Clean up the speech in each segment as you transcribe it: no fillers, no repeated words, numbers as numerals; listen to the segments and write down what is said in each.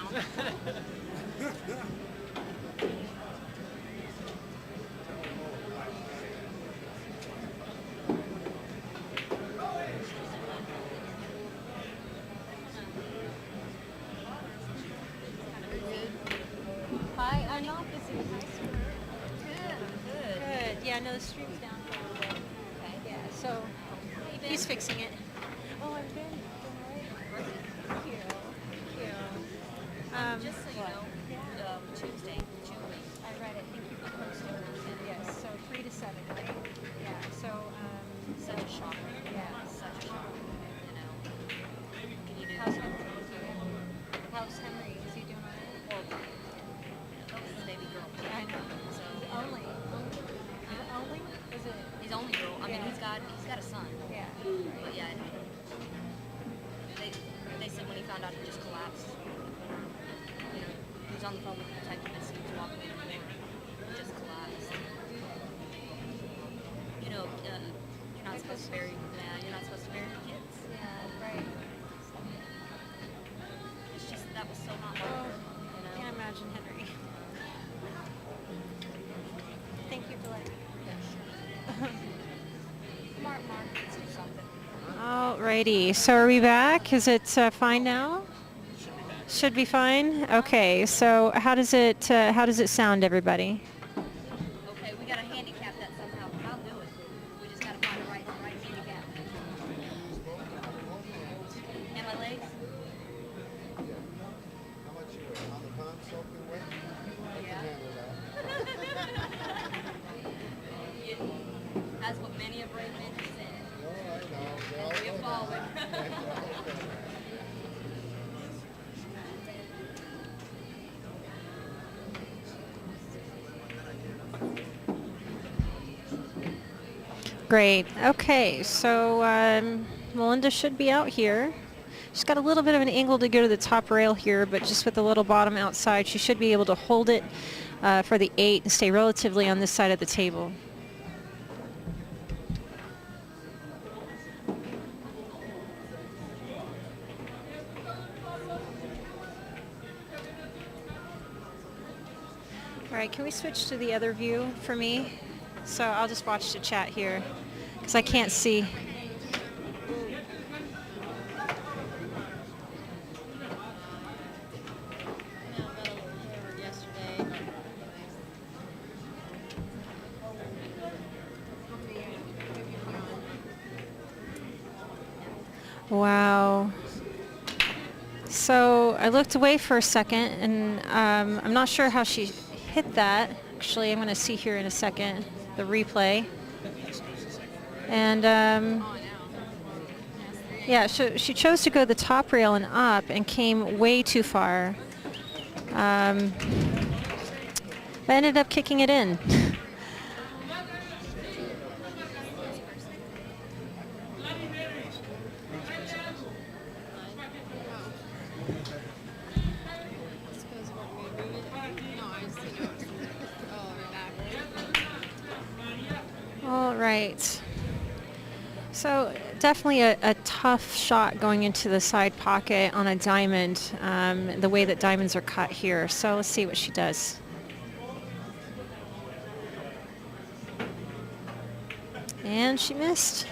Hi, I'm not busy. Good. Yeah, no, the stream's down here a little bit. Okay. Yeah, so he's fixing it. Oh, I've been right. Thank you. Just so you know, Tuesday, Julie. I read it. Thank you for posting that. Yes, so 3 to 7, right? Yeah, so, Such a shocker. yeah. Such a shocker. You know. Can you do How's Henry? How's Henry? Is he doing all right? Well, that was the baby girl. I know. So Only? Is it? he's only girl. I mean, Yeah. he's got a son. Yeah. But yeah, they said when he found out he just collapsed. You know, he was on the phone with the detective as he was walking in the door. He just collapsed. You know, you're not supposed to bury. Yeah, you're not supposed to bury your kids. Yeah, right. It's just that was so not like Oh, her. You know. can't imagine Henry. Thank you for letting me. Mark, let's do something. Alrighty, so are we back? Is it fine now? Should be fine. Okay, so how does it sound, everybody? Okay, we gotta handicap that somehow. I'll do it. We just gotta find the right handicap. And my legs? How much you weigh? On the pond soaking wet? I Yeah. can handle that. That's what many a brave man has said. No, I know. As we have fallen. Great. Okay, so Melinda should be out here. She's got a little bit of an angle to go to the top rail here, but just with the little bottom outside, she should be able to hold it for the 8 and stay relatively on this side of the table. All right, can we switch to the other view for me? So I'll just watch the chat here because I can't see. Wow. So I looked away for a second, and I'm not sure how she hit that. Actually, I'm going to see here in a second the replay. And yeah, so she chose to go the top rail and up and came way too far. But ended up kicking it in. All right. So definitely a tough shot going into the side pocket on a diamond, the way that diamonds are cut here. So let's see what she does. And she missed.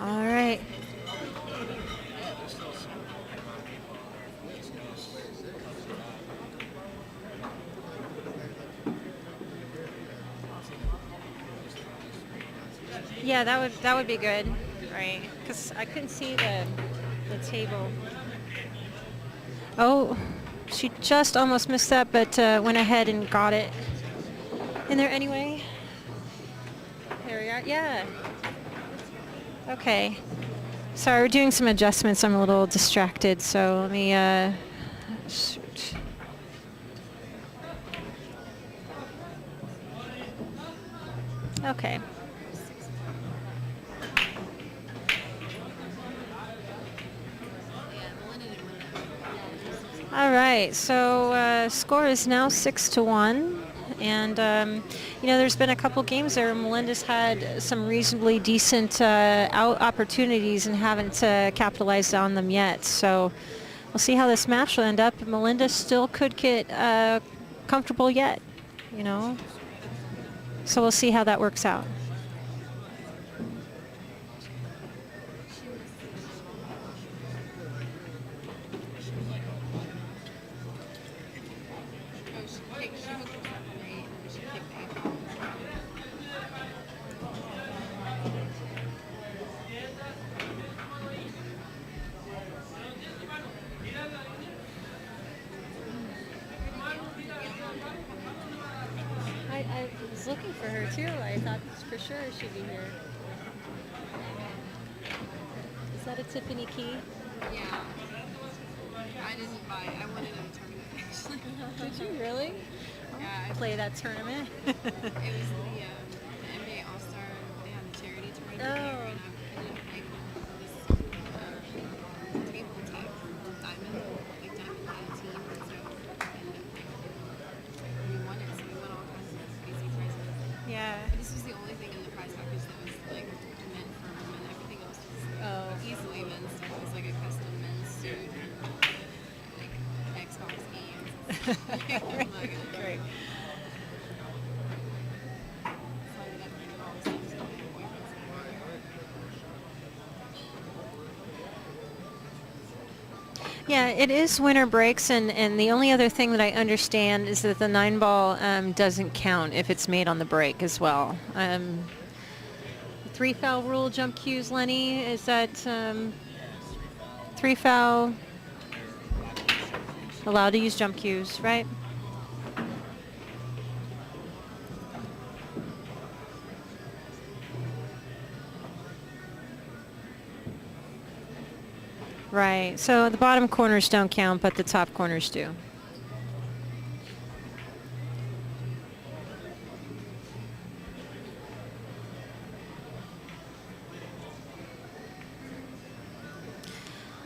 All right. Yeah, that would be good, right? Because I couldn't see the table. Oh, she just almost missed that, but went ahead and got it in there anyway. There we are. Yeah. Okay. Sorry, we're doing some adjustments. I'm a little distracted, so let me. Shoot. Okay. All right, so score is now 6-1, And, there's been a couple games there. Melinda's had some reasonably decent out opportunities and haven't capitalized on them yet. So we'll see how this match will end up. Melinda still could get comfortable yet, So we'll see how that works out. I was looking for her too. I thought for sure she'd be here. Is that a Tiffany key? Yeah. I didn't buy it. I wanted a tournament actually. Did you really? Yeah. Play that tournament? It was the NBA All-Star. They had a charity tournament. Oh. And I ended up playing this tabletop diamond. Like diamond had a team. And so I ended up playing. We won it. So we won all kinds of crazy prizes. Yeah. This was the only thing in the prize package that was like meant for women. Everything else was easily men's stuff. It was like a custom men's suit and like Xbox games. Great. So I ended up bringing all this stuff to my boyfriend's Yeah, it is winter breaks, and the only other thing that I understand is that the 9-ball doesn't count if it's made on the break as well. 3-foul rule jump cues, Lenny, is that 3-foul allowed to use jump cues, right? Right, so the bottom corners don't count, but the top corners do.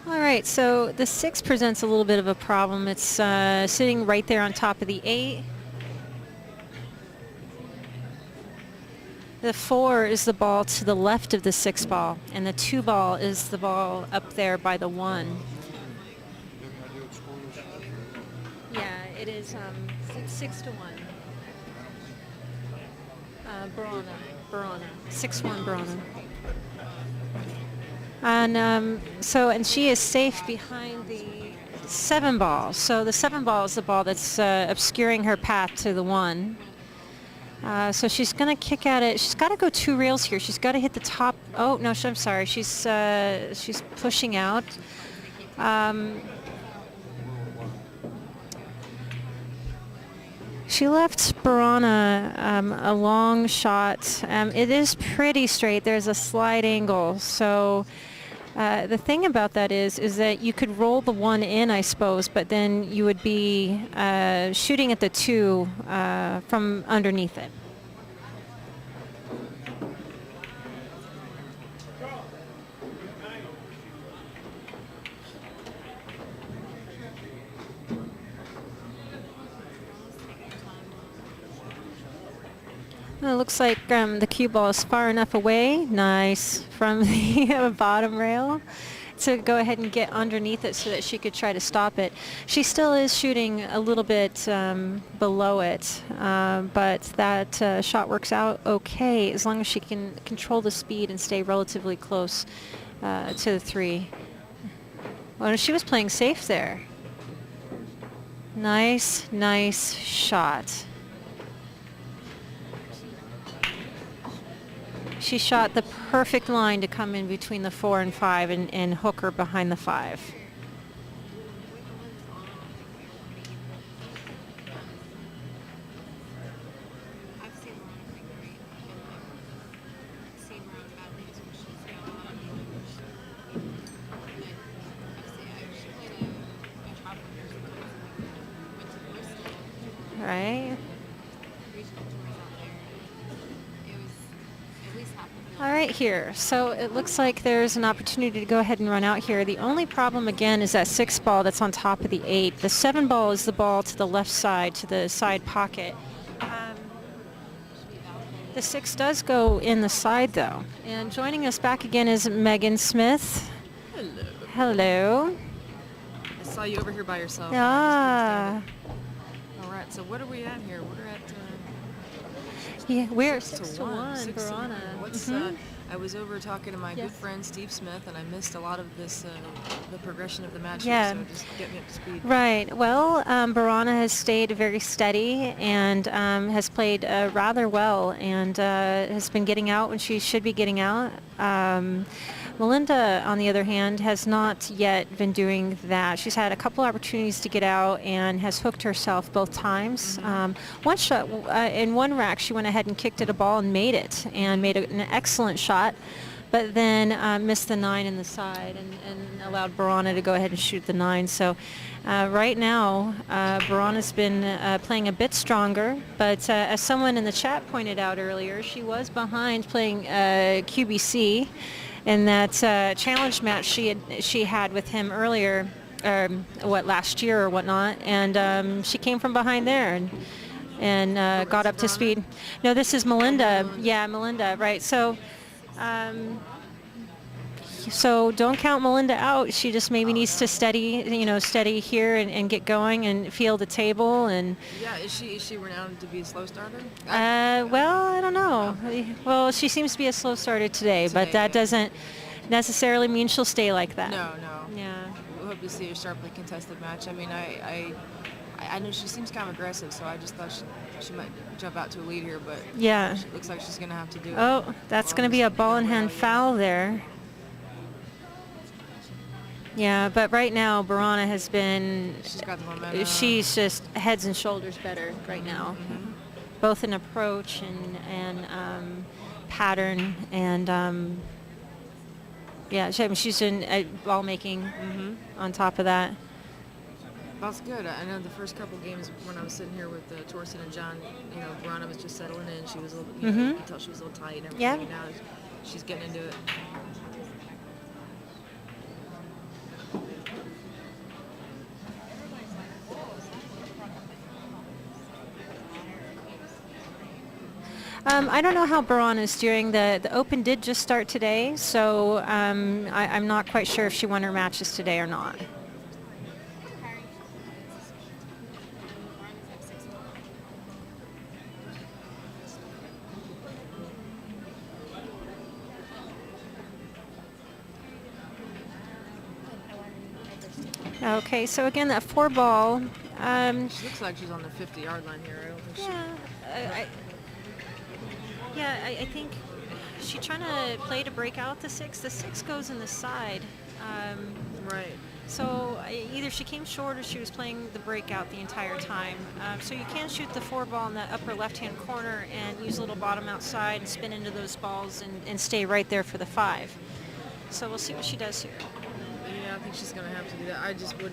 All right, so the 6 presents a little bit of a problem. It's sitting right there on top of the 8. The 4 is the ball to the left of the 6 ball, and the 2 ball is the ball up there by the 1. Yeah, it is 6-1. Borana, 6-1 Borana. And she is safe behind the 7 ball. So the 7 ball is the ball that's obscuring her path to the 1. So she's going to kick at it. She's got to go 2 rails here. She's got to hit the top. Oh, no, I'm sorry. She's pushing out. She left Borana a long shot. It is pretty straight. There's a slight angle. So the thing about that is that you could roll the 1 in, I suppose, but then you would be shooting at the 2 from underneath it. It looks like the cue ball is far enough away, nice, from the bottom rail to go ahead and get underneath it so that she could try to stop it. She still is shooting a little bit below it, but that shot works out okay as long as she can control the speed and stay relatively close to the 3. Well, she was playing safe there. Nice shot. She shot the perfect line to come in between the 4 and 5 and hook her behind the 5. I've seen Borana play great, and I've seen her on bad days where she's got a lot of numbers. But she played a travel here sometimes, and went to Bristol. Right. Regional tours out there. It was at least half of the All right here. So it looks like there's an opportunity to go ahead and run out here. The only problem again is that 6 ball that's on top of the 8. The 7 ball is the ball to the left side, to the side pocket. The 6 does go in the side, though. And joining us back again is Megan Smith. Hello. Hello. I saw you over here by yourself. and I Ah. just couldn't stand it. All right, so what are we at here? We're at Yeah, we're 6 6 to to 1. 1, 6 to 1. Borana. What's, Mhm. I was over talking to my Yes. good friend Steve Smith, and I missed a lot of this, the progression of the match Yeah. here, so just get me up to speed. Right. Well, Borana has stayed very steady and has played rather well and has been getting out when she should be getting out. Melinda, on the other hand, has not yet been doing that. She's had a couple opportunities to get out and has hooked herself both times. One shot, in one rack, she went ahead and kicked at a ball and made it, and made an excellent shot, but then missed the 9 in the side and allowed Borana to go ahead and shoot the 9. So right now, Borana's been playing a bit stronger, but as someone in the chat pointed out earlier, she was behind playing QBC in that challenge match she had with him earlier, last year or whatnot, and she came from behind there and got up to speed. No, this is Melinda. Yeah, Melinda, right. So don't count Melinda out. She just maybe needs to steady here and get going and feel the table. And Yeah, is she renowned to be a slow starter? well, I don't know. Well, she seems to be a slow starter today, but Today, that yeah. doesn't necessarily mean she'll stay like that. No. Yeah. We'll hope to see a sharply contested match. I mean, I know she seems kind of aggressive, so I just thought she might jump out to a lead here, but Yeah. it looks like she's going to have to do it. Oh, that's going to be a ball in hand foul there. Yeah, but right now Borana has been. She's got the momentum. She's just heads and shoulders better right now, both in approach and pattern and yeah. She's in ball making on top of that. That's good. I know the first couple games when I was sitting here with Torsten and John, Borana was just settling in. She was a little, you could tell she was a little tight and everything. Yeah. And now she's getting into it. I don't know how Borana is doing. The Open did just start today, so I'm not quite sure if she won her matches today or not. Okay, so again, that 4 ball. She looks like she's on the 50-yard line here. I don't think I think she's trying to play to break out the 6. The 6 goes in the side. Right. So either she came short or she was playing the breakout the entire time. So you can shoot the 4 ball in the upper left-hand corner and use a little bottom outside and spin into those balls and stay right there for the 5. So we'll see what she does here. Yeah, I think she's going to have to do that. I just want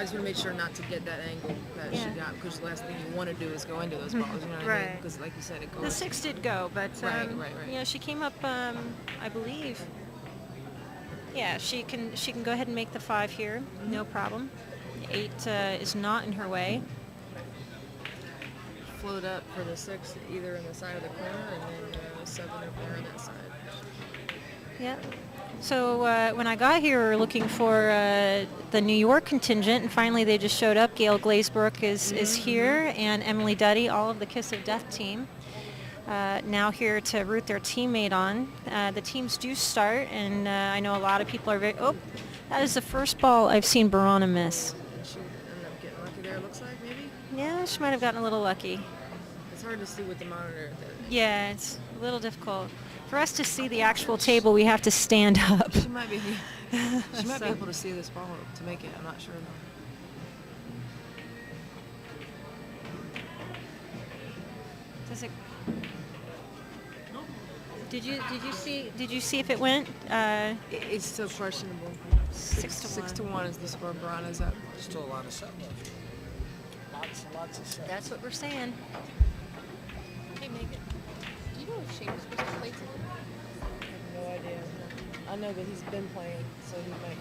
to make sure not to get that angle that she got, because the last thing you want to do is go into those balls, you know what I mean? Because like you said, it goes. The 6 did go, but Right. yeah, she came up, I believe. Yeah, she can go ahead and make the 5 here, no problem. 8 is not in her way. Float up for the 6, either in the side of the corner, and then 7 over there on that side. Yeah. So when I got here, we were looking for the New York contingent, and finally they just showed up. Gail Glazebrook is here, and Emily Duddy, all of the Kiss of Death team, now here to root their teammate on. The teams do start, and I know a lot of people are very... Oh, that is the first ball I've seen Borana miss. And she ended up getting lucky there, it looks like, maybe? Yeah, she might have gotten a little lucky. It's hard to see with the monitor. Yeah, it's a little difficult. For us to see the actual table, we have to stand up. She might be able to see this ball to make it. I'm not sure though. Does it? Did you see if it went? It's still questionable. 6 to 6 to 1 is the score Borana's up. Still a lot of set left. Lots of set. That's what we're saying. Hey, Megan, do you know if Shane was supposed to play today? I have no idea. I know that he's been playing, so he might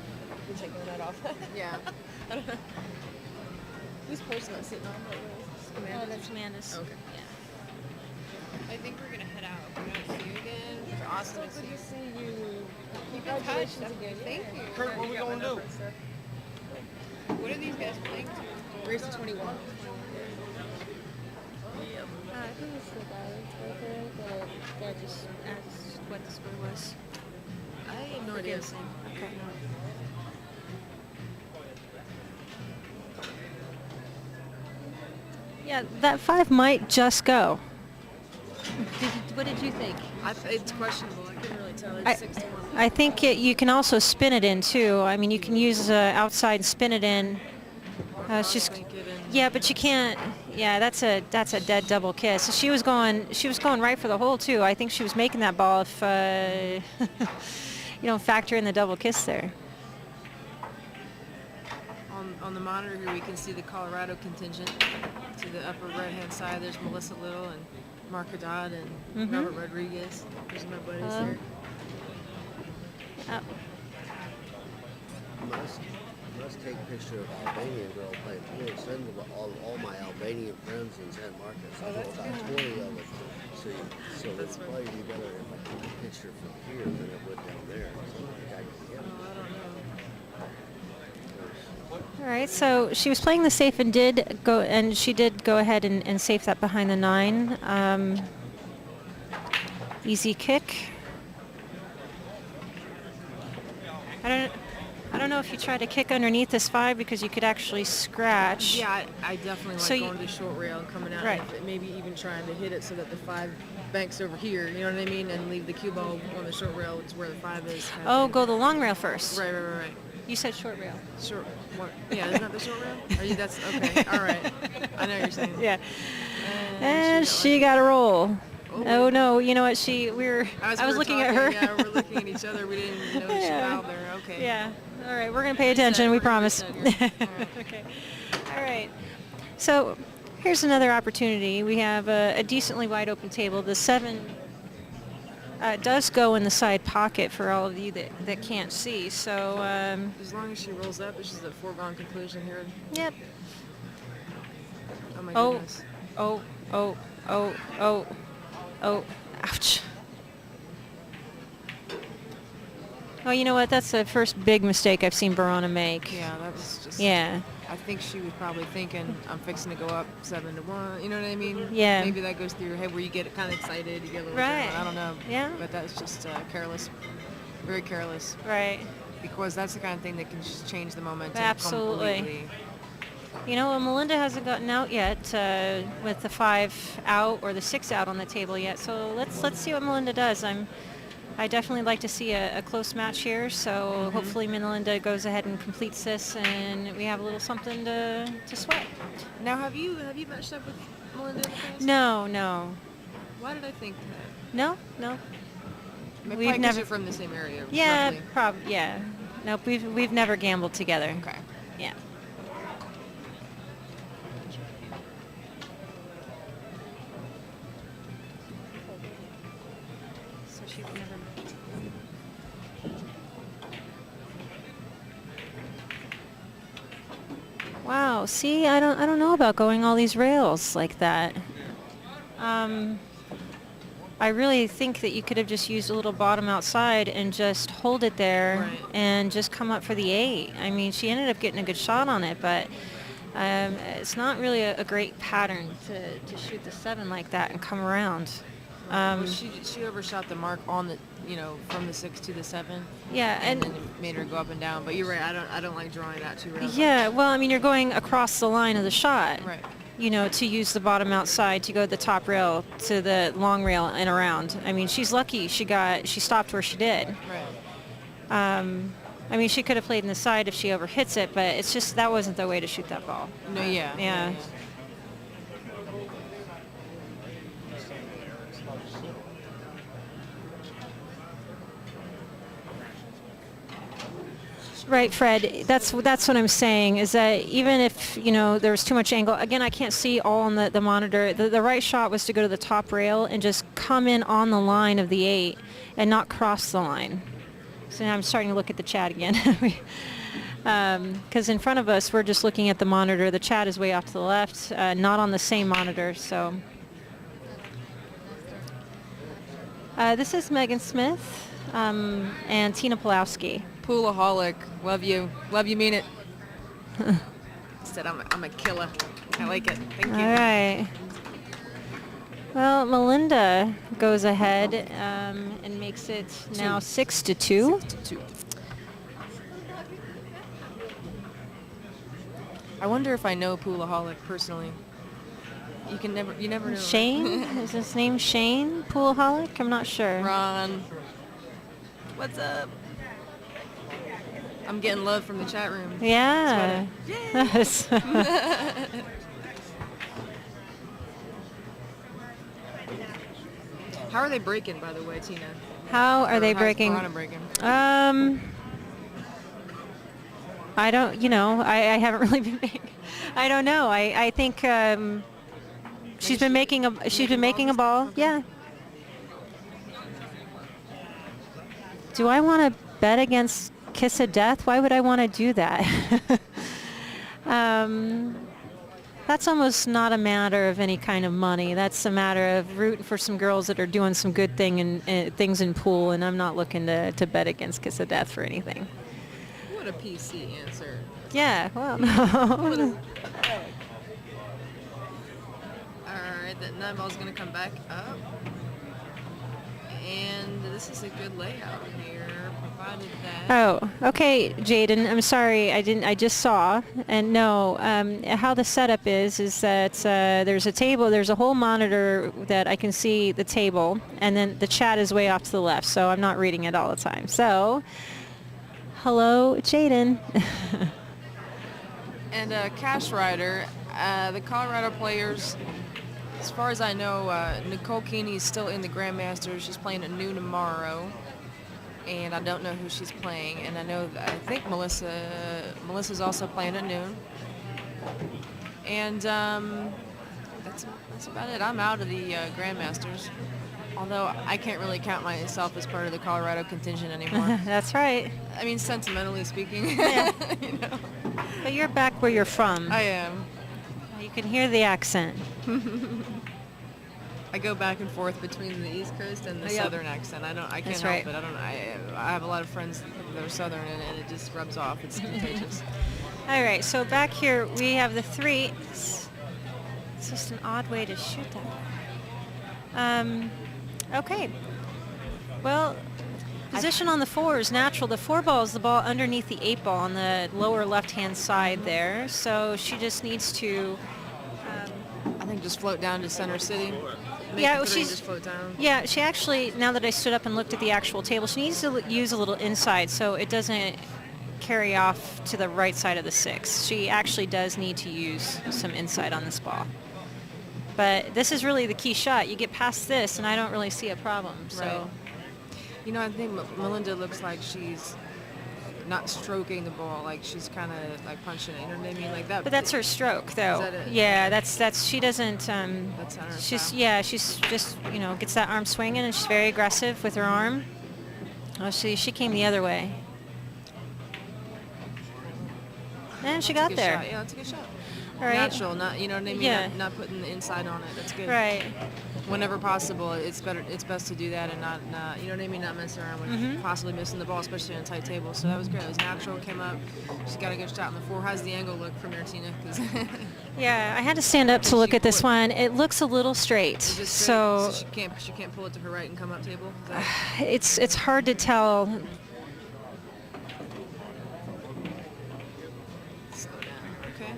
be taking the night off. Yeah. I don't know. Whose person I'm sitting on? What was this? Oh, that's Amanda's. Okay. Yeah. I think we're gonna head out. We're gonna see you again. It's awesome to see you. see you. Keep in touch. Definitely. Thank you. Kurt, what we gonna do? What are these guys playing to? Race to 21. Who was the guy right there that just asked what the score was? I have no idea. Okay. Yeah, that 5 might just go. What did you think? It's questionable. I couldn't really tell. I- It's 6 to 1. I think you can also spin it in too. I mean, you can use outside and spin it in. She's, yeah, but you can't. Yeah, that's a dead double kiss. So she was going right for the hole too. I think she was making that ball if you don't factor in the double kiss there. On the monitor here, we can see the Colorado contingent. To the upper right-hand side, there's Melissa Little and Mark Haddad and Robert Rodriguez. There's my buddies there. Must take a picture of Albanian girl playing pool. Send them all my Albanian friends in San Marcos. About 20 of them. So it's probably be better if I took a picture from here than it would down there. So I can get them. All right, so she was playing the safe and she did go ahead and safe that behind the 9. Easy kick. I don't know if you try to kick underneath this 5 because you could actually scratch. Yeah, I definitely like So going to the short rail and coming out, Right. and maybe even trying to hit it so that the 5 banks over here, you know what I mean, and leave the cue ball on the short rail, which is where the 5 is. kind of Oh, thing. go the long rail first. Right. You said short rail. Short, what? Yeah, isn't that the short rail? Are you, that's, okay, all right. I know what you're saying. Yeah. And she got a roll. Oh. Oh no, you know what? I was we were looking at her. talking, Yeah, we're looking at each other. We didn't know she was out there. Okay. Yeah. All right, we're going to pay attention, we promise. All right. Okay. All right. So here's another opportunity. We have a decently wide open table. The 7 does go in the side pocket for all of you that can't see. So, As long as she rolls up, it's just a foregone conclusion here. yep. Oh my Oh, goodness. oh, ouch. Oh, you know what? That's the first big mistake I've seen Borana make. Yeah, that was just. Yeah. I think she was probably thinking, I'm fixing to go up 7 to 1. You know what I mean? Yeah. Maybe that goes through your head where you get kind of excited, you get a little. Right. adrenaline, I don't know. Yeah. But that's just careless, very careless. Right. Because that's the kind of thing that can just change the momentum. Absolutely. Completely. You know, well, Melinda hasn't gotten out yet with the 5 out or the 6 out on the table yet. So let's see what Melinda does. I definitely like to see a close match here. So hopefully Melinda goes ahead and completes this, and we have a little something to sweat. Now, have you matched up with Melinda in the past? No. Why did I think that? No. Maybe We've probably 'cause never- you're from the same area. Yeah, roughly. probably. Yeah. Nope. We've never gambled together. Okay. Yeah. So she would never. Wow. See, I don't know about going all these rails like that. I really think that you could have just used a little bottom outside and just hold it there Right. and just come up for the 8. I mean, she ended up getting a good shot on it, but it's not really a great pattern to shoot the 7 like that and come around. Well, she overshot the mark on the, from the 6 to the 7. Yeah, And and then it made her go up and down. But you're right. I don't like drawing that too early. yeah, well, I mean, you're going across the line of the shot. Right. To use the bottom outside to go the top rail to the long rail and around. I mean, she's lucky she stopped where she did. Right. I mean, she could have played in the side if she overhits it, but it's just that wasn't the way to shoot that ball. No. Yeah. Yeah. Right, Fred. That's what I'm saying. Is that even if there was too much angle? Again, I can't see all on the monitor. The right shot was to go to the top rail and just come in on the line of the 8 and not cross the line. So now I'm starting to look at the chat again. Because in front of us, we're just looking at the monitor. The chat is way off to the left, not on the same monitor. So. This is Megan Smith and Tina Pulowski. Poolaholic. Love you. Love you, mean it. Said I'm a killer. I like it. Thank you. All right. Well, Melinda goes ahead and makes it now 6-2. 6-2. I wonder if I know Poolaholic personally. You never know. Shane? Is his name Shane Poolaholic? I'm not sure. Ron. What's up? I'm getting love from the chat room. Yeah. Yes. How are they breaking, by the way, Tina? How are they How's breaking? Borana breaking? I don't, I haven't really been making, I don't know. I think she's been making a ball. Yeah. Do I want to bet against Kiss of Death? Why would I want to do that? That's almost not a matter of any kind of money. That's a matter of rooting for some girls that are doing some good things in pool, and I'm not looking to bet against Kiss of Death for anything. What a PC answer. Yeah, well, no. Alright, that 9 ball's gonna come back up. And this is a good layout here, provided that... Oh, okay, Jaden, I'm sorry, I just saw, and no, how the setup is that there's a whole monitor that I can see the table, and then the chat is way off to the left, so I'm not reading it all the time. So, hello, Jaden. And Cash Rider, the Colorado players, as far as I know, Nicole Keeney is still in the Grandmasters. She's playing at noon tomorrow, and I don't know who she's playing. And I think Melissa's also playing at noon. And that's about it. I'm out of the Grandmasters, although I can't really count myself as part of the Colorado contingent anymore. That's right. I mean, sentimentally speaking. Yeah. You know? But you're back where you're from. I am. You can hear the accent. I go back and forth between the East Coast and the Yep. Southern accent. I can't That's help right. it. I have a lot of friends that are Southern, and it just rubs off. It's contagious. All right, so back here we have the 3. It's just an odd way to shoot that. Okay. Well, position on the 4 is natural. The 4 ball is the ball underneath the 8 ball on the lower left-hand side there. So she just needs to... I think just float down to center city. Make Yeah, the well, 3 she's- just float down. Yeah, she actually, now that I stood up and looked at the actual table, she needs to use a little inside so it doesn't carry off to the right side of the 6. She actually does need to use some inside on this ball. But this is really the key shot. You get past this, and I don't really see a problem. So, Right. You know, I think Melinda looks like she's not stroking the ball, like she's kind of like punching it. You know what I mean? Like that. but that's her stroke, though. Is that it? Yeah, that's she doesn't. That's not her She's style. she's just gets that arm swinging, and she's very aggressive with her arm. Oh, she came the other way, and she got Good there. shot. Yeah, that's a good shot. All right. Natural, not, you know what I mean? Yeah. Not putting the inside on it. That's good. Right. Whenever possible, it's best to do that and not you know what I mean? Not mess around with possibly missing the ball, especially on a tight table. So that was good. It was natural. Came up. She's got a good shot on the 4. How's the angle look from there, Tina? 'Cause Yeah, I had to stand up to look at this one. It looks a little straight, it's just so straight. She can't pull it to her right and come up table. Is that- it's hard to tell. Slow down. Okay.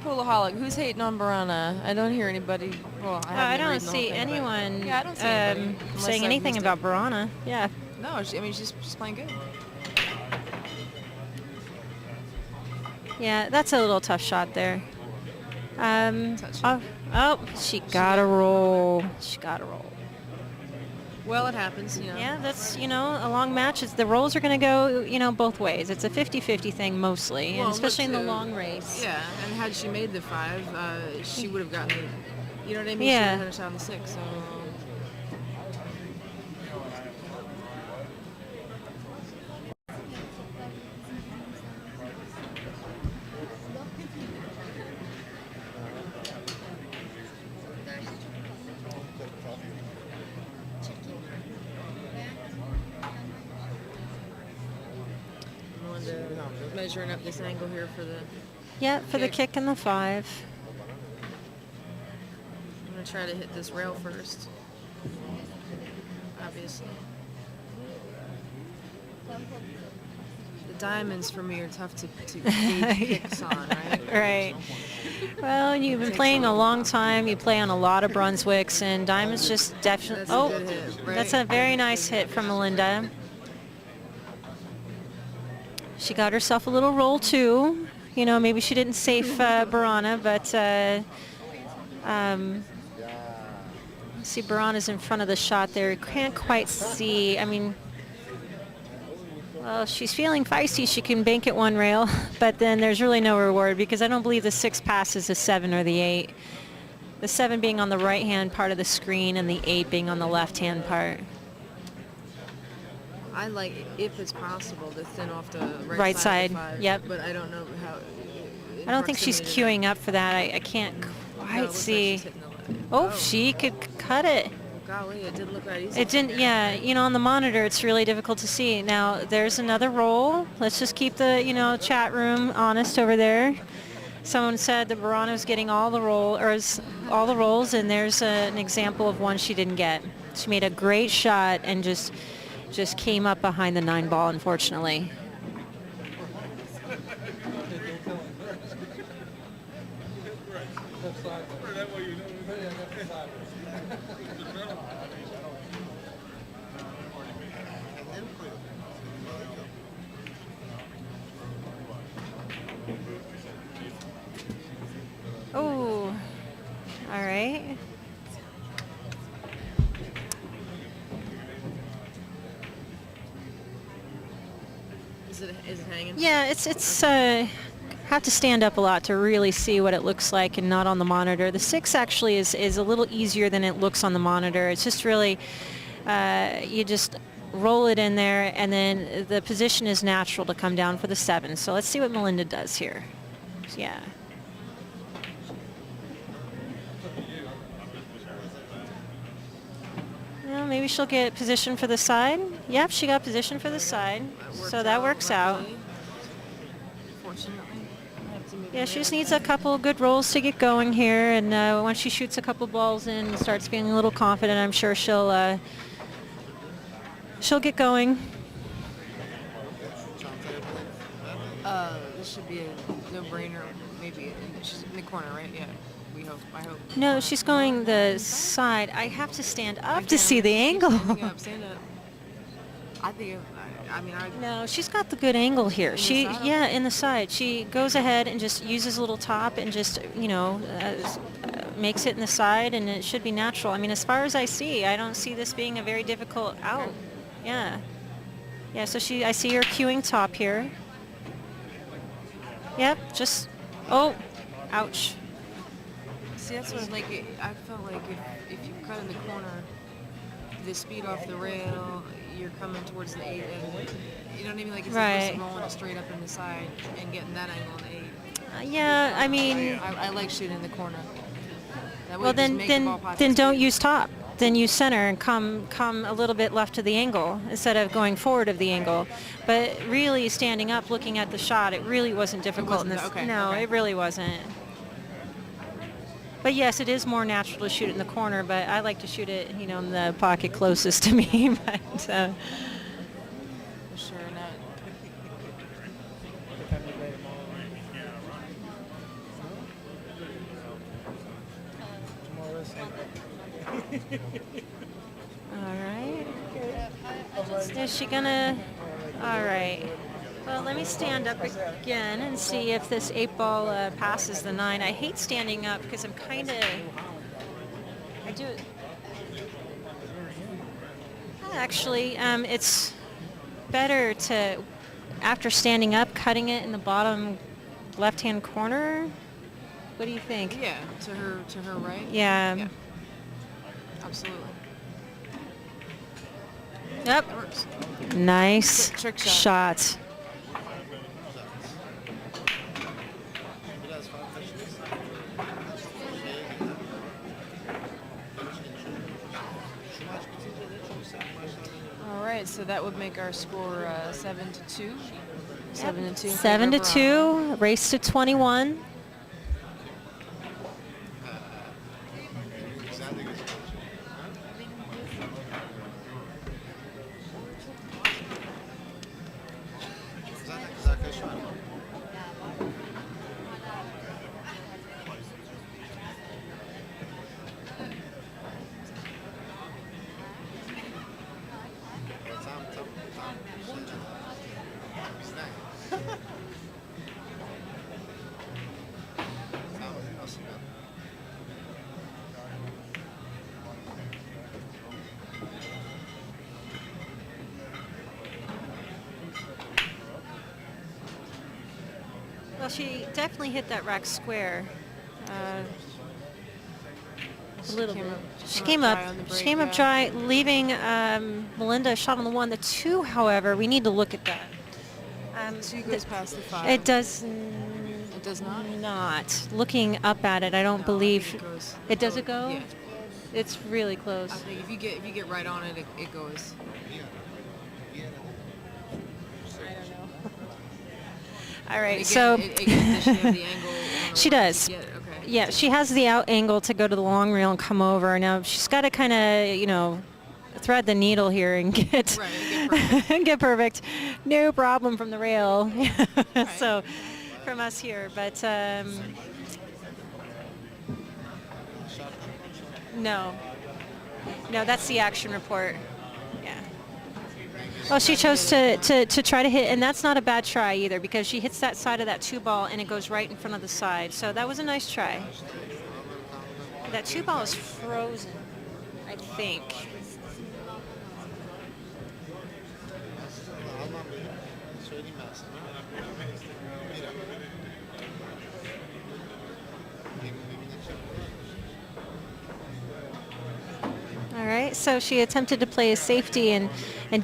Poolaholic, who's hating on Borana? I don't hear anybody. Well, I, I haven't don't read the whole see thing, but- anyone Yeah, I don't see anybody, unless saying I've anything missed about it. Borana. Yeah. No, she's playing good. Yeah, that's a little tough shot there. Touch. Oh, she got to roll. She got to roll. Well, it happens, you know. Yeah, that's, a long match. The rolls are going to go, both ways. It's a 50-50 thing mostly, and Well, especially in the look, long race. Yeah, and had she made the 5, she would have gotten the, you know what I mean? She would Yeah. have had a shot on the 6, so. Measuring up this angle here for the. Yeah, for the kick and the 5. I'm gonna try to hit this rail first. Obviously. The diamonds for me are tough to gauge kicks on, right? Right. Well, you've been playing a long time. You play on a lot of Brunswicks, and diamonds just definitely. That's a good hit, right? That's a very nice hit from Melinda. She got herself a little roll too. Maybe she didn't safe Borana, but see, Borana's in front of the shot there. Can't quite see. I mean, well, she's feeling feisty. She can bank at one rail, but then there's really no reward because I don't believe the 6 passes the 7 or the 8. The 7 being on the right-hand part of the screen and the 8 being on the left-hand part. I like, if it's possible, to thin off the Right side, of the 5, yep. But I don't know how. I don't think she's queuing up for that. I can't quite see. Oh, she could cut it. Golly, it didn't look that easy. It didn't, yeah. On the monitor, it's really difficult to see. Now, there's another roll. Let's just keep the, chat room honest over there. Someone said that Borana was getting all the rolls, and there's an example of one she didn't get. She made a great shot and just came up behind the 9 ball, unfortunately. Oh, all right. Is it hanging? Yeah, it's have to stand up a lot to really see what it looks like and not on the monitor. The 6 actually is a little easier than it looks on the monitor. It's just really, you just roll it in there, and then the position is natural to come down for the 7. So let's see what Melinda does here. Yeah. Well, maybe she'll get position for the side. Yep, she got position for the side. So that works out. Fortunately. Yeah, she just needs a couple good rolls to get going here, and once she shoots a couple balls in and starts feeling a little confident, I'm sure she'll get going. This should be a no-brainer. Maybe she's in the corner, right? Yeah. I hope. No, she's going the side. I have to stand up to Again, see the angle. Stand up. I think. No, she's got the good angle here. In In the side. She goes ahead and just uses a little top and just, makes it in the side, and it should be natural. I mean, as far as I see, I don't see this being a very difficult out. Yeah. Yeah, so I see her queuing top here. Yep, ouch. See, that's what I felt like if you cut in the corner, the speed off the rail, you're coming towards the 8, and you know what I mean? Like, it's right. like rolling it straight up in the side and getting that angle on the 8. Yeah, I mean... I like shooting in the corner. That way Well, it just makes the ball pop then its don't speed. use top. Then use center and come a little bit left of the angle instead of going forward of the angle. But really standing up, looking at the shot, it really wasn't difficult in this. Okay, no, okay. It really wasn't. But yes, it is more natural to shoot it in the corner, but I like to shoot it, in the pocket closest to me. But For sure not. all right. Is she gonna? All right. Well, let me stand up again and see if this 8 ball passes the 9. I hate standing up because I'm kind of. I do it. actually. It's better to, after standing up, cutting it in the bottom left-hand corner. What do you think? Yeah, to her right. Yeah. Yeah. Absolutely. Yep. That works. Nice Trick shot. shot. All right, so that would make our score 7-2. 7-2. in 7 to favor of Borana. 2. Race to 21. Well, she definitely hit that rack square. A little bit. She came up. dry on the She break, came up yeah. dry, leaving Melinda a shot on the 1. The 2, however, we need to look at that. Two goes past the 5. It does It does not? not. Looking up at it, I don't No, I believe. think it goes. It does it go? Yeah. It's really close. I think if you get right on it, it goes. I don't know. All right, Again, so does she have the angle? on the she line? does. Okay. Yeah, she has the out angle to go to the long rail and come over. Now she's got to kind of, thread the needle here and get Right, get perfect. get perfect. No problem from the rail. Right. So from us here, but no, that's the action report. Yeah. Well, she chose to try to hit, and that's not a bad try either, because she hits that side of that 2 ball and it goes right in front of the side. So that was a nice try. That 2 ball is frozen, I think. All right, so she attempted to play a safety and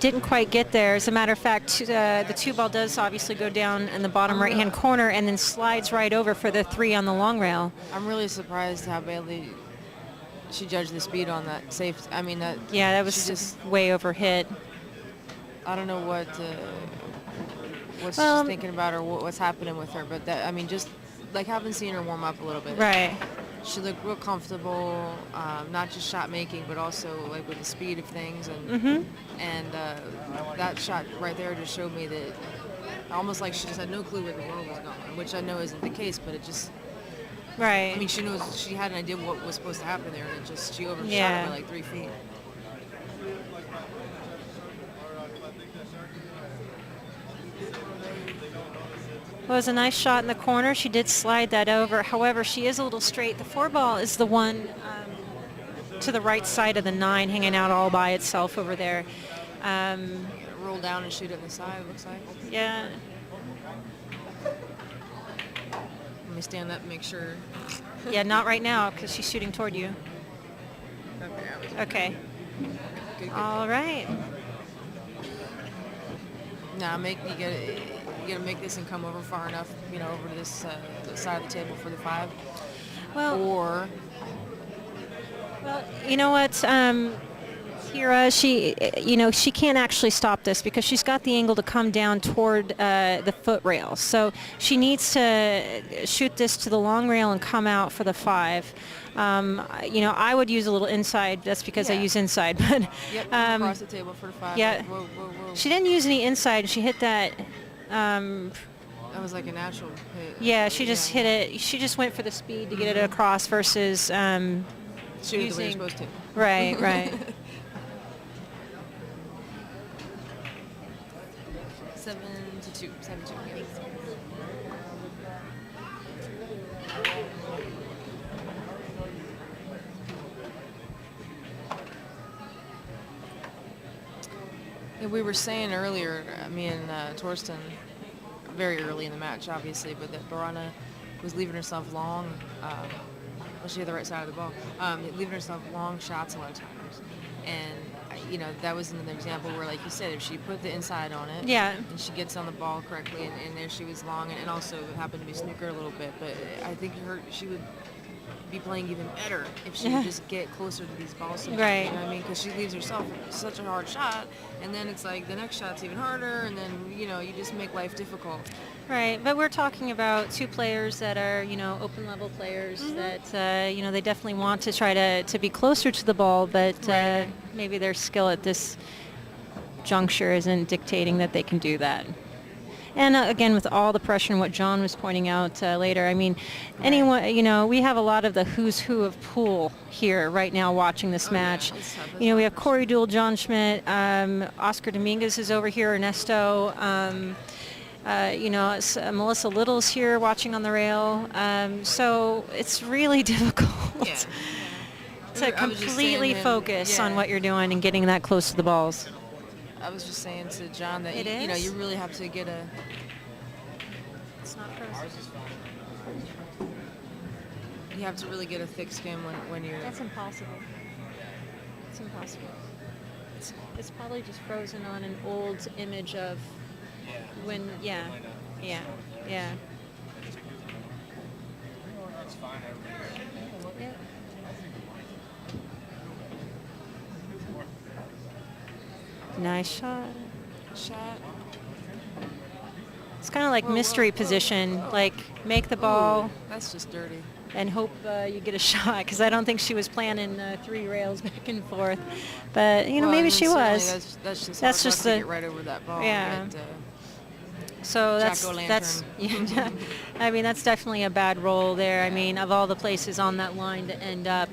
didn't quite get there. As a matter of fact, the 2 ball does obviously go down in the bottom right-hand corner and then slides right over for the 3 on the long rail. I'm really surprised how badly she judged the speed on that safety. I mean, that. Yeah, that she was just. way over hit. I don't know what she's thinking about or what's happening with her, but that, I mean, just like having seen her warm up a little bit. Right. She looked real comfortable, not just shot making, but also like with the speed of things, and that shot right there just showed me that almost like she just had no clue where the world was going, which I know isn't the case, but it just. Right. I mean, she had an idea what was supposed to happen there, and she overshot Yeah. it by like 3 feet. It was a nice shot in the corner. She did slide that over. However, she is a little straight. The 4 ball is the one to the right side of the 9, hanging out all by itself over there. Roll down and shoot it in the side, it looks like. Yeah. Let me stand up and make sure. Yeah, not right now because she's shooting toward you. Okay. Good. All right. Now you gotta make this and come over far enough, over to this side of the table for the 5. Well, Or you know what, Kira, she can't actually stop this because she's got the angle to come down toward the foot rail. So she needs to shoot this to the long rail and come out for the 5. I would use a little inside. That's because I Yeah. use inside. But yep, across the table for the 5. yeah. Whoa. She didn't use any inside. She hit that. That was like a natural hit. Yeah, she just hit it. She just went for the speed to get it across versus Shoot it the way you're using. supposed to. Right. 7-2. 7-2. Yeah. Yeah, we were saying earlier, me and Torsten, very early in the match, obviously, but that Borana was leaving herself long. Well, she had the right side of the ball. Leaving herself long shots a lot of times, and that was another example where, like you said, if she put the inside on it, Yeah. and she gets on the ball correctly, and there she was long, and also happened to be snooker a little bit, but I think she would be playing even better if she would just get closer to these balls sometimes, Right. you know what I mean? Because she leaves herself such a hard shot, and then it's like the next shot's even harder, and then, you just make life difficult. Right, but we're talking about two players that are, open level players that, they definitely want to try to be closer to the ball, but maybe their skill at this juncture isn't dictating that they can do that. And again, with all the pressure and what John was pointing out later, I mean, anyone, we have a lot of the who's who of pool here right now watching this match. Yeah, it's tough. We have Corey Duell, John Schmidt, Oscar Dominguez is over here, Ernesto. It's, Melissa Little's here watching on the rail. So it's really difficult to completely focus on what you're doing and getting that close to the balls. I was just saying to John that you really have to get a. It's not frozen. You have to really get a thick skin when you're. That's impossible. It's impossible. It's probably just frozen on an old image of when. Yeah. Yeah. Nice shot. It's kind of like mystery position, like make the ball That's just dirty. and hope you get a shot, because I don't think she was planning 3 rails back and forth. But, maybe she was. That's just That's hard just to the- get right over that ball. Yeah. But, So that's Jack-o'-lantern. I mean, that's definitely a bad roll there. I mean, of all the places on that line to end up.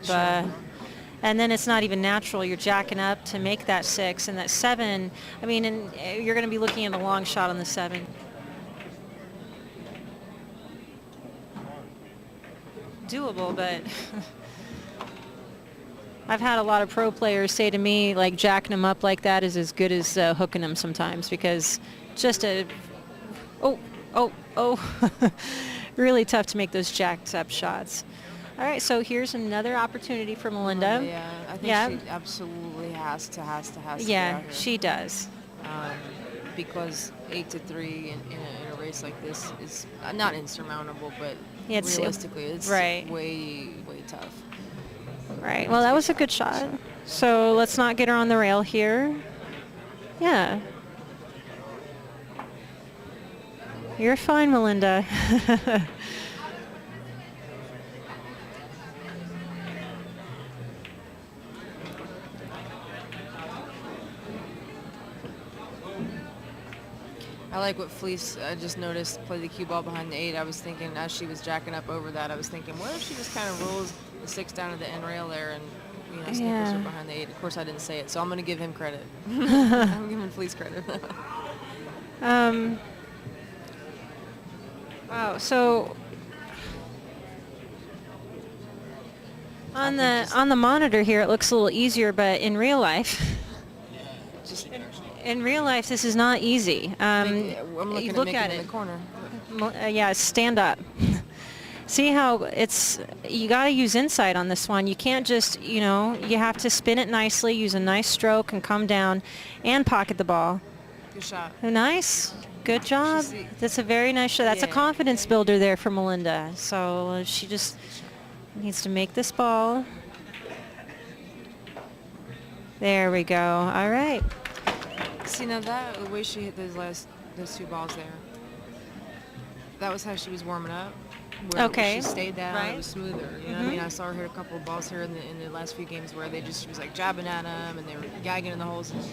And then it's not even natural. You're jacking up to make that 6 and that 7. I mean, and you're going to be looking at a long shot on the 7. Doable, but I've had a lot of pro players say to me, like, jacking them up like that is as good as hooking them sometimes, because just really tough to make those jacked up shots. All right, so here's another opportunity for Melinda. Yeah, I think she absolutely has to get Yeah, out here. she does. Because 8-3 in a race like this is not insurmountable, but It's realistically, it's right. way tough. Right. Well, that was a good shot. So let's not get her on the rail here. Yeah. You're fine, Melinda. I like what Fleece, I just noticed, played the cue ball behind the 8. I was thinking, as she was jacking up over that, I was thinking, what if she just kind of rolls the 6 down to the end rail there and, sneakers her behind the 8. Of course, I didn't say it, so I'm going to give him credit. I'm giving Fleece credit. Wow. So on the monitor here, it looks a little easier, but in real life, this is not easy. I'm looking you at look making at in it. the corner. Yeah, stand up. See how you got to use insight on this one. You can't just, you have to spin it nicely, use a nice stroke and come down and pocket the ball. Good shot. Nice. Good job. That's a very nice shot. That's a confidence builder there for Melinda. So she just needs to make this ball. There we go. All right. See, now the way she hit those 2 balls there, that was how she was warming up. Where she stayed down, it was smoother. You know what I mean? I saw her hit a couple of balls here in the last few games where she was like jabbing at them and they were gagging in the holes. And,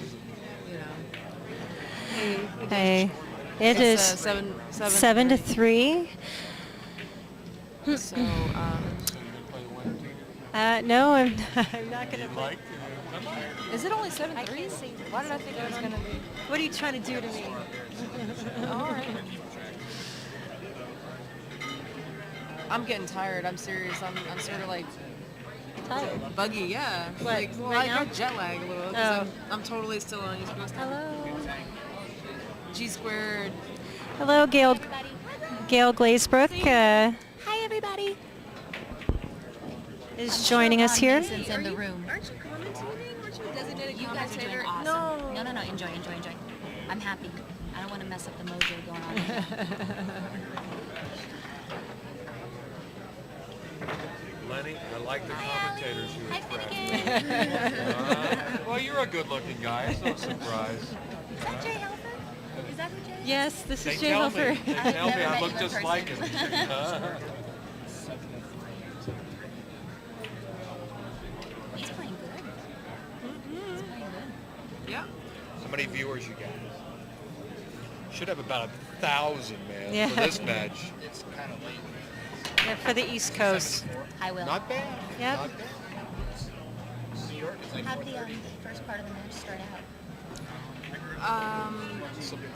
Hey, it is 7-3. So, no, I'm not going to play. Is it only 7-3? Why did I think it was going to be? What are you trying to do to me? All right. I'm getting tired. I'm serious. I'm sort of like Tired. buggy. Yeah. What, Like, right I now? got jet lag a little. 'Cause I'm totally still on East Coast time. Hello. G squared. Hello, Gail Glazebrook Hi, everybody. is joining us here. Mason's in the room. Aren't you commentating? Aren't you a designated You guys are commentator? doing awesome. No. Enjoy. I'm happy. I don't want to mess up the mojo going on here. Lenny, I like the Hi, commentators Allie. you Hi, attract. Finnegan. Well, you're a good-looking guy. It's no surprise. Is that Jay Helfer? Is that who Jay is? Yes, this They is Jay tell me. Hilfer. They I've tell me never I met look you in just person. like him. He's playing good. He's playing good. Yeah. How many viewers you got? Should have about 1,000, man, Yeah. for this match. They're for the East Coast. Hi, Will. Not bad. Yep. Not bad. How did the first part of the match start out? How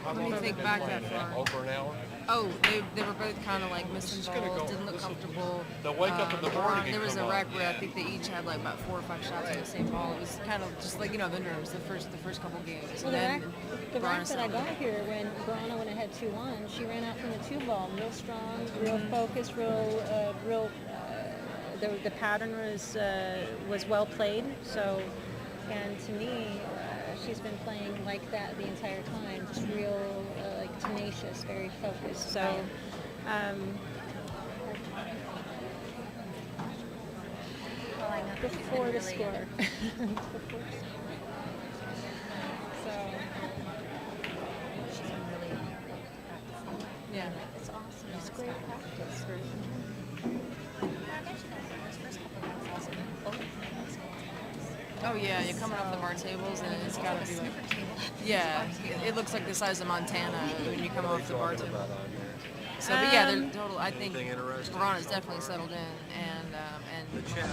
Let me long have think they been back playing that now? far. Over an hour? Oh, they were both kind of like missing just gonna balls, go. didn't look This will- comfortable. they'll wake up in the morning and There was come a on. rack where I think they each had like about 4 or 5 shots on the same ball. It was kind of just like, you know, the nerves, the first couple games. Well, And the Borana rack that I settled got in. here when Borana went ahead 2-1, she ran out from the 2 ball, real strong, real focused, the pattern was well played. So, and to me, she's been playing like that the entire time, just real like tenacious, very focused. So. Well, I know that she's been Before the really- score. So. She's been really practicing. Yeah. It's awesome. It's great practice. I bet you that those first couple of rounds also both rounds. Oh yeah, you're coming off the bar tables and it's got to be like, Snooker table. yeah, it looks like the size of Montana when you come off the bar table. About on there. So, but yeah, they're total. I think Anything interesting? Borana's definitely settled in, and The chat.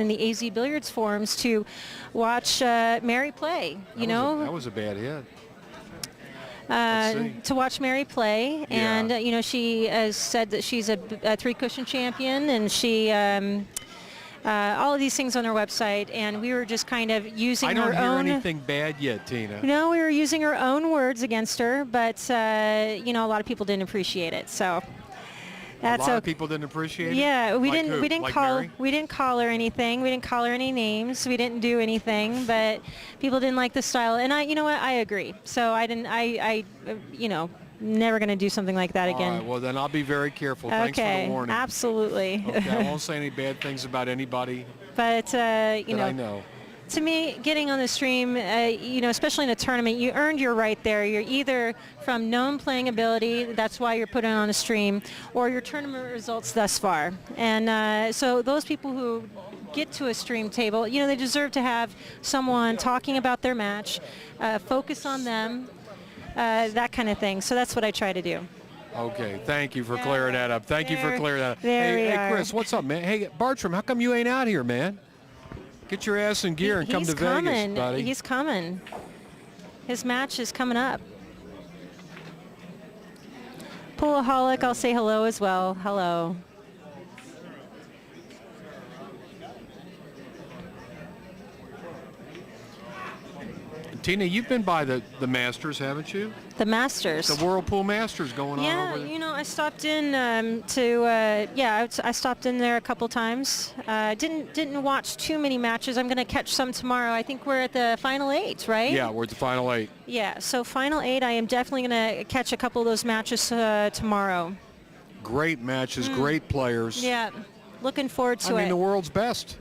the AZ Billiards forums to watch Mary play. That was a bad hit. Let's see. To watch Mary play, and she has said that she's a three-cushion champion, and she all of these things on her website, and we were just kind of using her own. I don't hear anything bad yet, Tina. No, we were using her own words against her, but a lot of people didn't appreciate it, so. That's a lot of people didn't appreciate it. Yeah, we Like didn't. who? We didn't Like call. Mary? We didn't call her anything. We didn't call her any names. We didn't do anything. But people didn't like the style, and I agree. So I didn't. Never going to do something like that again. All right, well then I'll be very careful. Thanks for the warning. Absolutely. Okay, I won't say any bad things about anybody But I know. To me, getting on the stream, especially in a tournament, you earned your right there. You're either from known playing ability, that's why you're put on a stream, or your tournament results thus far. And so those people who get to a stream table, they deserve to have someone talking about their match, focus on them, that kind of thing. So that's what I try to do. Okay, thank you for clearing that up. Thank you for clearing that up. There Hey, Chris, what's up, man? Hey, Bartram, how come you ain't out here, man? Get your ass in gear and come to Vegas, buddy. He's coming. His match is coming up. Poolaholic, I'll say hello as well. Hello. Tina, you've been by the Masters, haven't you? The Masters. The Whirlpool Masters going on over there. Yeah, I stopped in I stopped in there a couple times. Didn't watch too many matches. I'm going to catch some tomorrow. I think we're at the final 8, right? Yeah, we're at the final 8. Yeah, so final 8, I am definitely going to catch a couple of those matches tomorrow. Great matches, great players. Yeah, looking forward to it. I mean, the world's best.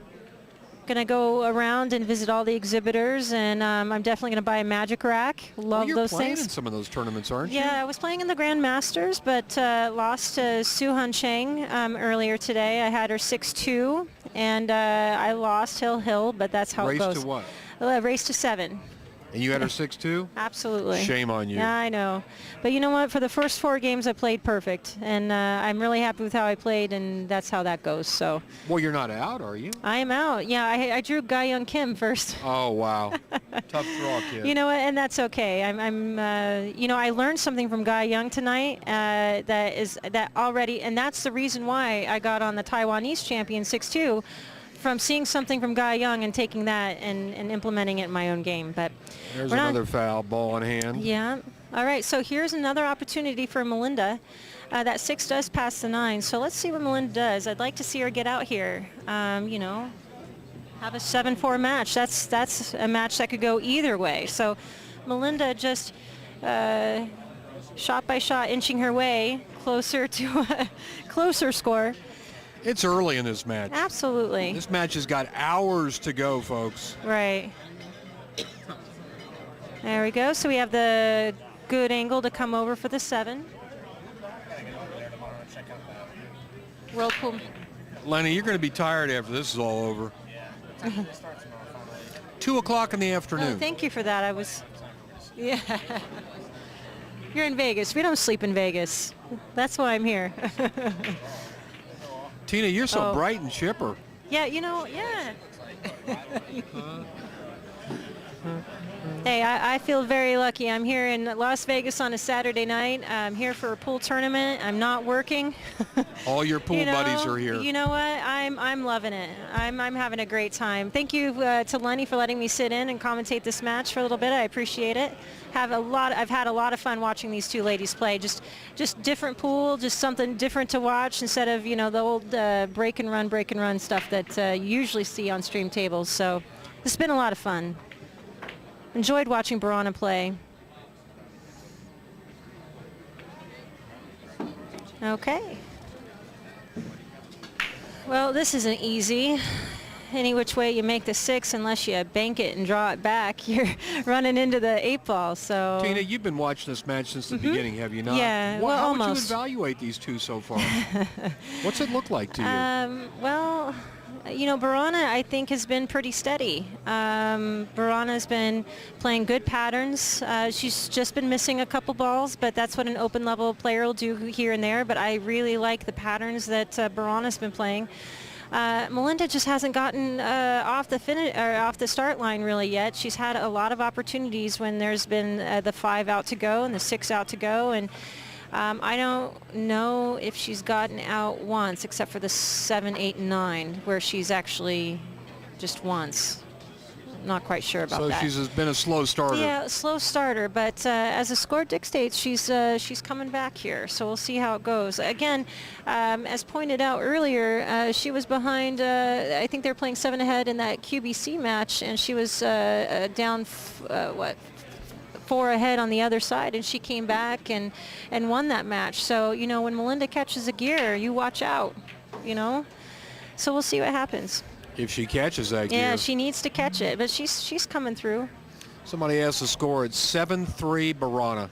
Going to go around and visit all the exhibitors, and I'm definitely going to buy a magic rack. Love you're those playing things. in some of those tournaments, aren't you? Yeah, I was playing in the Grand Masters, but lost to Su-Han Cheng earlier today. I had her 6-2, and I lost Hill, but that's how it goes. Race to what? Race to 7. And you had her 6-2? Absolutely. Shame on you. Yeah, I know. But you know what? For the first 4 games, I played perfect, and I'm really happy with how I played, and that's how that goes. So. Well, you're not out, are you? I am out. Yeah, I drew Ga Young Kim first. Oh, wow. Tough draw, kid. You know what? And that's okay. I learned something from Ga Young tonight and that's the reason why I got on the Taiwanese champion 6-2. From seeing something from Ga Young and taking that and implementing it in my own game. But there's another foul, ball in hand. Yeah. All right, so here's another opportunity for Melinda. That 6 does pass the 9, so let's see what Melinda does. I'd like to see her get out here, have a 7-4 match. That's a match that could go either way. So Melinda just shot by shot inching her way closer to a closer score. It's early in this match. Absolutely. This match has got hours to go, folks. Right. There we go. So we have the good angle to come over for the 7. Whirlpool. Lenny, you're going to be tired after this is all over. 2 o'clock in the afternoon. Oh, thank you for that. Yeah. You're in Vegas. We don't sleep in Vegas. That's why I'm here. Tina, you're so bright and chipper. Yeah, yeah. Hey, I feel very lucky. I'm here in Las Vegas on a Saturday night. I'm here for a pool tournament. I'm not working. All your pool buddies are here. You know what? I'm loving it. I'm having a great time. Thank you to Lenny for letting me sit in and commentate this match for a little bit. I appreciate it. I've had a lot of fun watching these two ladies play. Just different pool, just something different to watch instead of the old break and run stuff that you usually see on stream tables. So it's been a lot of fun. Enjoyed watching Borana play. Okay. Well, this isn't easy. Any which way you make the 6, unless you bank it and draw it back, you're running into the 8 ball. So. Tina, you've been watching this match since the beginning, have you not? Yeah, How would almost. you evaluate these two so far? What's it look like to you? Well, Borana, I think, has been pretty steady. Borana's been playing good patterns. She's just been missing a couple balls, but that's what an open level player will do here and there. But I really like the patterns that Borana's been playing. Melinda just hasn't gotten off the start line really yet. She's had a lot of opportunities when there's been the 5 out to go and the 6 out to go, and I don't know if she's gotten out once, except for the 7, 8, and 9, where she's actually just once. Not quite sure about that. So she's been a slow starter. Yeah, slow starter, but as the score dictates, she's coming back here. So we'll see how it goes. Again, as pointed out earlier, she was behind. I think they were playing 7 ahead in that QBC match, and she was down 4 ahead on the other side, and she came back and won that match. So when Melinda catches a gear, you watch out. So we'll see what happens. If she catches that gear. Yeah, she needs to catch it, but she's coming through. Somebody asked the score. It's 7-3 Borana.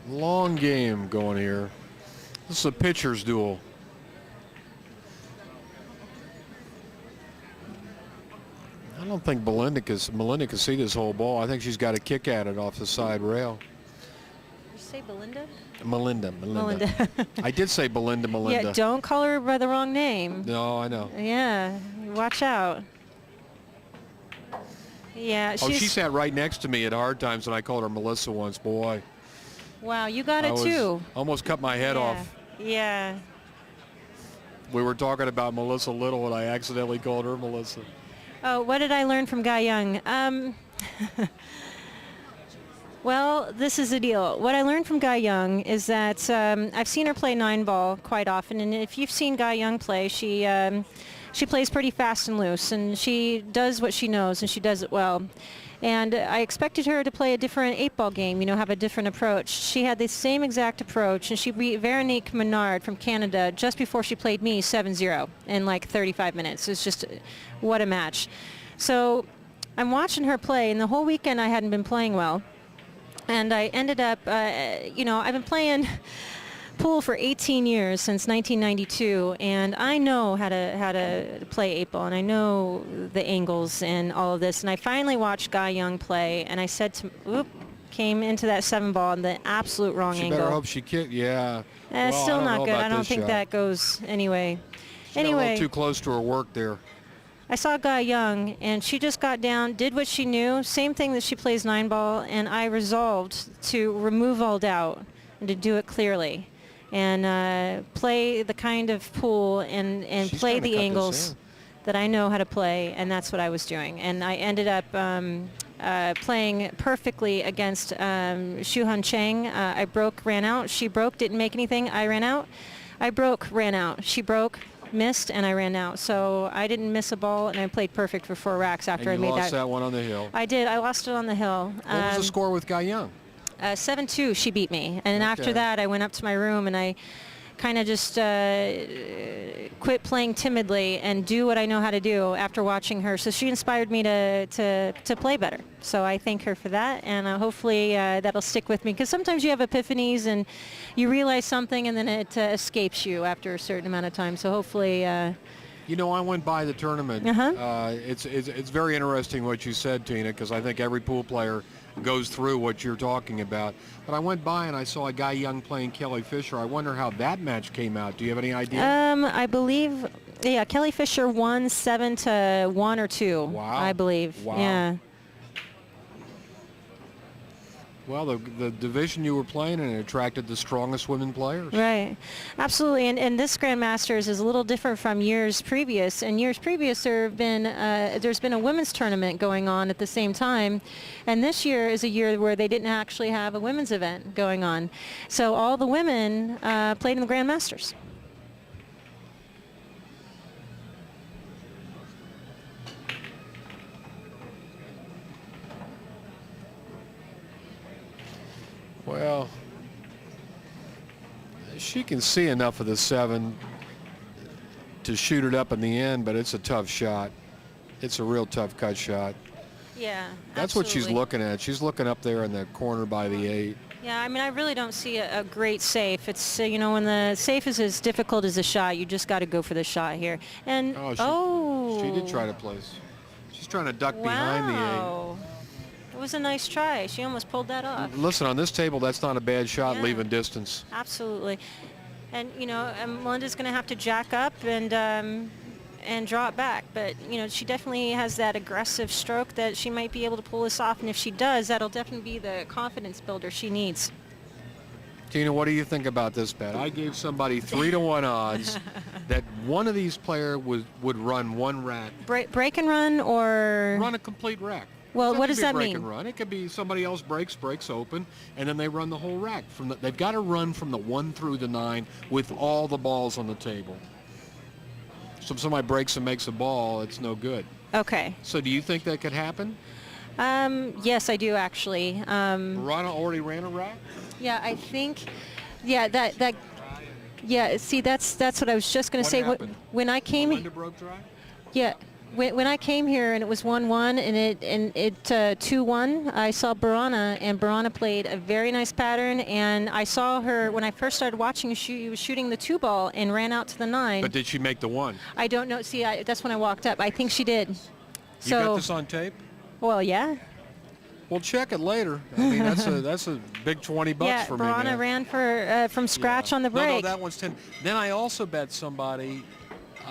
Long game going here. This is a pitcher's duel. I don't think Melinda can see this whole ball. I think she's got a kick at it off the side rail. You say Belinda? Melinda. I did say Melinda. Yeah, don't call her by the wrong name. No, I know. Yeah, watch out. Yeah, she sat right next to me at hard times, and I called her Melissa once. Boy. Wow, you got it too. Almost cut my head off. Yeah. We were talking about Melissa Little, and I accidentally called her Melissa. Oh, what did I learn from Guy Young? Well, this is the deal. What I learned from Guy Young is that I've seen her play 9-ball quite often, and if you've seen Guy Young play, she plays pretty fast and loose, and she does what she knows, and she does it well. And I expected her to play a different 8-ball game, have a different approach. She had the same exact approach, and she beat Veronique Menard from Canada just before she played me 7-0 in like 35 minutes. It's just, what a match. So I'm watching her play, and the whole weekend I hadn't been playing well. And I ended up, I've been playing pool for 18 years, since 1992, and I know how to play 8-ball, and I know the angles and all of this. And I finally watched Guy Young play, and I said came into that 7-ball in the absolute wrong angle. She better hope she kicked. Yeah. Well, still not good. I don't think that goes anyway. She got a little too close to her work there. I saw Guy Young, and she just got down, did what she knew, same thing that she plays 9-ball, and I resolved to remove all doubt and to do it clearly. And play the kind of pool and play the angles that I know how to play, and that's what I was doing. And I ended up playing perfectly against Shuhan Chang. I broke, ran out. She broke, didn't make anything. I ran out. I broke, ran out. She broke, missed, and I ran out. So I didn't miss a ball, and I played perfect for 4 racks after I made that. And you lost that one on the hill. I did. I lost it on the hill. What was the score with Guy Young? 7-2, she beat me. And after that, I went up to my room and I kind of just quit playing timidly and do what I know how to do after watching her. So she inspired me to play better. So I thank her for that, and hopefully that'll stick with me. Because sometimes you have epiphanies and you realize something and then it escapes you after a certain amount of time. So hopefully... I went by the tournament. It's very interesting what you said, Tina, because I think every pool player goes through what you're talking about. But I went by and I saw a Guy Young playing Kelly Fisher. I wonder how that match came out. Do you have any idea? I believe, Kelly Fisher won 7-1 or 2. Wow. I believe. Wow. Yeah. Well, the division you were playing in attracted the strongest women players. Right. Absolutely. And this Grandmasters is a little different from years previous. In years previous, there's been a women's tournament going on at the same time. And this year is a year where they didn't actually have a women's event going on. So all the women played in the Grandmasters. Well, she can see enough of the 7 to shoot it up in the end, but it's a tough shot. It's a real tough cut shot. Yeah, That's what she's looking at. She's looking up there in the corner by the 8. Yeah, I mean, I really don't see a great safe. It's, you know, when the safe is as difficult as a shot, you just got to go for the shot here. And, She did try to place. She's trying to duck behind the 8. Wow. It was a nice try. She almost pulled that off. Listen, on this table, that's not a bad shot, Yeah. leaving distance. Absolutely. And, you know, Melinda's going to have to jack up and draw it back. But, you know, she definitely has that aggressive stroke that she might be able to pull this off. And if she does, that'll definitely be the confidence builder she needs. Tina, what do you think about this bet? I gave somebody 3-to-1 odds that one of these players would run one rack. Break and run or... Run a complete rack. Well, what It does could be that break mean? And run. It could be somebody else breaks open, and then they run the whole rack. They've got to run from the 1 through the 9 with all the balls on the table. So if somebody breaks and makes a ball, it's no good. Okay. So do you think that could happen? Yes, I do actually. Borana already ran a rack? Yeah, I think. Yeah, that. Yeah, see, that's what I was just going to What say. happened? When I came. Melinda broke dry? Yeah. When I came here and it was 1-1 and it 2-1, I saw Borana, and Borana played a very nice pattern, and I saw her when I first started watching. She was shooting the 2 ball and ran out to the 9. But did she make the 1? I don't know. See, that's when I walked up. I think she did. You So, got this on tape? well, yeah. We'll check it later. I mean, that's a big $20 Yeah, for me. Borana man. ran for from scratch on the break. No, that one's 10. Then I also bet somebody.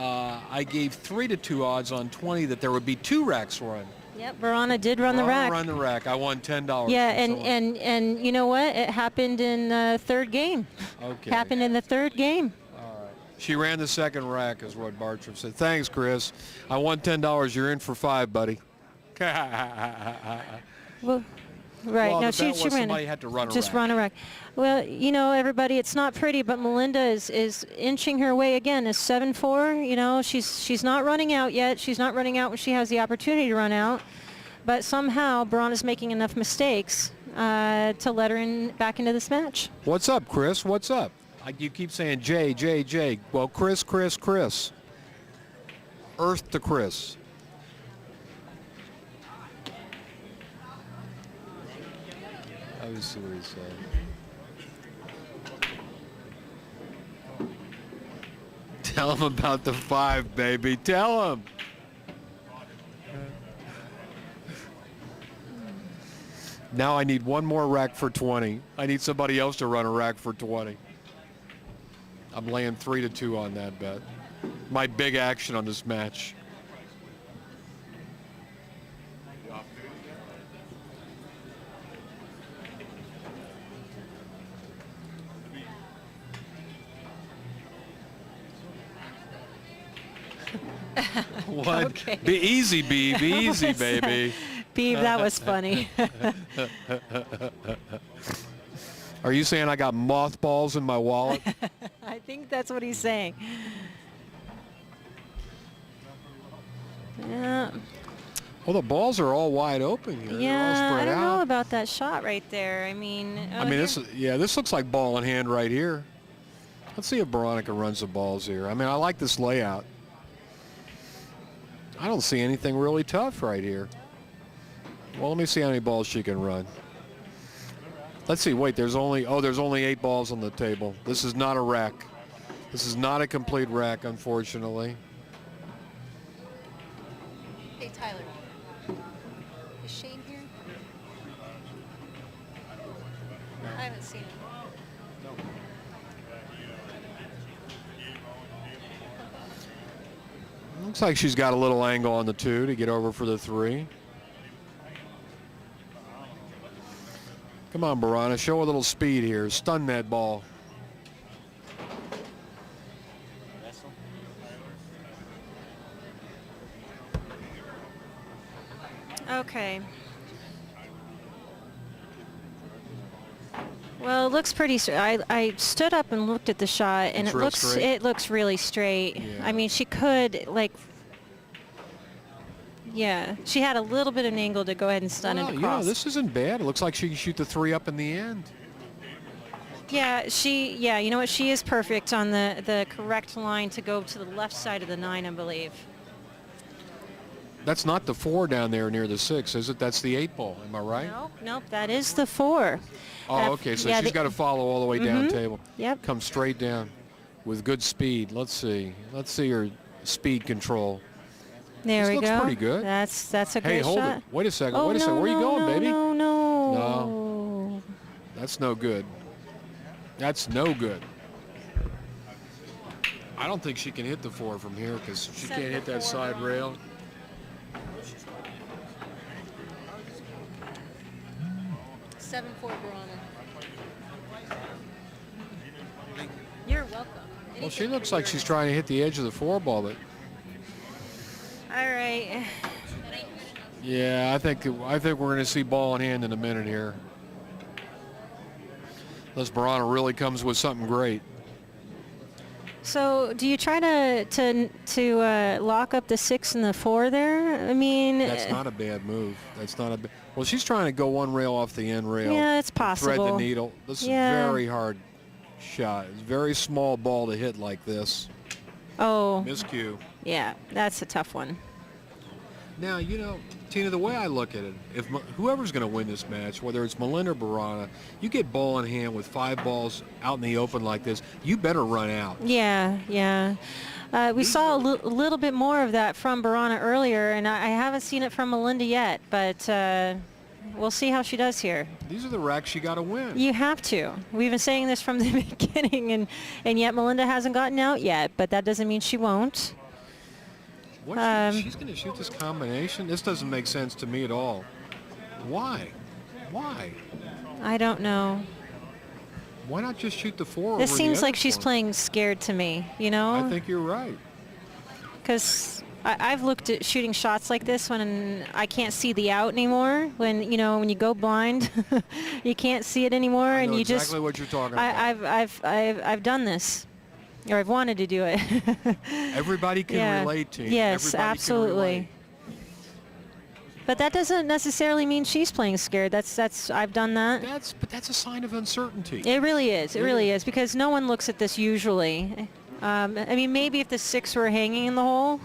I gave 3-to-2 odds on 20 that there would be 2 racks run. Yep, Borana did run the rack. Run the rack. I won $10. Yeah, from someone. and you know what? It happened in the third game. Okay. Happened in the third game. She ran the second rack, is what Bartram said. Thanks, Chris. I won $10. You're in for 5, buddy. Well, right. Well, No, the she bet was ran. somebody had to run a just rack. run a rack. Well, you know, everybody, it's not pretty, but Melinda is inching her way again. Is 7-4. You know, she's not running out yet. She's not running out when she has the opportunity to run out. But somehow, Borana's making enough mistakes to let her back into this match. What's up, Chris? What's up? You keep saying Jay, Jay, Jay. Well, Chris. Earth to Chris. Let me see what he said. Tell him about the 5, baby. Tell him. Now I need one more rack for 20. I need somebody else to run a rack for 20. I'm laying 3-2 on that bet. My big action on this match. What? Okay. Be easy, B. Be easy, baby. Beeb, that was funny. Are you saying I got mothballs in my wallet? I think that's what he's saying. Yeah. Well, the balls are all wide open here. They're all Yeah, spread I don't out. know about that shot right there. I mean, I mean, this looks like ball in hand right here. Let's see if Veronica runs the balls here. I mean, I like this layout. I don't see anything really tough right here. Well, let me see how many balls she can run. Let's see. Wait, there's only 8 balls on the table. This is not a rack. This is not a complete rack, unfortunately. Hey, Tyler. Is Shane here? I haven't seen him. Looks like she's got a little angle on the 2 to get over for the 3. Come on, Borana, show a little speed here. Stun that ball. Okay. Well, it looks pretty. I stood up and looked at the shot, and It's real straight? it looks really straight. Yeah. I mean, she could yeah, she had a little bit of an angle to go ahead and stun it Yeah, across. this isn't bad. It looks like she can shoot the 3 up in the end. Yeah, you know what? She is perfect on the correct line to go to the left side of the 9, I believe. That's not the 4 down there near the 6, is it? That's the 8 ball. Am I right? Nope, that is the 4. Oh, okay. So yeah, she's got to follow all the way down table. Yep. Come straight down with good speed. Let's see. Let's see her speed control. There This we looks go. pretty good. That's a Hey, great hold shot. it. Wait a second. Oh, Wait a second. no, Where are you no, going, no, baby? No. That's no good. That's no good. I don't think she can hit the 4 from here because she can't hit that side rail. Seven 4 Borana. You're welcome. Well, she looks like she's trying to hit the edge of the 4 ball, but All right. yeah, I think we're going to see ball in hand in a minute here. Unless Borana really comes with something great. So, do you try to lock up the 6 and the 4 there? I mean, That's not a bad move. That's not a bad. Well, she's trying to go one rail off the end rail. yeah, it's Thread possible. the needle. This is a Yeah. very hard shot. It's a very small ball to hit like this. Oh, Miscue. yeah, that's a tough one. Now, Tina, the way I look at it, if whoever's going to win this match, whether it's Melinda or Borana, you get ball in hand with 5 balls out in the open like this, you better run out. Yeah, yeah. We saw a little bit more of that from Borana earlier, and I haven't seen it from Melinda yet, but we'll see how she does here. These are the racks you got to win. You have to. We've been saying this from the beginning, and yet Melinda hasn't gotten out yet, but that doesn't mean she won't. She's going to shoot this combination? This doesn't make sense to me at all. Why? Why? I don't know. Why not just shoot the 4 This over seems the like other she's 4? playing scared to me, you know? I think you're right. Because I've looked at shooting shots like this when I can't see the out anymore. When you go blind, you can't see it anymore, I and know you exactly just. what you're talking about. I've done this, or I've wanted to do it. Everybody can Yeah. relate to you. Yes, Everybody absolutely. Can relate. But that doesn't necessarily mean she's playing scared. That's I've done that. But that's a sign of uncertainty. It really is. It really is, because no one looks at this usually. I mean, maybe if the 6 were hanging in the hole,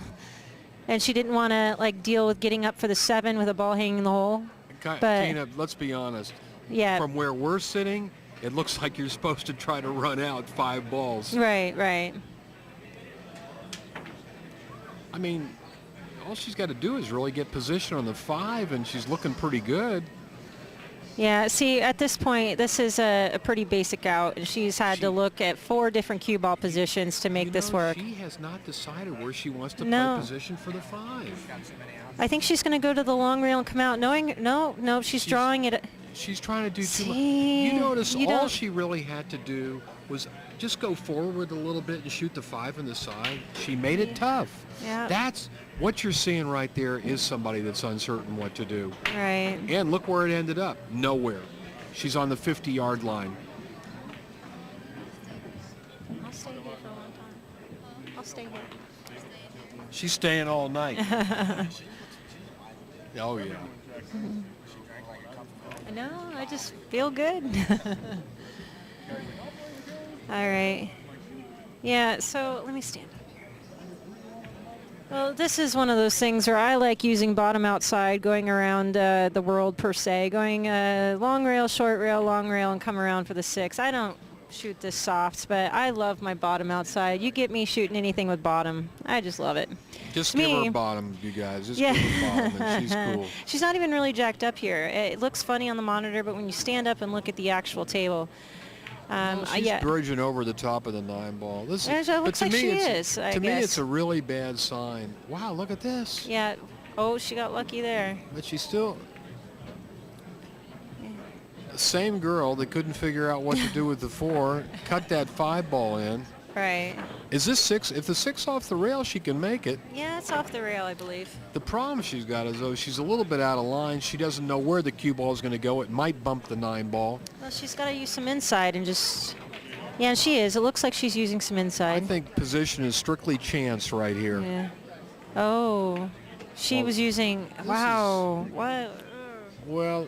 and she didn't want to deal with getting up for the 7 with a ball hanging in the hole. But Tina, let's be honest. yeah, From where we're sitting, it looks like you're supposed to try to run out 5 balls. right. I mean, all she's got to do is really get position on the 5, and she's looking pretty good. Yeah, see, at this point, this is a pretty basic out, and she's had to look at 4 different cue ball positions to make this work. She has not decided where she wants to No. play position for the 5. I think she's going to go to the long rail and come out knowing, no, she's drawing it. She's trying to do too much. See, You notice you all don't- she really had to do was just go forward a little bit and shoot the 5 in the side. She made it tough. Yeah. That's what you're seeing right there is somebody that's uncertain what to do. Right. And look where it ended up. Nowhere. She's on the 50-yard line. I'll stay here for a long time. I'll stay here. She's staying all night. Oh, yeah. I know, I just feel good. All right. Yeah, so let me stand up here. Well, this is one of those things where I like using bottom outside, going around the world per se, going long rail, short rail, long rail, and come around for the 6. I don't shoot this soft, but I love my bottom outside. You get me shooting anything with bottom. I just love it. Just Me. give her a bottom, you guys. Just Yeah. give her a bottom, and she's cool. She's not even really jacked up here. It looks funny on the monitor, but when you stand up and look at the actual table, She's yeah. bridging over the top of the 9 ball. This It but looks to like me she it's- is, I To me, guess. it's a really bad sign. Wow, look at this. Yeah. Oh, she got lucky there. But she's still the same girl that couldn't figure out what to do with the 4, cut that 5 ball in. Right. Is this 6? If the 6 off the rail, she can make it. Yeah, it's off the rail, I believe. The problem she's got is, though, she's a little bit out of line. She doesn't know where the cue ball is going to go. It might bump the 9 ball. Well, she's got to use some inside and just... Yeah, she is. It looks like she's using some I inside. think position is strictly chance right here. Yeah. Oh. She Well, was using... this Wow. What? Well,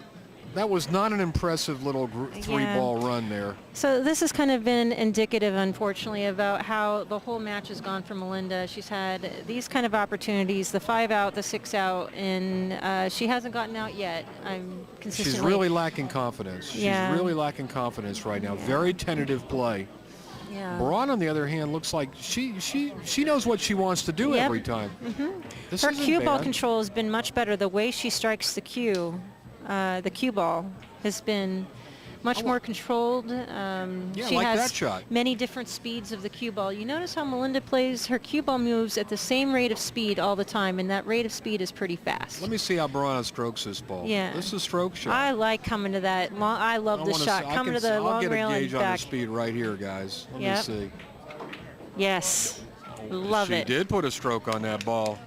That was not an impressive little three-ball run there. So this has kind of been indicative, unfortunately, about how the whole match has gone for Melinda. She's had these kind of opportunities, the 5 out, the 6 out, and she hasn't gotten out yet. I'm consistently. She's really lacking confidence. Yeah. She's really lacking confidence right now. Very tentative play. Yeah. Borana, on the other hand, looks like she knows what she wants to do every time. This Her isn't cue ball bad. control has been much better. The way she strikes the cue ball has been much more controlled. She like has that shot. many different speeds of the cue ball. You notice how Melinda plays her cue ball moves at the same rate of speed all the time, and that rate of speed is pretty fast. Let me see how Borana strokes this ball. Yeah. This is a stroke shot. I like coming to that. I love this shot. Coming to the long rail I'll get a and gauge on her back. speed right here, guys. Let me see. Yes. Love it. She did put a stroke on that ball.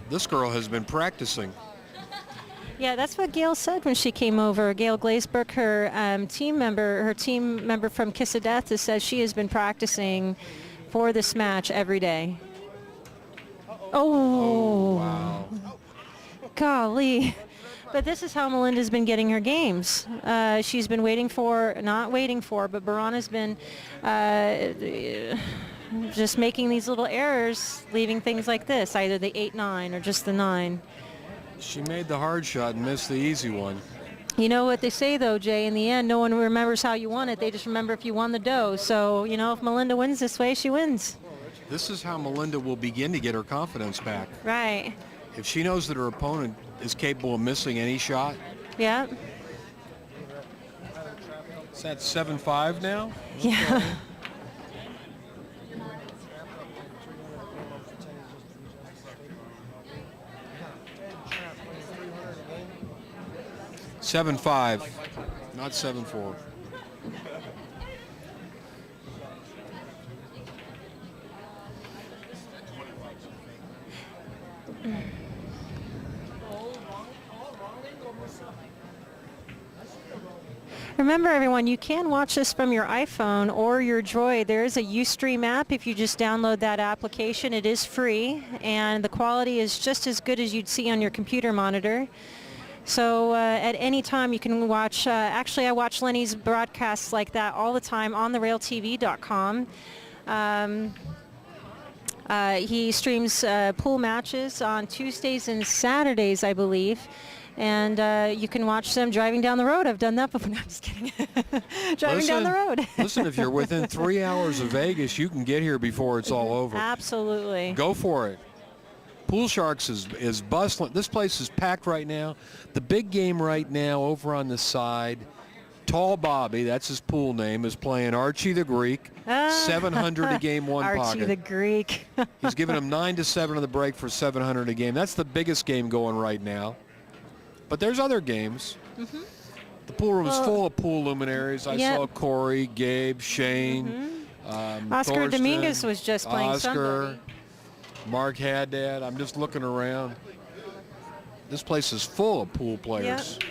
This girl has been practicing. Yeah, that's what Gail said when she came over. Gail Glazberg, her team member from Kiss of Death, has said she has been practicing for this match every day. Oh, wow. Golly. But this is how Melinda's been getting her games. She's been not waiting for, but Borana's been just making these little errors, leaving things like this, either the 8-9 or just the 9. She made the hard shot and missed the easy one. You know what they say, though, Jay, in the end, no one remembers how you won it. They just remember if you won the dough. So, if Melinda wins this way, she wins. This is how Melinda will begin to get her confidence back. Right. If she knows that her opponent is capable of missing any shot. Yeah. Is that 7-5 now? Yeah. 7-5, not 7-4. Remember, everyone, you can watch this from your iPhone or your Droid. There is a Ustream app. If you just download that application, it is free, and the quality is just as good as you'd see on your computer monitor. So at any time you can watch, actually I watch Lenny's broadcasts like that all the time on therailtv.com. He streams pool matches on Tuesdays and Saturdays, I believe. And you can watch them driving down the road. I've done that before. No, I'm just kidding. Driving down the road. Listen, if you're within 3 hours of Vegas, you can get here before it's all over. Absolutely. Go for it. Pool Sharks is bustling. This place is packed right now. The big game right now over on the side, Tall Bobby, that's his pool name, is playing Archie the Greek. 700 a game, one Archie pocket. the Greek. He's giving him 9-7 on the break for 700 a game. That's the biggest game going right now. But there's other games. Mm-hmm. The pool room is full of pool luminaries. I saw Corey, Gabe, Shane, Oscar Thorsten, Dominguez was just playing Oscar, somebody. Mark Haddad. I'm just looking around. This place is full of pool players. Yep.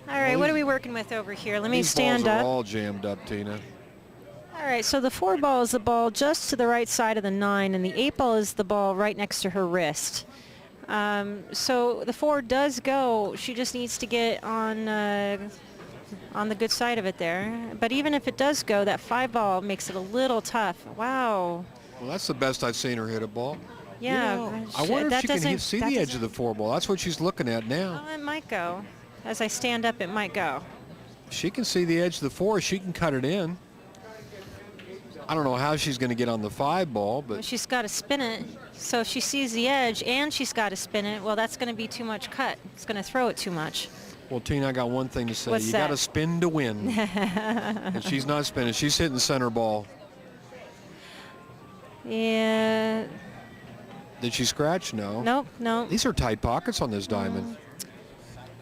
All right, what are we working with over here? Let me These stand balls up. are all jammed up, Tina. All right, so the 4 ball is the ball just to the right side of the 9, and the 8 ball is the ball right next to her wrist. So the 4 does go. She just needs to get on the good side of it there. But even if it does go, that 5 ball makes it a little tough. Wow. Well, that's the best I've seen her hit a ball. Yeah. I wonder if that she can doesn't- see that the edge doesn't- of the 4 ball. That's what she's looking at now. Oh, it might go. As I stand up, it might go. She can see the edge of the 4. She can cut it in. I don't know how she's going to get on the 5 ball, but She's got to spin it. So if she sees the edge and she's got to spin it, well, that's going to be too much cut. It's going to throw it too much. well, Tina, I got one thing to say. What's You that? got to spin to win. And she's not spinning. She's hitting center ball. Yeah. Did she scratch? No. Nope, no. These are tight pockets on this diamond.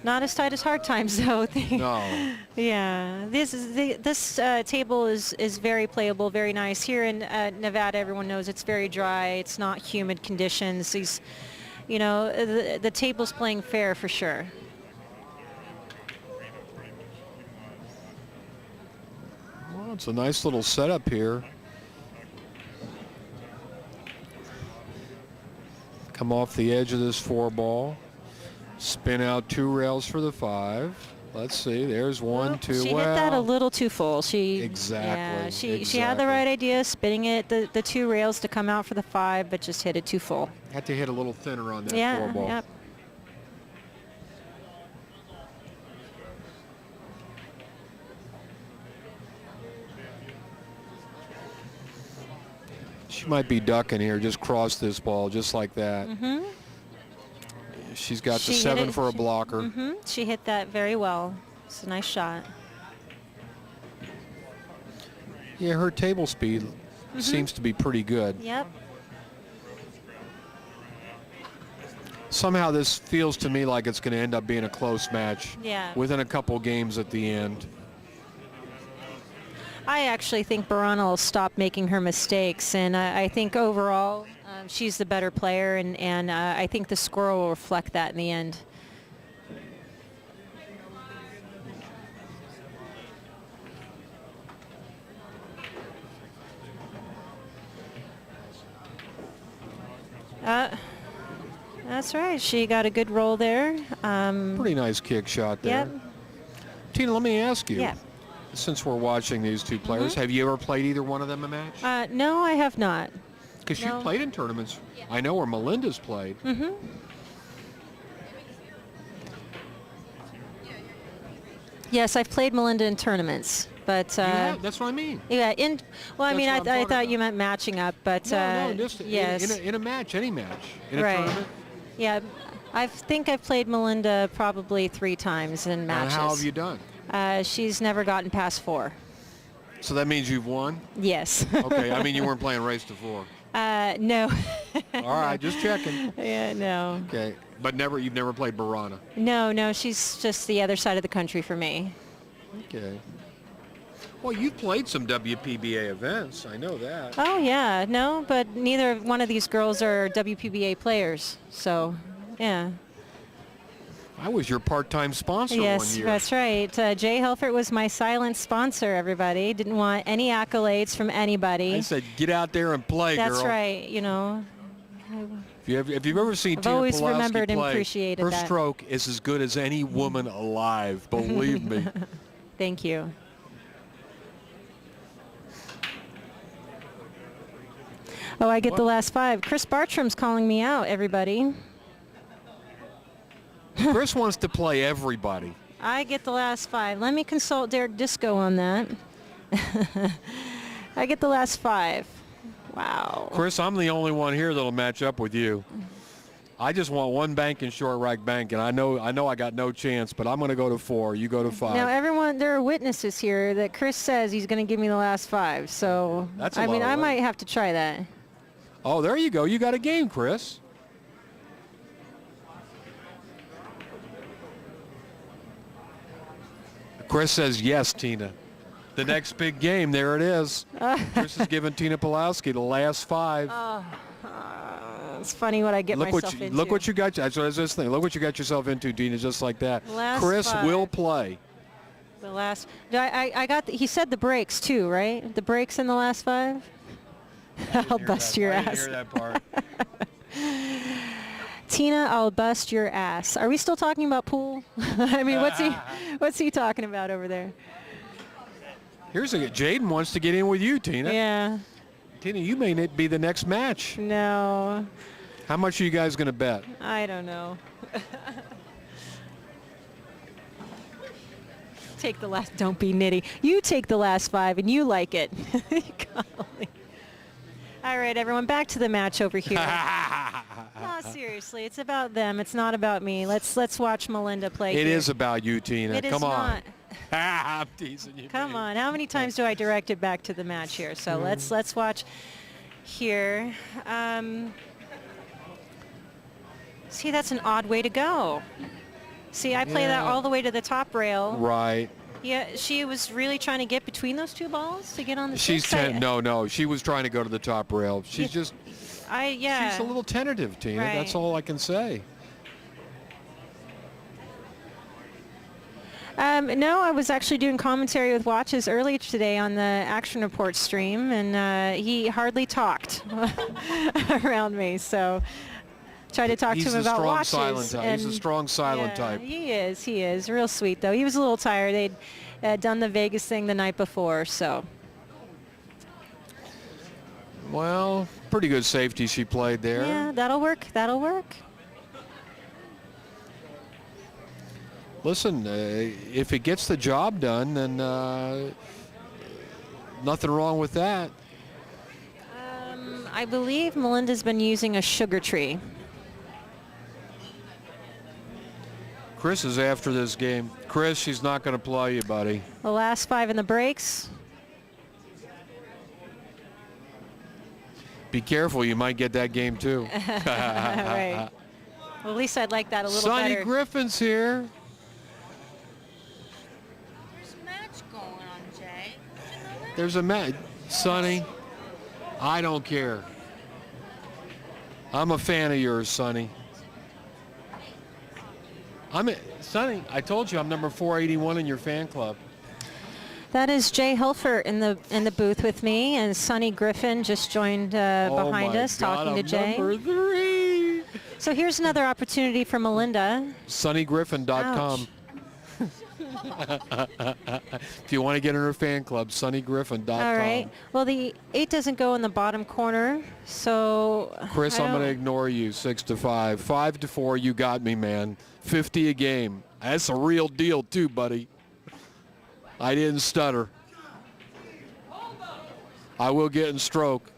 Not as tight as hard times, though. No. Yeah. This table is very playable, very nice. Here in Nevada, everyone knows it's very dry. It's not humid conditions. These, the table's playing fair for sure. Well, it's a nice little setup here. Come off the edge of this 4-ball. Spin out 2 rails for the 5. Let's see. There's 1, 2. She well, hit that a little too full. Exactly. Yeah, she had the right idea, spinning it the 2 rails to come out for the 5, but just hit it too full. Had to hit a little thinner on that 4-ball. Yep. She might be ducking here. Just cross this ball just like that. Mm-hmm. She's got She the hit 7 it- for a she- blocker. Mm-hmm. She hit that very well. It's a nice shot. Yeah, her table speed seems to be pretty good. Yep. Somehow this feels to me like it's going to end up being a close match. Yeah. Within a couple games at the end. I actually think Borana will stop making her mistakes, and I think overall she's the better player, and I think the score will reflect that in the end. That's right. She got a good roll there. Pretty nice kick shot there. Yep. Tina, let me ask you. Yeah. Since we're watching these two players, have you ever played either one of them a match? No, I have not. Because no. you played in tournaments. I know where Melinda's played. Mm-hmm. Yes, I've played Melinda in tournaments, but You have? That's what I mean. yeah. Well, I That's mean, what I'm I talking thought you about. meant matching up, but No, just yes, in a match, any match. In a right. tournament. Yeah, I think I've played Melinda probably 3 times in matches. How have you done? She's never gotten past 4. So that means you've won? Yes. Okay, I mean you weren't playing race to 4. No. All right, just checking. Yeah, no. Okay, but you've never played Borana. No, she's just the other side of the country for me. Okay. Well, you've played some WPBA events. I know that. Oh, yeah, no, but neither one of these girls are WPBA players, so, yeah. I was your part-time sponsor Yes, one year. that's right. Jay Helfert was my silent sponsor, everybody. Didn't want any accolades from anybody. I said, get out there and play, girl. That's right, you know. If you've ever seen I've Tina always Pulaski remembered and play, appreciated her that. stroke is as good as any woman alive. Believe me. Thank you. Oh, I get the last 5. Chris Bartram's calling me out, everybody. Chris wants to play everybody. I get the last 5. Let me consult Derek Disco on that. I get the last 5. Wow. Chris, I'm the only one here that'll match up with you. I just want 1 bank in short rack bank, and I know I got no chance, but I'm going to go to 4. You go to 5. Now, everyone, there are witnesses here that Chris says he's going to give me the last 5. So, That's a I lot mean, of I weight. might have to try that. Oh, there you go. You got a game, Chris. Chris says yes, Tina. The next big game, there it is. Chris is giving Tina Pulaski the last 5. It's funny what I get myself into. Look what you got. That's what I was just thinking. Look what you got yourself into, Tina, just like that. Last Chris 5. will play. The last, I got, he said the breaks too, right? The breaks in the last 5? I'll bust your I didn't ass. hear that part. Tina, I'll bust your ass. Are we still talking about pool? I mean, what's he talking about over there? Here's a Jaden wants to get in with you, Tina. Yeah. Tina, you may not be the next match. No, How much are you guys going to bet? I don't know. Take the last, don't be nitty. You take the last 5 and you like it. Golly. All right, everyone, back to the match over here. No, seriously, it's about them. It's not about me. Let's watch Melinda play It here. is about you, Tina. It is Come on. not. I'm teasing you. Come baby. on. How many times do I direct it back to the match here? So let's watch here. See, that's an odd way to go. See, I play that Yeah. all the way to the top rail. Right. Yeah, she was really trying to get between those 2 balls to get on the She's six. no. She was trying to go to the top rail. She's just Yeah. she's a little tentative, Tina. Right. That's all I can say. No, I was actually doing commentary with Watches earlier today on the Action Report stream, and he hardly talked around me. So Tried to talk He's to him the about strong watches. silent type. He's a strong silent yeah, type. He is. He is. Real sweet, though. He was a little tired. They'd done the Vegas thing the night before, so. Well, pretty good safety she played there. Yeah, that'll work. That'll work. Listen, if it gets the job done, then nothing wrong with that. I believe Melinda's been using a sugar tree. Chris is after this game. Chris, she's not going to play you, buddy. The last 5 in the breaks. Be careful, you might get that game too. Right. Well, at least I'd like that a little Sonny better. Griffin's here. There's a match going on, Jay. Did you know that? There's a match. Sonny, I don't care. I'm a fan of yours, Sonny. Sonny, I told you I'm number 481 in your fan club. That is Jay Helfer in the booth with me, and Sonny Griffin just joined behind us, talking to Jay. Number 3. So here's another opportunity for Melinda. SonnyGriffin.com. If you want to get in her fan club, SonnyGriffin.com. All right. Well, the 8 doesn't go in the bottom corner, so. Chris, I'm going to ignore you. 6-5, 5-4. You got me, man. 50 a game. That's a real deal, too, buddy. I didn't stutter. I will get in stroke.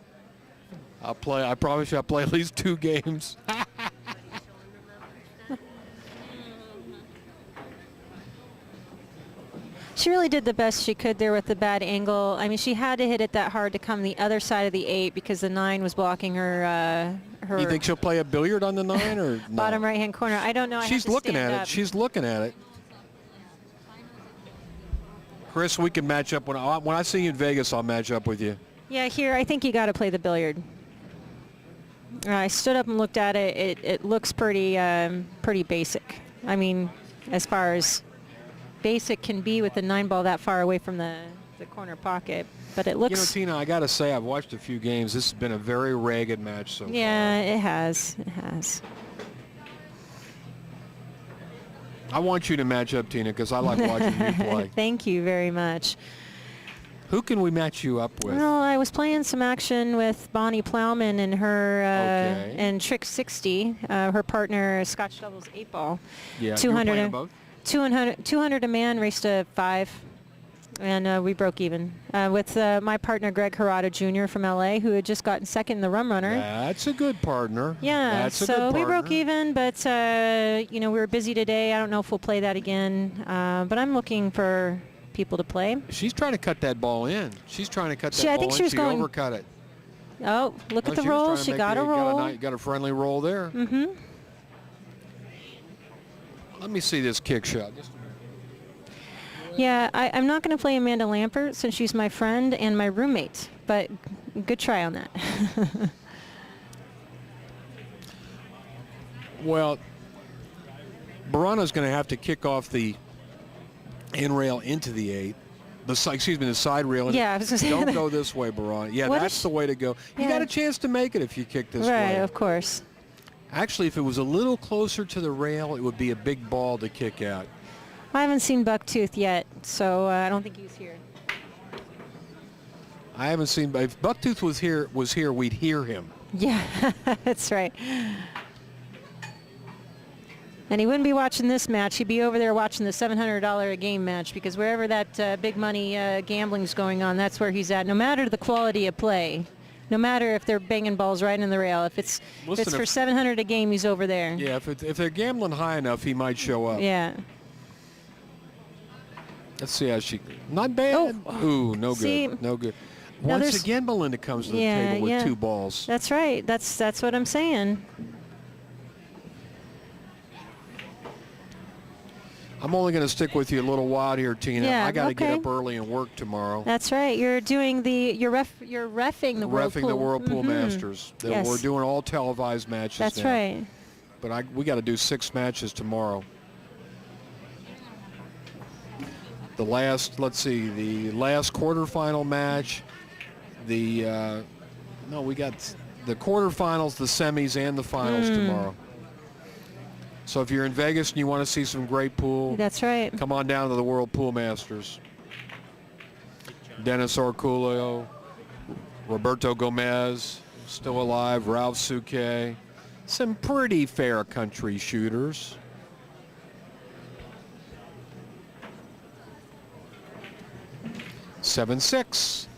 I'll play. I promise you, I'll play at least 2 games. She really did the best she could there with the bad angle. I mean, she had to hit it that hard to come the other side of the 8 because the 9 was blocking her. You think she'll play a billiard on the 9 or no? Bottom right-hand corner? I don't know. She's looking at it. She's looking at it. Chris, we can match up when I see you in Vegas. I'll match up with you. Yeah, here I think you got to play the billiard. I stood up and looked at it. It looks pretty basic. I mean, as far as basic can be with the 9 ball that far away from the corner pocket, but it looks. Tina, I got to say, I've watched a few games. This has been a very ragged match so far. Yeah, it has. It has. I want you to match up, Tina, because I like watching you play. Thank you very much. Who can we match you up with? Well, I was playing some action with Bonnie Plowman and her Okay. and Trick 60, her partner Scotch Doubles 8 ball. Yeah, 200 you were playing both? 200 a man, raced a 5, and we broke even with my partner Greg Harada Jr. from LA, who had just gotten second in the Rum Runner. That's a good partner. Yeah, That's a good so partner. we broke even, but we were busy today. I don't know if we'll play that again, but I'm looking for people to play. She's trying to cut that ball in. She's trying to cut that I ball think in. she was going. Overcut it. Oh, look at the she was roll. trying to She make got a roll. Got a friendly roll there. Mm-hmm. Let me see this kick shot. Yeah, I'm not going to play Amanda Lampert since she's my friend and my roommate, but good try on that. Well, Borana's going to have to kick off the in rail into the 8. The side rail. Yeah, I was gonna say Don't that. go this way, Borana. Yeah, What that's if the way to go. You Yeah. got a chance to make it if you kick this Right, way. of course. Actually, if it was a little closer to the rail, it would be a big ball to kick out. I haven't seen Bucktooth yet, so I don't think he's here. I haven't seen. If Bucktooth was here, we'd hear him. Yeah, that's right. And he wouldn't be watching this match. He'd be over there watching the $700 a game match, because wherever that big money gambling's going on, that's where he's at. No matter the quality of play, no matter if they're banging balls right in the rail, if it's for $700 a game, he's over there. Yeah, if they're gambling high enough, he might show up. Yeah. Let's see how she. Not bad. Oh. Ooh, no See, good. No good. now Once there's- again, Melinda comes to the Yeah, table with yeah. 2 balls. That's right. That's what I'm saying. I'm only going to stick with you a little while here, Tina. Yeah, I got to get okay. up early and work tomorrow. That's right. You're doing you're reffing the World Reffing Pool. the World Pool Mhm. Masters. Yes. We're doing all televised matches That's now. right. But we got to do 6 matches tomorrow. The last quarterfinal match. We got the quarterfinals, the semis, and the finals tomorrow. So if you're in Vegas and you want to see some great pool, That's right. come on down to the World Pool Masters. Dennis Orculio, Roberto Gomez, still alive, Ralph Souquet. Some pretty fair country shooters. Seven, 6.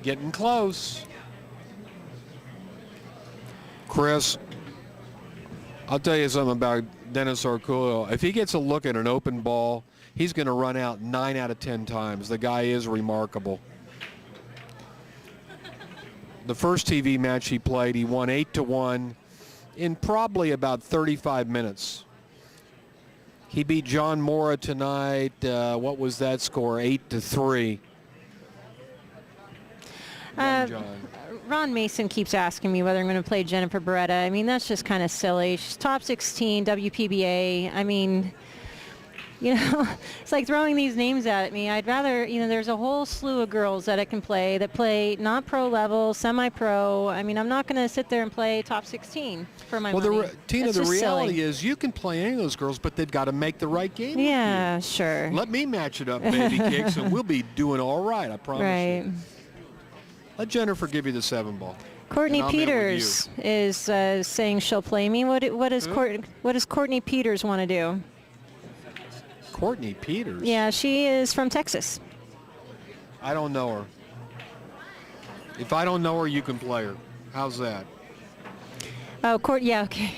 Getting close. Chris, I'll tell you something about Dennis Orculio. If he gets a look at an open ball, he's going to run out 9 out of 10 times. The guy is remarkable. The first TV match he played, he won 8-1 in probably about 35 minutes. He beat John Mora tonight. What was that score? 8-3. John. Ron Mason keeps asking me whether I'm going to play Jennifer Beretta. I mean, that's just kind of silly. She's top 16 WPBA. I mean, you know, it's like throwing these names at me. I'd rather, you know, there's a whole slew of girls that I can play that play not pro level, semi-pro. I mean, I'm not going to sit there and play top 16 for my money. Tina, That's the just reality silly. is you can play any of those girls, but they've got to make the right game. Yeah, with you. sure. Let me match it up, baby cakes, and we'll be doing all right, I promise Right. you. Let Jennifer give you the 7-ball. Courtney And I'll meet with Peters is saying she'll play me. What does Courtney Peters want to do? Courtney Peters? Yeah, she is from Texas. I don't know her. If I don't know her, you can play her. How's that? Oh, yeah, okay.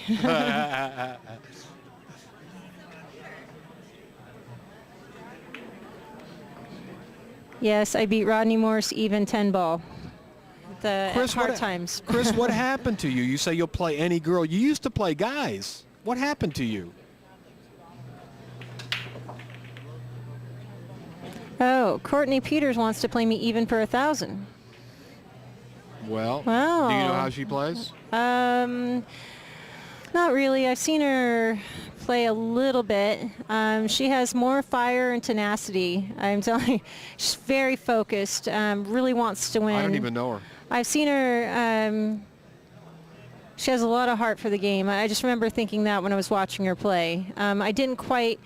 Yes, I beat Rodney Morse even 10-ball. At hard times. Chris, what happened to you? You say you'll play any girl. You used to play guys. What happened to you? Oh, Courtney Peters wants to play me even for 1,000. Well, Wow. do you know how she plays? Not really. I've seen her play a little bit. She has more fire and tenacity. I'm telling you, she's very focused. Really wants to win. I don't even know her. I've seen her. She has a lot of heart for the game. I just remember thinking that when I was watching her play. I didn't quite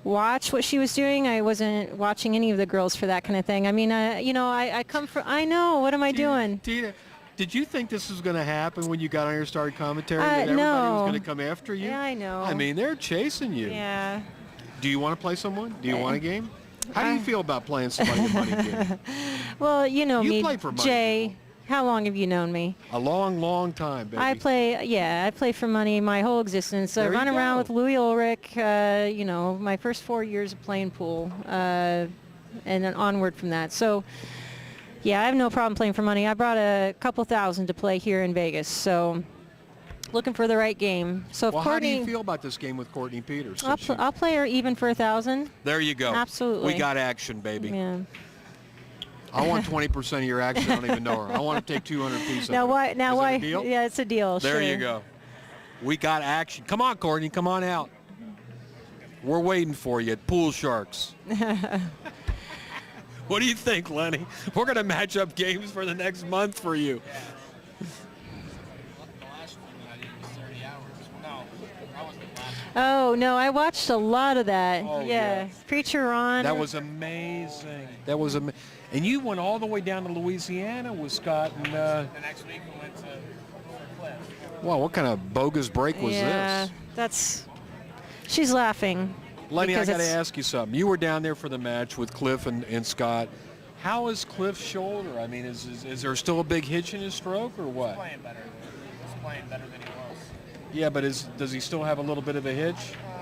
watch what she was doing. I wasn't watching any of the girls for that kind of thing. I mean, you know, I come from. I know. What am I doing? Tina, did you think this was going to happen when you got on your started commentary? That everybody no. was going to come after you? Yeah, I know. I mean, they're chasing you. Yeah. Do you want to play someone? Do you want a game? How do you feel about playing somebody a money game? Well, you know You me, play for money, Jay. How long have you known me? A long, long time, baby. I play for money my whole existence. I There you run around go. with Louis Ulrich, you know, my first 4 years of playing pool, and then onward from that. So, yeah, I have no problem playing for money. I brought a couple thousand to play here in Vegas, so looking for the right game. So if Well, how do Courtney, you feel about this game with Courtney Peters? I'll play her even for 1,000. There you go. Absolutely. We got action, baby. Yeah. I want 20% of your action. I don't even know her. I want to take 200 pieces. Now why? Now Is why? that a deal? Yeah, it's a deal. There sure. you go. We got action. Come on, Courtney. Come on out. We're waiting for you at Pool Sharks. What do you think, Lenny? We're going to match up games for the next month for you. Oh no, I watched a lot of that. Oh, yeah. yeah. Preacher Ron. That was amazing. That was amazing. And you went all the way down to Louisiana with Scott. And The next week we went to Cliff. wow, what kind of bogus break was yeah, this? that's. She's laughing. Lenny, I because got to it's- ask you something. You were down there for the match with Cliff and Scott. How is Cliff's shoulder? I mean, is there still a big hitch in his stroke or what? Playing better. He's playing better than he was. Yeah, but does he still have a little bit of a hitch?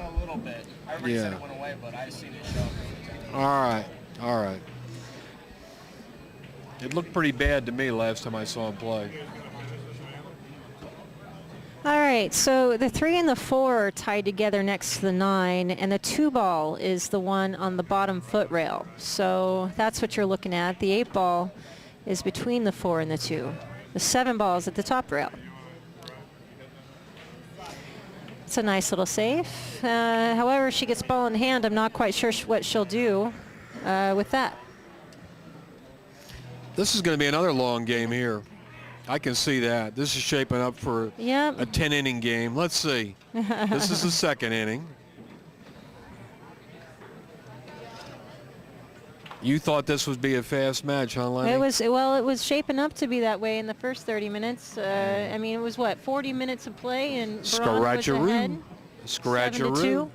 A little bit. Everybody said Yeah. it went away, but I've seen it show. All right, all right. It looked pretty bad to me last time I saw him play. All right, so the 3 and the 4 are tied together next to the 9, and the 2 ball is the one on the bottom foot rail. So that's what you're looking at. The 8 ball is between the 4 and the 2. The 7 ball is at the top rail. It's a nice little save. However, she gets ball in hand. I'm not quite sure what she'll do with that. This is going to be another long game here. I can see that. This is shaping up for a Yep. 10-inning game. Let's see. This is the second inning. You thought this would be a fast match, huh, Lenny? It was shaping up to be that way in the first 30 minutes. I mean, it was what, 40 minutes of play, and Borana was ahead. Scratcheroo. 7-2.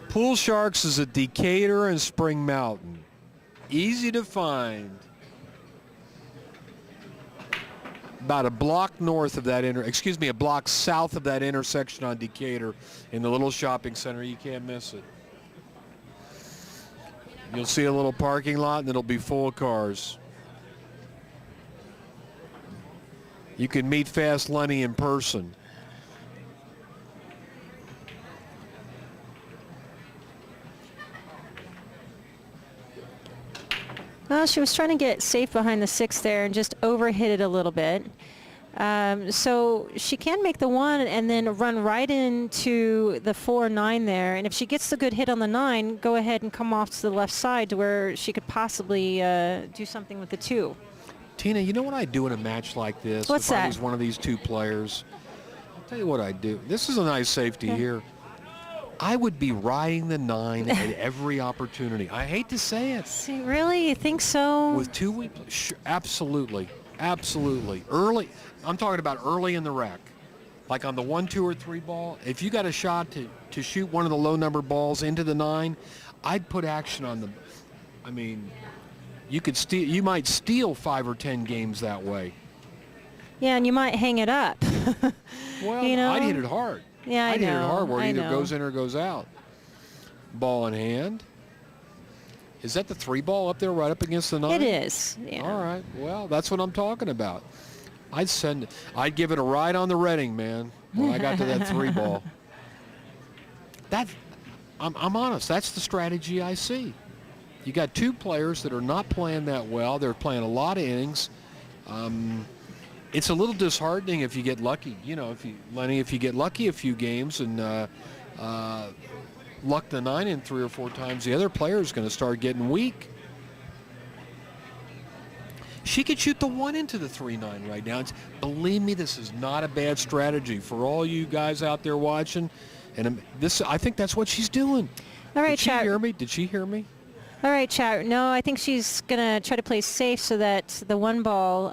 Pool Sharks is at Decatur and Spring Mountain. Easy to find. About a block north of that a block south of that intersection on Decatur in the little shopping center. You can't miss it. You'll see a little parking lot and it'll be full of cars. You can meet Fast Lenny in person. Well, she was trying to get safe behind the 6 there and just overhit it a little bit. So she can make the 1 and then run right into the 4-9 there. And if she gets the good hit on the 9, go ahead and come off to the left side to where she could possibly do something with the 2. Tina, you know what I'd do in a match like this? What's if that? I was one of these 2 players? I'll tell you what I'd do. This is a nice safety here. I would be riding the 9 at every opportunity. I hate to say it. See, really? You think so? With 2 sure, absolutely. Absolutely. Early. I'm talking about early in the rack. Like on the 1, 2, or 3 ball. If you got a shot to shoot one of the low number balls into the 9, I'd put action on them. I mean, you might steal 5 or 10 games that way. Yeah, and you might hang it up. Well, you know? I'd hit it hard. Yeah, I I'd hit it hard where it either know. goes in or goes out. Ball in hand. Is that the 3 ball up there right up against the 9? It is. Yeah. All right. Well, that's what I'm talking about. I'd give it a ride on the Reading, man, when I got to that 3 ball. I'm honest. That's the strategy I see. You got 2 players that are not playing that well. They're playing a lot of innings. It's a little disheartening if you get lucky. You know, if you get lucky a few games and luck the 9 in 3 or 4 times, the other player is going to start getting weak. She could shoot the 1 into the 3-9 right now. Believe me, this is not a bad strategy for all you guys out there watching. And I think that's what she's doing. All right, Did she chat. hear me? Did she hear me? All right, chat. No, I think she's going to try to play safe so that the 1 ball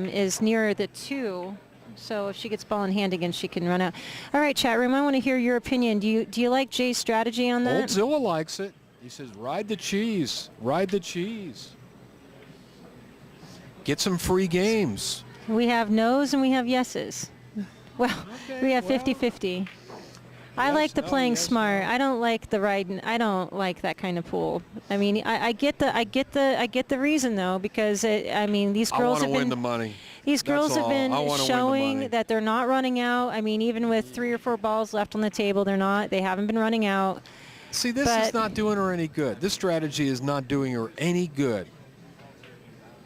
is nearer the 2. So if she gets ball in hand again, she can run out. All right, chat room, I want to hear your opinion. Do you like Jay's strategy on that? Old Zilla likes it. He says, ride the cheese. Ride the cheese. Get some free games. We have no's and we have yeses. Well, Okay, we have well. 50-50. I Yes, like the no, playing yes, smart. no. I don't like the riding. I don't like that kind of pool. I mean, I get the reason though, because these I girls want to have win been the money. these That's girls have all. been I wanna win the showing money. that they're not running out. I mean, even with 3 or 4 balls left on the table, they haven't been running out. See, this is not doing her any good. This strategy is not doing her any good.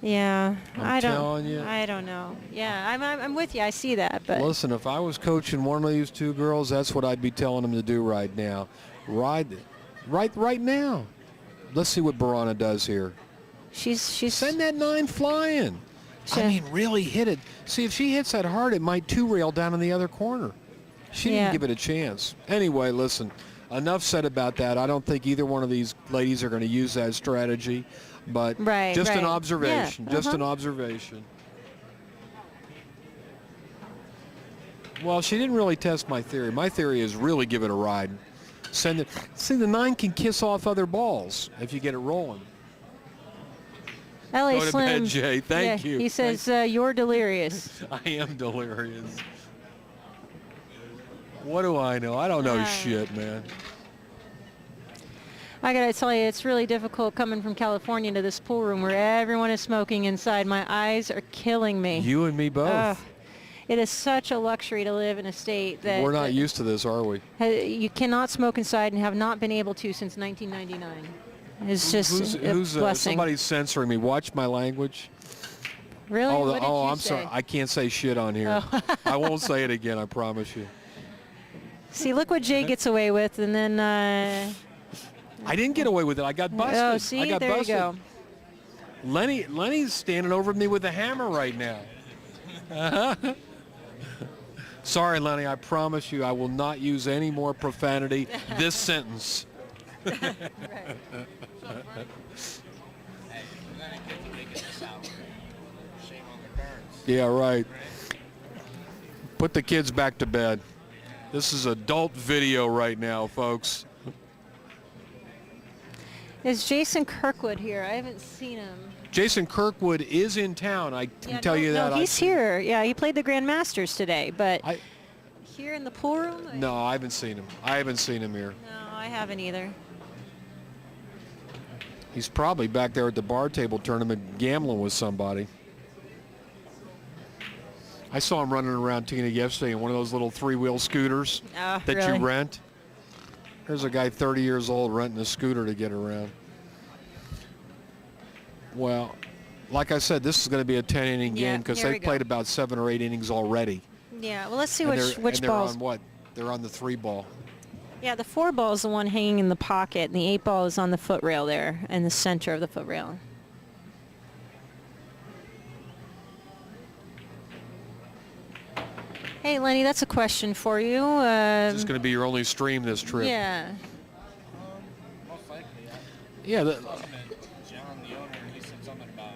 Yeah, I'm telling you. I don't know. Yeah, I'm with you. I see that, but Listen, if I was coaching one of these 2 girls, that's what I'd be telling them to do right now. Ride it. Right now. Let's see what Borana does here. she's Send that 9 flying. I mean, really hit it. See, if she hits that hard, it might 2-rail down in the other corner. She didn't Yeah. give it a chance. Anyway, listen, enough said about that. I don't think either one of these ladies are going to use that strategy, but Right, just an right. observation. Yeah, Just an observation. Well, she didn't really test my theory. My theory is really give it a ride. Send it. See, the 9 can kiss off other balls if you get it rolling. LA Go to Slim. bed, Jay. Thank you. He says you're delirious. I am delirious. What do I know? I don't know shit, man. I gotta tell you, it's really difficult coming from California to this pool room where everyone is smoking inside. My eyes are killing me. You and me both. Ugh. It is such a luxury to live in a state that We're not used to this, are we? you cannot smoke inside and have not been able to since 1999. It's just Who's a blessing. somebody's censoring me? Watch my language. Really? What did you I'm say? sorry. I can't say shit on here. I won't say it again. I promise you. See, look what Jay gets away with, and then. I didn't get away with it. I got busted. Oh, see, I got there busted. you go. Lenny's standing over me with a hammer right now. Sorry, Lenny, I promise you I will not use any more profanity this sentence. Hey, we're gonna get to make it this hour. Shame on the parents. Yeah, right. Put the kids back to bed. This is adult video right now, folks. Is Jason Kirkwood here? I haven't seen him. Jason Kirkwood is in town. I can tell you that. No, he's here. Yeah, he played the Grand Masters today, but I- here in the pool room? No, I haven't seen him. I haven't seen him here. No, I haven't either. He's probably back there at the bar table tournament gambling with somebody. I saw him running around Tina yesterday in one of those little three-wheel scooters Oh, that really? you rent. There's a guy 30 years old renting a scooter to get around. Well, like I said, this is going to be a 10-inning Yeah, game because here we they've go. played about 7 or 8 innings already. Yeah, well, let's see And which they're balls. on what? They're on the 3 ball. Yeah, the 4 ball is the one hanging in the pocket, and the 8 ball is on the foot rail there, in the center of the foot rail. Hey, Lenny, that's a question for you. This is going to be your only stream this trip. Yeah. Most likely, Yeah. John, the owner, he said something about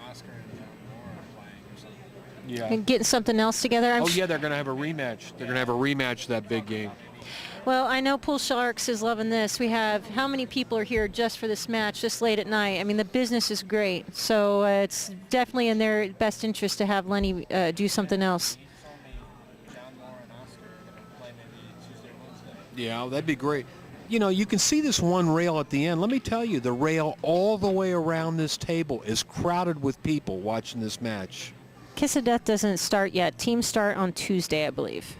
Oscar and John Moore playing or something. Yeah. And getting something else together. Oh, yeah, they're going to have a rematch. They're going to have a rematch of that big game. Well, I know Pool Sharks is loving this. We have, how many people are here just for this match, this late at night? I mean, the business is great. So it's definitely in their best interest to have Lenny do something else. He told me John Moore and Oscar are going to play maybe Tuesday or Wednesday. Yeah, that'd be great. You know, you can see this one rail at the end. Let me tell you, the rail all the way around this table is crowded with people watching this match. Kiss of Death doesn't start yet. Teams start on Tuesday, I believe.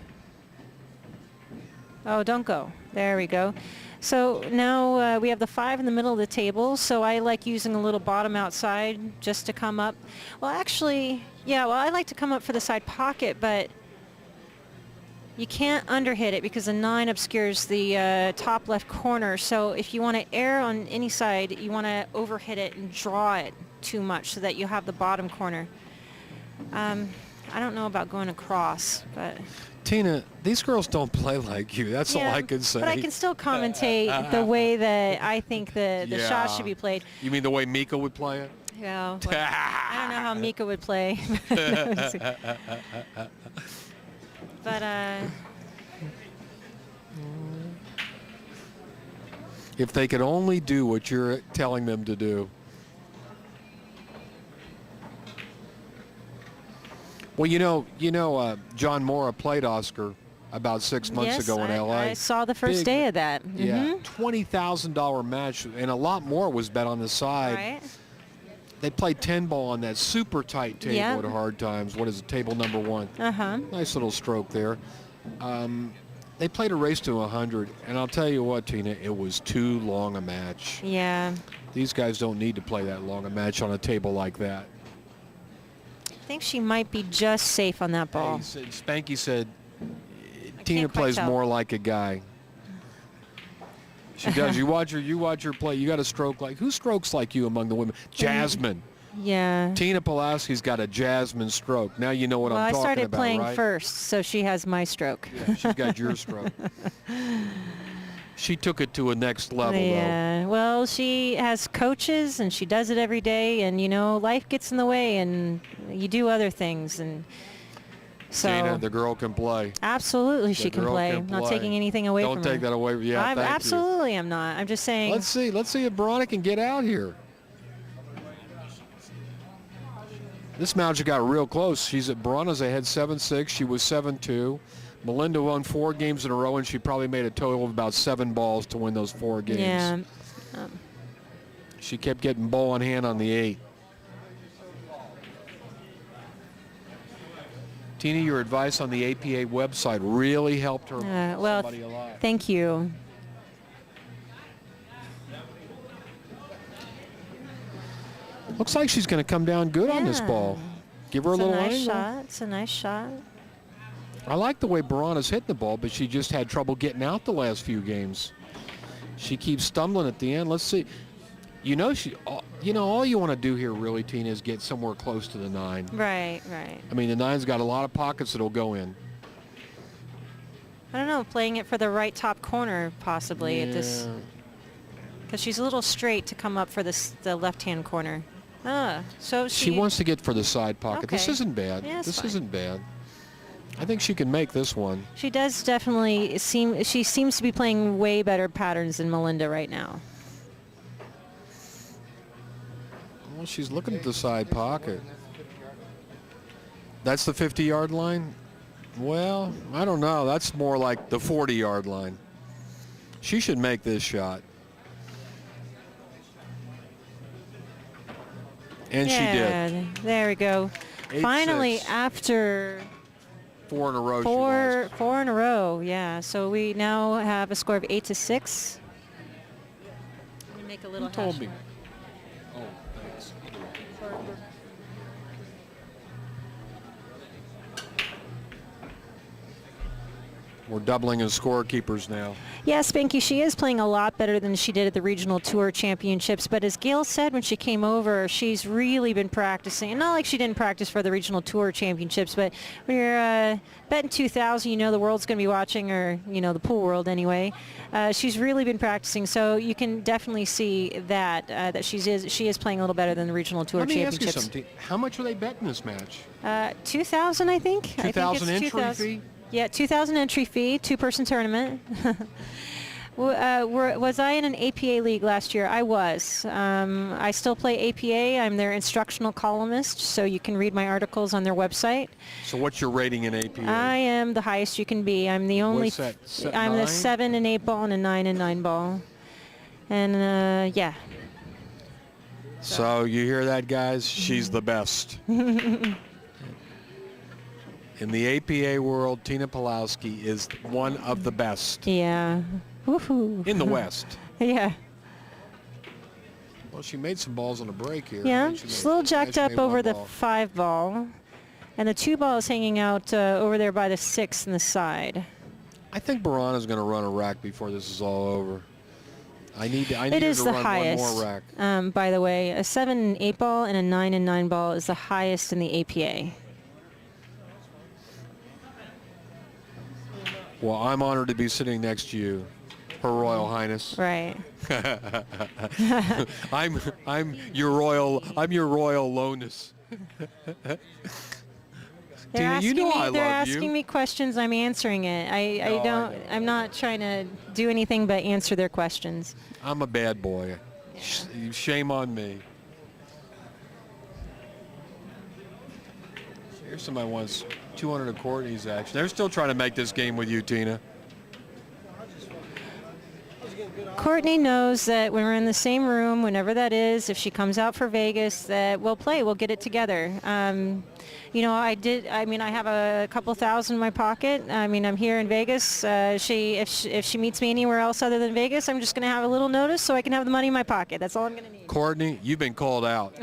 Oh, don't go. There we go. So now we have the 5 in the middle of the table. So I like using a little bottom outside just to come up. Well, actually, yeah, well, I like to come up for the side pocket, but you can't underhit it because the 9 obscures the top left corner. So if you want to err on any side, you want to overhit it and draw it too much so that you have the bottom corner. I don't know about going across, but... Tina, these girls don't play like you. That's all I can say. But I can still commentate the way that I think the shot should be played. You mean the way Mika would play it? Yeah, well, I don't know how Mika would play. But If they could only do what you're telling them to do. Well, you know, John Mora played Oscar about 6 months yes, ago in L.A. I saw the first Big- day of that. Yeah, $20,000 match, and a lot more was bet on the side. Right. They played 10 ball on that super tight table Yeah. at Hard Times. What is it, table number 1? Uh-huh. Nice little stroke there. They played a race to 100, and I'll tell you what, Tina, it was too long a match. Yeah. These guys don't need to play that long a match on a table like that. I think she might be just safe on that ball. Spanky said, Tina can't quite plays tell. more like a guy. She does. You watch her play. You got a stroke like, who strokes like you among the women? Jasmine. Yeah. Tina Pulaski's got a Jasmine stroke. Now you know what Well, I'm I talking started about, playing right? first, so she has my stroke. Yeah, she's got your stroke. She took it to a next level, Yeah, well, she has coaches and she does it every day, and you know, life gets in the way and you do other things, and so Tina, the girl can play. absolutely she The can girl play. can I'm not play. taking anything away Don't from take her. that away. Yeah, thank you. Absolutely I'm not. I'm just saying. Let's see if Borana can get out here. This match got real close. Borana's ahead 7-6. She was 7-2. Melinda won 4 games in a row, and she probably made a total of about 7 balls to win those 4 games. Yeah. She kept getting ball in hand on the 8. Tina, your advice on the APA website really helped her. Well, somebody alive. thank you. Looks like she's going to come down good on this Yeah. ball. Give her It's a a little nice angle. shot. It's a nice shot. I like the way Borana's hitting the ball, but she just had trouble getting out the last few games. She keeps stumbling at the end. Let's see. You know, all you want to do here really, Tina, is get somewhere close to the 9. Right, right. I mean, the 9's got a lot of pockets that'll go in. I don't know, playing it for the right top corner possibly at this, because she's a little straight to come up for the left-hand corner. So She wants to get for the side pocket. This Okay. isn't bad. Yeah, it's this fine. isn't bad. I think she can make this one. She does definitely she seems to be playing way better patterns than Melinda right now. Well, she's looking at the side pocket. That's the 50-yard line? Well, I don't know. That's more like the 40-yard line. She should make this shot. And she did. There we go. 8-6. Finally, after 4 in a row she lost. four in a row, yeah. So we now have a score of 8-6. Let me make a little Who told hash me? mark. Oh, thanks. We're doubling as scorekeepers now. Yeah, Spanky, she is playing a lot better than she did at the regional tour championships. But as Gail said when she came over, she's really been practicing. And not like she didn't practice for the regional tour championships, but when you're betting 2,000, you know the world's going to be watching, or you know the pool world anyway. She's really been practicing, so you can definitely see that she is playing a little better than the regional tour Let me ask championships. you something. How much were they betting this match? 2,000, I think. 2,000 entry 2,000. fee? Yeah, 2,000 entry fee, two-person tournament. Was I in an APA league last year? I was. I still play APA. I'm their instructional columnist, so you can read my articles on their website. So what's your rating in APA? I am the highest you can be. I'm the only. What's that, set I'm the 9? 7 and 8 ball and a 9 and 9 ball, and yeah. So you hear that, guys? She's the best. In the APA world, Tina Pawlowski is one of the best Yeah. Woohoo. in the West. Yeah. Well, she made some balls on a break here. Yeah, She she's made- a little yeah, jacked she up made over one the ball. 5 ball, and the 2 ball is hanging out over there by the 6 in the side. I think Borana's going to run a rack before this is all over. I need It her is to the run highest. one more rack. By the way, a 7 and 8 ball and a 9 and 9 ball is the highest in the APA. Well, I'm honored to be sitting next to you, Her Royal Highness. Right. I'm your royal lowness. Tina, you know I love they're you. asking me questions. I'm answering it. No, I know. I'm not trying to do anything but answer their questions. I'm a bad boy. Shame on me. Here's somebody wants 200 of Courtney's action. They're still trying to make this game with you, Tina. Courtney knows that when we're in the same room, whenever that is, if she comes out for Vegas, that we'll play. We'll get it together. You know, I have a couple thousand in my pocket. I mean, I'm here in Vegas. If she meets me anywhere else other than Vegas, I'm just going to have a little notice so I can have the money in my pocket. That's all I'm going to need. Courtney, you've been called out.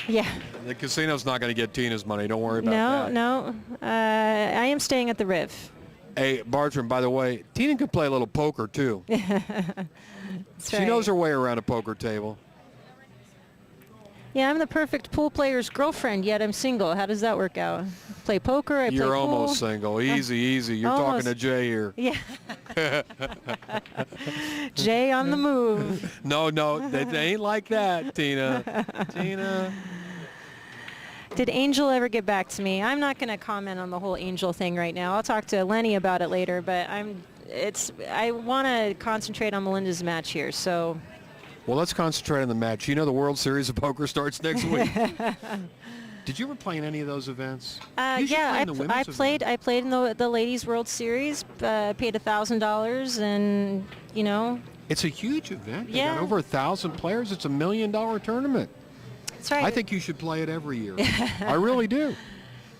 Yeah. The casino's not going to get Tina's money. Don't worry about that. No. I am staying at the Riv. Hey, Bartram, by the way, Tina can play a little poker, too. She right. knows her way around a poker table. Yeah, I'm the perfect pool player's girlfriend, yet I'm single. How does that work out? Play poker, I play You're pool. almost single. Easy. You're Almost. talking to Jay here. Yeah. Jay on the move. No, they ain't like that, Tina. Tina. Did Angel ever get back to me? I'm not going to comment on the whole Angel thing right now. I'll talk to Lenny about it later, but I want to concentrate on Melinda's match here, so. Well, let's concentrate on the match. You know the World Series of Poker starts next week. Did you ever play in any of those events? You should Yeah, play in the women's event. I played in the Ladies World Series, paid $1,000, and, you know. It's a huge event. They Yeah. got over 1,000 players. It's $1 million tournament. That's right. I think you should play it every year. I really do.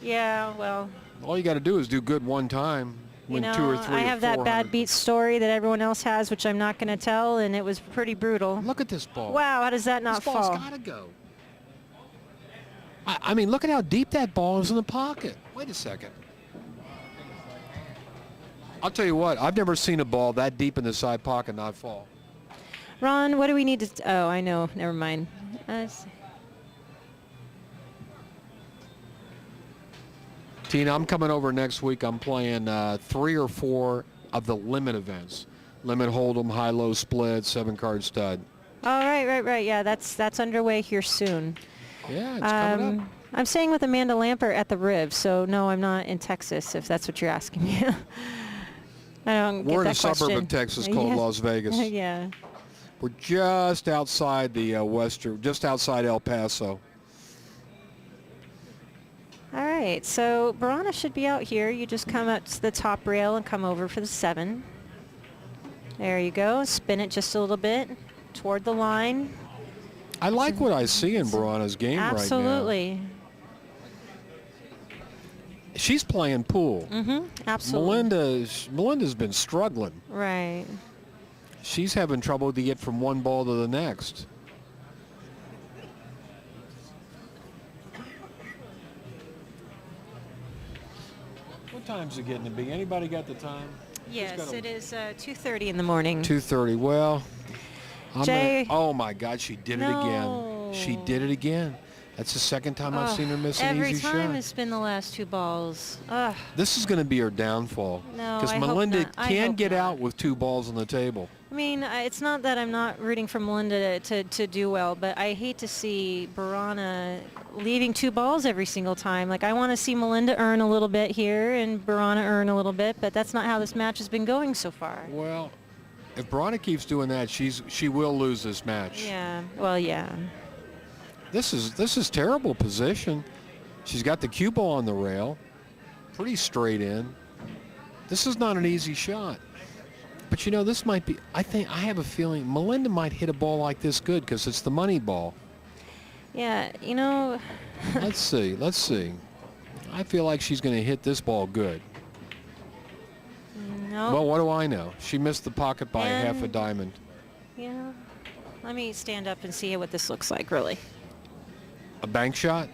Yeah, well. All you got to do is do good one time, win 2 or 3 I or have that 400. bad beat story that everyone else has, which I'm not going to tell, and it was pretty brutal. Look at this ball. Wow, how does that not This ball's fall? got to go. I mean, look at how deep that ball is in the pocket. Wait a second. I'll tell you what, I've never seen a ball that deep in the side pocket not fall. Ron, what do we need to... Oh, I know. Never mind. Tina, I'm coming over next week. I'm playing 3 or 4 of the limit events. Limit Hold'em, high-low split, 7-card stud. Oh, right. Yeah, that's underway here soon. Yeah, it's coming up. I'm staying with Amanda Lampert at the Riv, so no, I'm not in Texas, if that's what you're asking me. I don't We're get in that a suburb question. of Texas called Yes. Las Vegas. Yeah. We're just outside the just outside El Paso. All right, so Borana should be out here. You just come up to the top rail and come over for the 7. There you go. Spin it just a little bit toward the line. I like what I see in Borana's game right now. Absolutely. She's playing pool. Absolutely. Melinda's been struggling. Right. She's having trouble to get from one ball to the next. What time's it getting to be? Anybody got the time? Yes, it is 2:30 in the morning. 2:30. Well, Jay. oh my God, she did it again. She did it again. That's the second time I've seen her miss an Every easy time shot. it's been the last 2 balls. Ugh. This is going to be her downfall. No, because I hope Melinda not. I can hope get not. out with 2 balls on the table. I mean, it's not that I'm not rooting for Melinda to do well, but I hate to see Borana leaving 2 balls every single time. Like, I want to see Melinda earn a little bit here and Borana earn a little bit, but that's not how this match has been going so far. Well, if Borana keeps doing that, she will lose this match. Yeah, well, yeah. This is terrible position. She's got the cue ball on the rail, pretty straight in. This is not an easy shot. But you know, this might be, I have a feeling Melinda might hit a ball like this good because it's the money ball. Yeah, you know. Let's see. I feel like she's going to hit this ball good. No. Well, what do I know? She missed the pocket by a half a diamond. Yeah. Let me stand up and see what this looks like, really. A bank shot?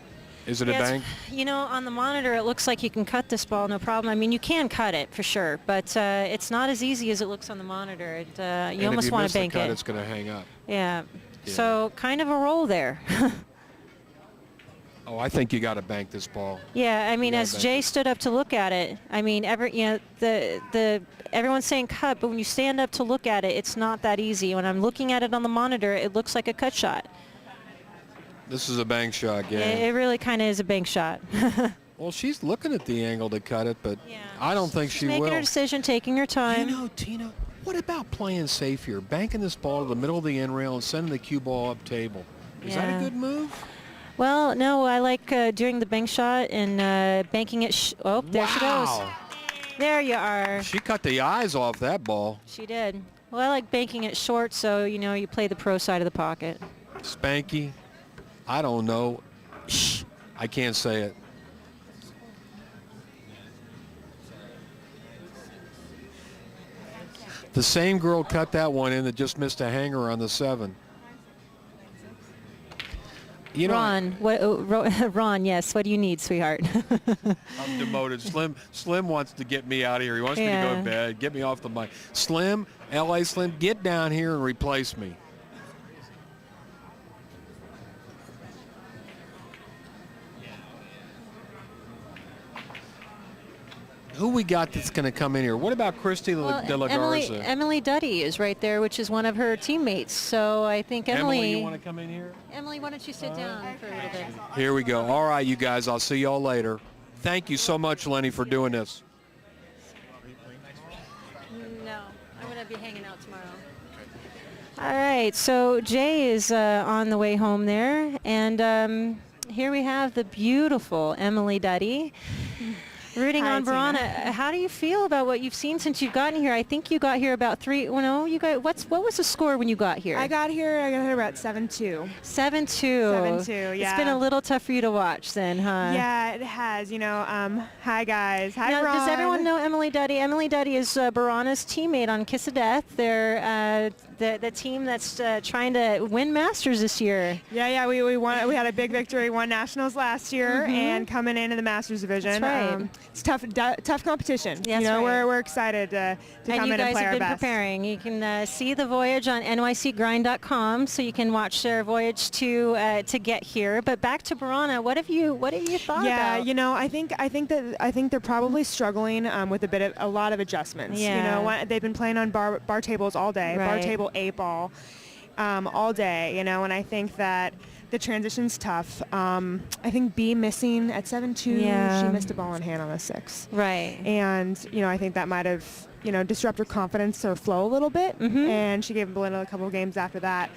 Is it a bank? You know, on the monitor, it looks like you can cut this ball, no problem. I mean, you can cut it for sure, but it's not as easy as it looks on the monitor. You almost want to bank the cut, it. it's going to hang up. Yeah. So kind of a roll there. Oh, I think you got to bank this ball. Yeah, I mean, Yeah, as bank Jay it. stood up to look at it, I mean, everyone's saying cut, but when you stand up to look at it, it's not that easy. When I'm looking at it on the monitor, it looks like a cut shot. This is a bank shot, yeah. It really kind of is a bank shot. Well, she's looking at the angle to cut it, but Yeah. I don't think She's she making will. her decision, taking her time. You know, Tina, what about playing safe here? Banking this ball to the middle of the end rail and sending the cue ball up table. Is that Yeah. a good move? Well, no, I like doing the bank shot and banking it. Oh, there she goes. Wow. There you are. She cut the eyes off that ball. She did. Well, I like banking it short, so, you know, you play the pro side of the pocket. Spanky. I don't know. Shh. I can't say it. The same girl cut that one in that just missed a hanger on the 7. You know, Ron, yes, what do you need, sweetheart? I'm demoted. Slim wants to get me out of here. He wants me to go Yeah. to bed. Get me off the mic. Slim, LA Slim, get down here and replace me. Who we got that's going to come in here? What about Christy De La Garza? Emily Duddy is right there, which is one of her teammates. So I think Emily. you want to come in here? Emily, why don't you sit down for a little bit? Here we go. All right, you guys. I'll see y'all later. Thank you so much, Lenny, for doing this. No, I'm going to be hanging out tomorrow. All right, so Jay is on the way home there, and here we have the beautiful Emily Duddy. Rooting Hi, on Borana. How do you feel about what you've seen since you've gotten here? I think you got here about 3. Well, no, you got. What was the score when you got here? I got here about 7-2. 7-2. 7-2, yeah. It's been a little tough for you to watch then, huh? Yeah, it has. You know, hi guys. Hi, Now, Ron. does everyone know Emily Duddy? Emily Duddy is Borana's teammate on Kiss of Death. They're the team that's trying to win Masters this year. Yeah, we won. We had a big victory. Won nationals last year, and coming into the Masters division. That's right. It's tough competition. That's you know, right. we're excited to And come you in guys and play have our been best. preparing. You can see the voyage on nycgrind.com, so you can watch their voyage to get here. But back to Borana, what have you thought Yeah, about? you know, I think they're probably struggling with a lot of adjustments. Yeah. You know, they've been playing on bar tables all day, bar Right. table 8-ball, all day. You know, and I think that the transition's tough. I think B missing at 7-2. Yeah. She missed a ball in hand on the 6. Right. And, you know, I think that might have, you know, disrupt her confidence or flow a little bit. Mhm. And she gave Melinda a couple of games after that.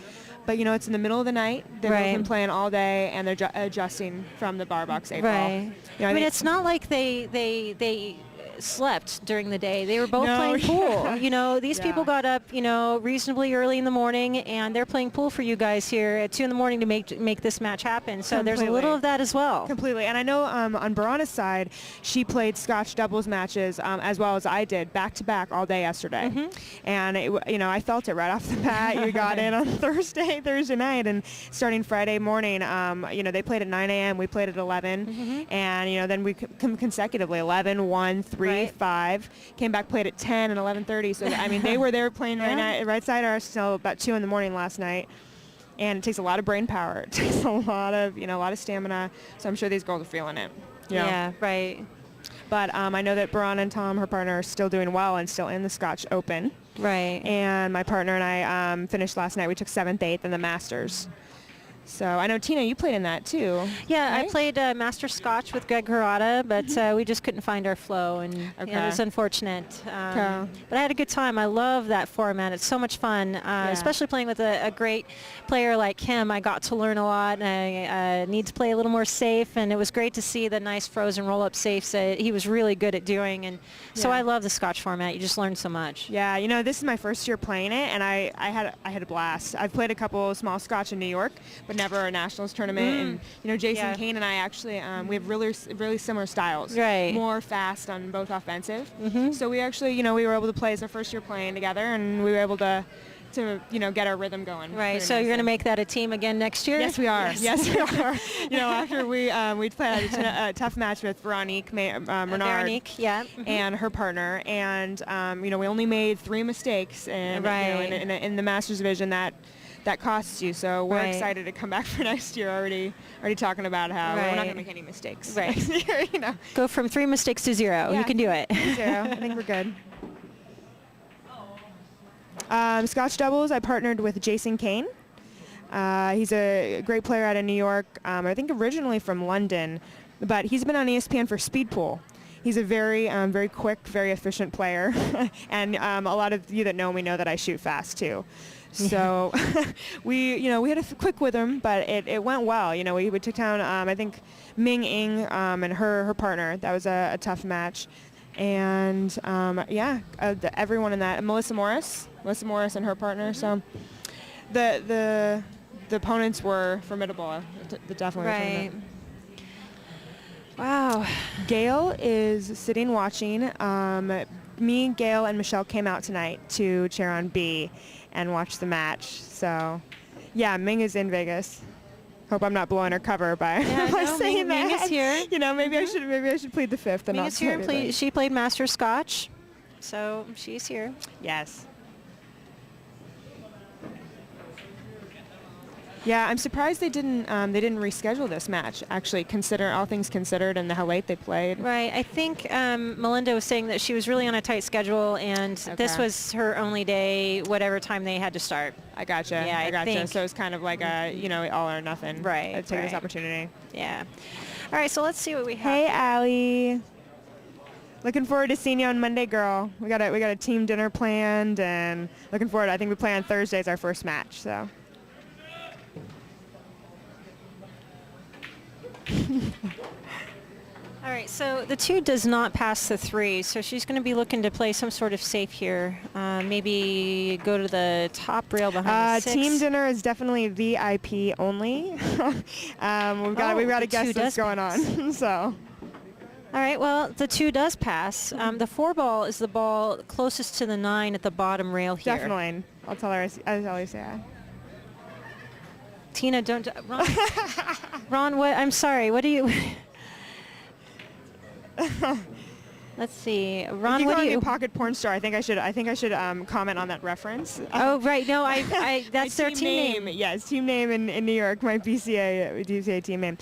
But, you know, it's in the middle of the night. They've Right. been playing all day, and they're adjusting from the bar box 8-ball. Right. You know, I mean, think- it's not like they slept during the day. They were both No, playing pool. yeah. You know, these Yeah. people got up, you know, reasonably early in the morning, and they're playing pool for you guys here at 2 in the morning to make this match happen. So there's a Completely. little of that as well. Completely. And I know on Borana's side, she played Scotch doubles matches as well as I did, back-to-back all day yesterday. Mm-hmm. And, you know, I felt it right off the bat. You got in on Thursday night, and starting Friday morning, you know, they played at 9 a.m., we played at 11. Mm-hmm. And, you know, then we come consecutively, 11, 1, 3, Right. 5. Came back, played at 10 and 11:30. So, I mean, they were there playing Yeah. right side us till about 2 in the morning last night. And it takes a lot of brain power. It takes a lot of stamina. So I'm sure these girls are feeling it. You know? Yeah, right. But I know that Borana and Tom, her partner, are still doing well and still in the Scotch Open. Right. And my partner and I finished last night. We took 7th, 8th in the Masters. So I know, Tina, you played in that too. Yeah, I right? played Master Scotch with Greg Harada, but we just couldn't find our flow, and you know, it was Okay. unfortunate. Okay. But I had a good time. I love that format. It's so much fun, especially playing with a great player like him. I got to learn a lot, and I need to play a little more safe, and it was great to see the nice frozen roll-up safes that he was really good at doing. And so Yeah. I love the Scotch format. You just learn so much. Yeah, you know, this is my first year playing it, and I had a blast. I've played a couple small Scotch in New York, but never a nationals tournament. And you know, Jason Yeah. Kane and I actually we have really similar styles. Right. More fast on both offensive. Mhm. So we actually, you know, we were able to play as our first year playing together, and we were able to you know, get our rhythm going. Right. pretty So you're going to nicely. make that a team again next year? Yes, we are. Yes, we are. You know, after we played a tough match with Veronique Renard Veronique, yeah. Mhm. and her partner, and you know, we only made 3 mistakes, and you know, Right. in the Masters division that costs you. So we're Right. excited to come back for next year. Already talking about how we're not Right. going to make any mistakes Right. next year. You know, Go from 3 mistakes to 0. Yeah. You can do it. 0. I think we're good. Scotch doubles, I partnered with Jason Kane. He's a great player out of New York. I think originally from London, but he's been on ESPN for speed pool. He's a very quick, very efficient player, and a lot of you that know me know that I shoot fast too. So we had a quick with him, but it went well. You know, we took down I think Ming Ing and her partner. That was a tough match. And everyone in that, Melissa Morris and her partner. So the opponents were formidable. Definitely. Right. Wow. Gail is sitting watching. Me, Gail, and Michelle came out tonight to cheer on B and watch the match. So, yeah, Ming is in Vegas. Hope I'm not blowing her cover by, Yeah, by no, saying Ming that. is here. You know, maybe I should plead the 5th and Ming not is here. say anything. She played Master Scotch, so she's here. Yes. Yeah, I'm surprised they didn't reschedule this match. Actually, consider all things considered and how late they played. Right. I think Melinda was saying that she was really on a tight schedule, and this Okay. was her only day, whatever time they had to start. I gotcha. Yeah, I I gotcha. think- So it's kind of like a all or nothing. Right, I'd take this right. opportunity. Yeah. All right. So let's see what we have. Hey, Allie. Looking forward to seeing you on Monday, girl. We got a team dinner planned, and looking forward. I think we play on Thursday as our first match. So. All right, so the 2 does not pass the 3, so she's going to be looking to play some sort of safe here. Maybe go to the top rail behind the 6. Team dinner is definitely VIP only. we've got the to guess 2 what's does going on. So. All right, well, the 2 does pass. The 4 ball is the ball closest to the 9 at the bottom rail here. Definitely. I'll tell her say aye. Tina, don't... Ron, what? I'm sorry. What do you... Let's see. If Ron, you what call do me you... pocket porn star, I think I should comment on that reference. Oh, right. No, that's My their team name. Yes, team name in New York. My BCA team name.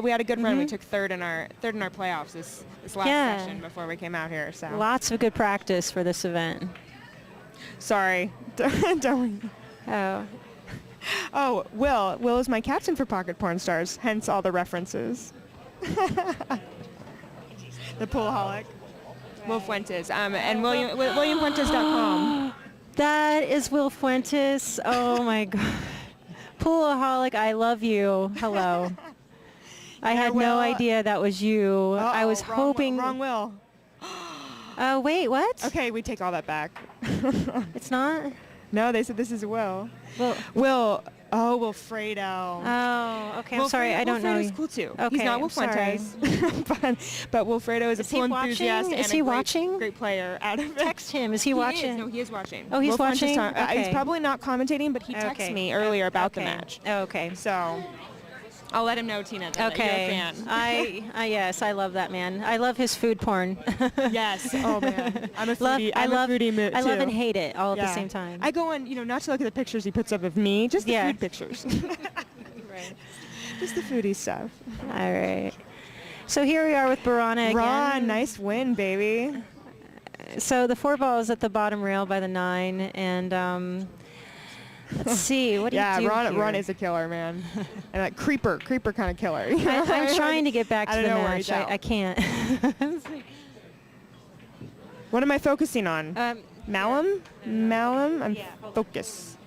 We had a good run. We took third in our playoffs this last session before we came out here. So Lots of good practice for this event. sorry, don't. Oh. Oh, Will is my captain for Pocket Porn Stars. Hence all the references. The poolaholic. Will Fuentes. And WilliamFuentes.com. That is Will Fuentes. Oh, my God. Poolaholic, I love you. Hello. I had no idea that was you. I was hoping... Wrong Will. Oh, wait, what? Okay, we take all that back. It's not? No, they said this is Will. Will. Wilfredo. Oh, okay. I'm sorry. I don't know. Wilfredo's cool too. Okay, He's not Will sorry. Fuentes, but Wilfredo is a he pool watching? enthusiast Is and he a watching? great player. Out of Text him. Is he watching? No, he is watching. Oh, he's Will Fuentes watching? He's Okay. probably not commentating, but he texted me earlier about the match. Oh, okay. So I'll let him know, Tina, that you're a fan. Yes, I love that man. I love his food porn. Yes. Oh man, I'm a foodie. I'm a foodie I love too. and hate it all at the same time. I go on, not to look at the pictures he puts up of me, just the food pictures. Right. Just the foodie stuff. All right. So here we are with Borana again. Ron, nice win, baby. So the 4-ball is at the bottom rail by the 9, and let's see. What do you do here? Ron is a killer, man. And like creeper kind of killer. I'm trying to get back to the match. he's out. I can't. What am I focusing on? Malum? I'm focus.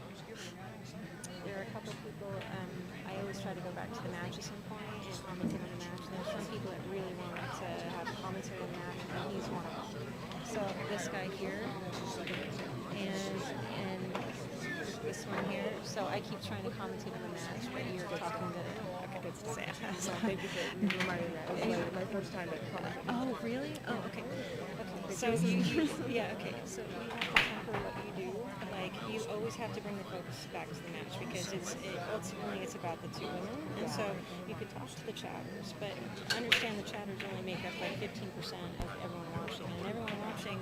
There are a couple of people, I always try to go back to the match at some point and commentate on the match. There's some people that really want to have commentary on the match, and he's one of them. So this guy here, and this one here. So I keep trying to commentate on the match, but you're talking to good stuff. So thank you for reminding me. It was my first time at commentating. Oh, really? Oh, okay. So you okay. So you have to temper what you do. Like, you always have to bring the focus back to the match because ultimately it's about the two women. And so you could talk to the chatters, but understand the chatters only make up like 15% of everyone watching. And everyone watching,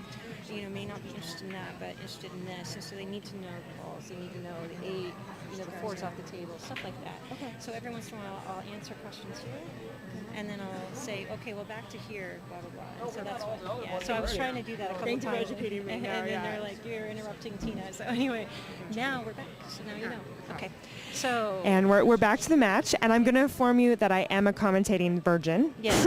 may not be interested in that, but interested in this. And so they need to know the balls. They need to know the 8, the 4's off the table, stuff like that. Okay. So every once in a while I'll answer questions here. And then I'll say, okay, well, back to here, blah, blah, blah. And so that's what, so I was trying to do that a couple times. Thank you for educating me. And then they're like, you're interrupting Tina. So anyway, now we're back. So now you know. Okay. So. And we're back to the match, and I'm going to inform you that I am a commentating virgin. Yes.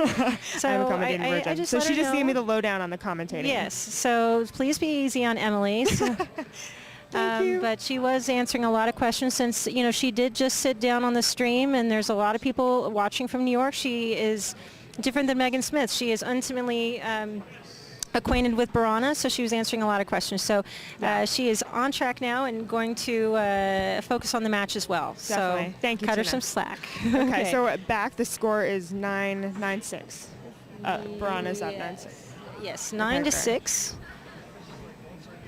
So I'm a commentating virgin. just so let she her just know. gave me the lowdown on the commentating. Yes. So please be easy on Emily. So, Thank you. But she was answering a lot of questions since, she did just sit down on the stream, and there's a lot of people watching from New York. She is different than Megan Smith. She is intimately acquainted with Borana, so she was answering a lot of questions. So she is on track now and going to focus on the match as well. Definitely. So thank you, cut her Tina. some slack. Okay, so back the score is 9-6. Borana's up 9-6. Yes, 9-6.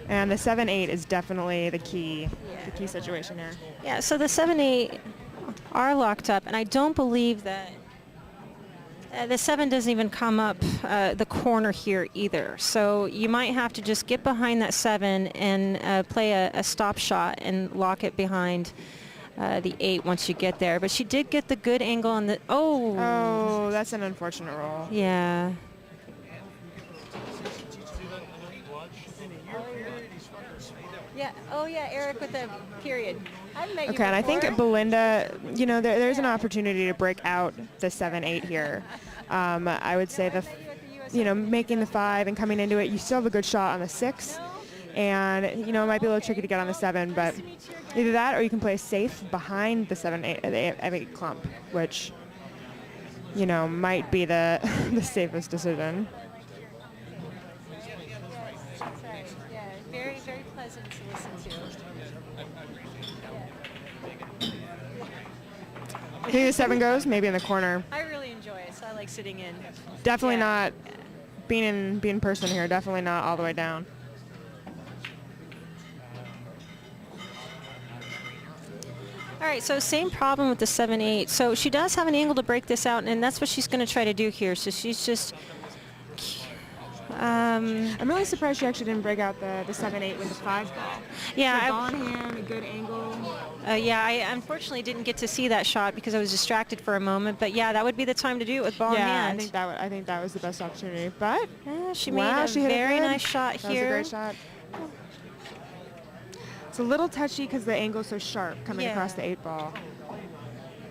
And the 7-8 is definitely the key situation here. Yeah, so the 7-8 are locked up, and I don't believe that the 7 doesn't even come up the corner here either. So you might have to just get behind that 7 and play a stop shot and lock it behind the 8 once you get there. But she did get the good angle on the... Oh, that's an unfortunate roll. Yeah. Yeah. Oh, yeah, Eric with the period. I've met you Okay, and I think before. Belinda, there's an opportunity to break out the 7-8 here. I would say making the 5 and coming into it, you still have a good shot on the 6. And, it might be a little tricky to get on the 7, but either that or you can play safe behind the 7-8, the 8 clump, which, might be the safest decision. Yeah, very, very pleasant to listen to. Maybe the 7 goes, maybe in the corner. I really enjoy it, so I like sitting in. Definitely not being in person here. Definitely not all the way down. All right, so same problem with the 7-8. So she does have an angle to break this out, and that's what she's going to try to do here. So she's just I'm really surprised she actually didn't break out the 7-8 with the 5 ball. Yeah, So ball in hand, a good angle. yeah, I unfortunately didn't get to see that shot because I was distracted for a moment. But yeah, that would be the time to do it with ball in Yeah, hand. I think that was the best opportunity. But She wow, made she a hit it very good. nice shot That here. was a great shot. It's a little touchy because the angle's so sharp coming across the 8 ball.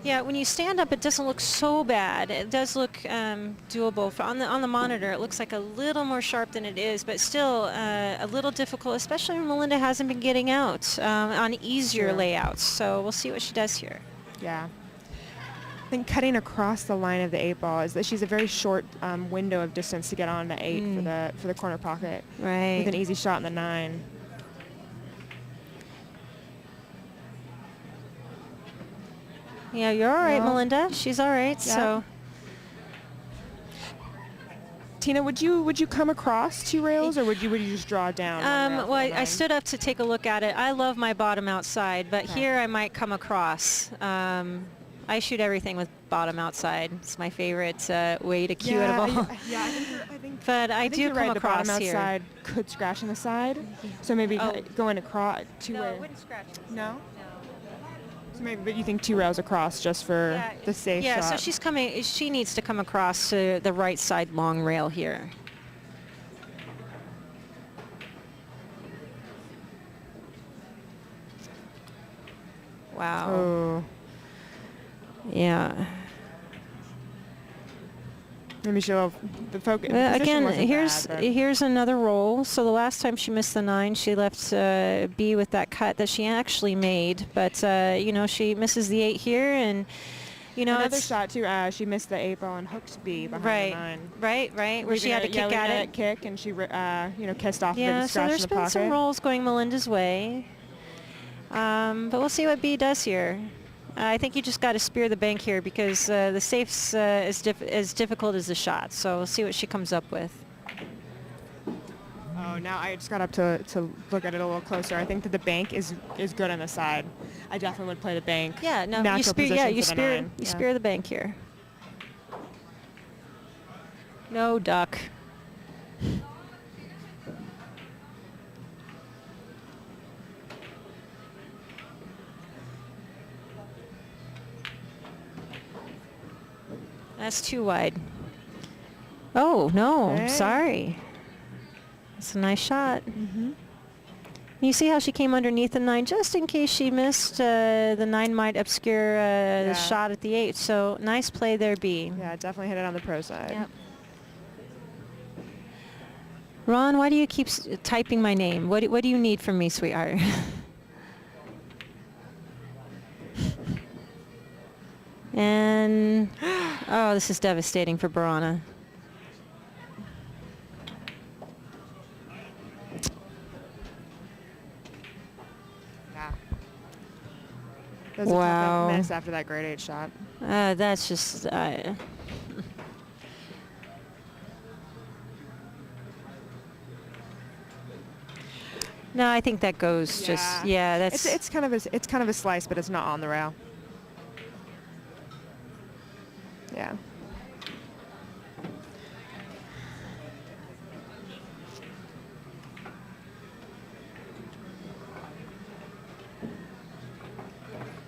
Yeah, when you stand up, it doesn't look so bad. It does look doable. On the monitor, it looks like a little more sharp than it is, but still a little difficult, especially when Melinda hasn't been getting out on easier layouts. So we'll see what she does here. Yeah. I think cutting across the line of the 8 ball is that she's a very short window of distance to get on the 8 for the corner pocket. Right. With an easy shot in the 9. Yeah, you're all right, Well, Melinda. She's all right. yeah. So. Tina, would you come across 2 rails, or would you just draw down? one rail Well, from the I 9? stood up to take a look at it. I love my bottom outside, but Okay. here I might come across. I shoot everything with bottom outside. It's my favorite way to cue at a ball. Yeah, I think But I think do you're come right. The across bottom here. outside could scratch on the side, so maybe Oh. going across 2 No, ways. it wouldn't scratch. No. So maybe, but you think 2 rails across just for the safe Yeah, shot? so she's coming. She needs to come across to the right side long rail here. Wow. Oh, Yeah. maybe she'll the focus. Again, here's another roll. So the last time she missed the 9, she left B with that cut that she actually made. But you know, she misses the 8 here, and you know, another it's shot too. She missed the 8 ball and hooked B behind right, the 9. right, where she had to kick at it. Kick, and she kissed off of it Yeah, and so scratched there's in the been pocket. some rolls going Melinda's way. But we'll see what B does here. I think you just got to spear the bank here because the safe's as difficult as the shot. So we'll see what she comes up with. Oh, now I just got up to look at it a little closer. I think that the bank is good on the side. I definitely would play the bank. Yeah, no, Natural you spear. position Yeah, for you the spear. 9. You Yeah. spear the bank here. No duck. That's too wide. Oh, no, Okay. sorry. That's a nice shot. You see how she came underneath the 9 just in case she missed. The 9 might obscure the shot at the 8. So nice play there, B. Yeah, definitely hit it on the pro side. Yep. Ron, why do you keep typing my name? What do you need from me, sweetheart? And, oh, this is devastating for Borana. Yeah. That was a Wow. tough miss after that grade 8 shot. That's just... No, I think that goes just... Yeah, that's... It's kind of a slice, but it's not on the rail. Yeah.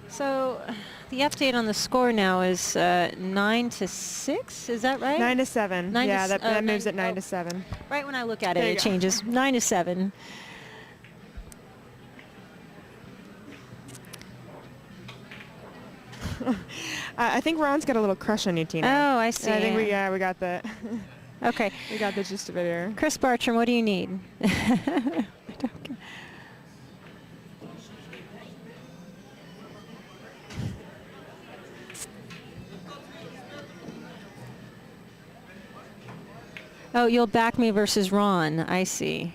So the update on the score now is 9-6. Is that right? 9-7. 9 to Yeah, s- that moves nine- at 9-7. Right when I look at it, There you it go. changes. 9-7. I think Ron's got a little crush on you, Tina. Oh, I see. I think we got the Okay. we got the gist of it here. Chris Bartram, what do you need? I don't care. Oh, you'll back me versus Ron. I see.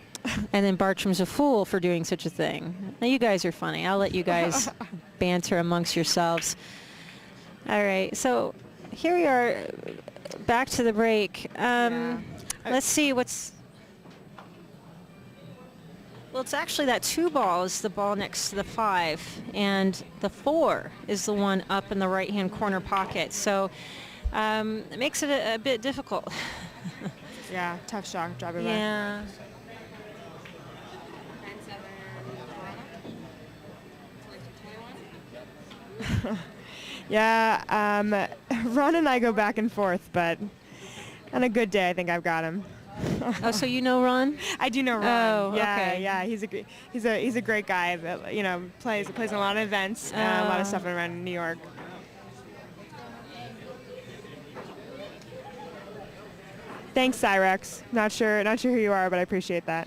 And then Bartram's a fool for doing such a thing. Now, you guys are funny. I'll let you guys banter amongst yourselves. All right. So here we are, back to the break. Let's see what's... Well, it's actually that 2 ball is the ball next to the 5, and the 4 is the one up in the right-hand corner pocket. So it makes it a bit difficult. Yeah, tough shot driver. Yeah. 9-7 Borana. 22-21. Yeah, Ron and I go back and forth, but on a good day, I think I've got him. Oh, so you know Ron? I do know Ron. Oh, yeah, okay. yeah. He's a great guy. That, you know, plays in a lot of events, a lot of stuff around New York. Thanks, Cyrex. Not sure who you are, but I appreciate that.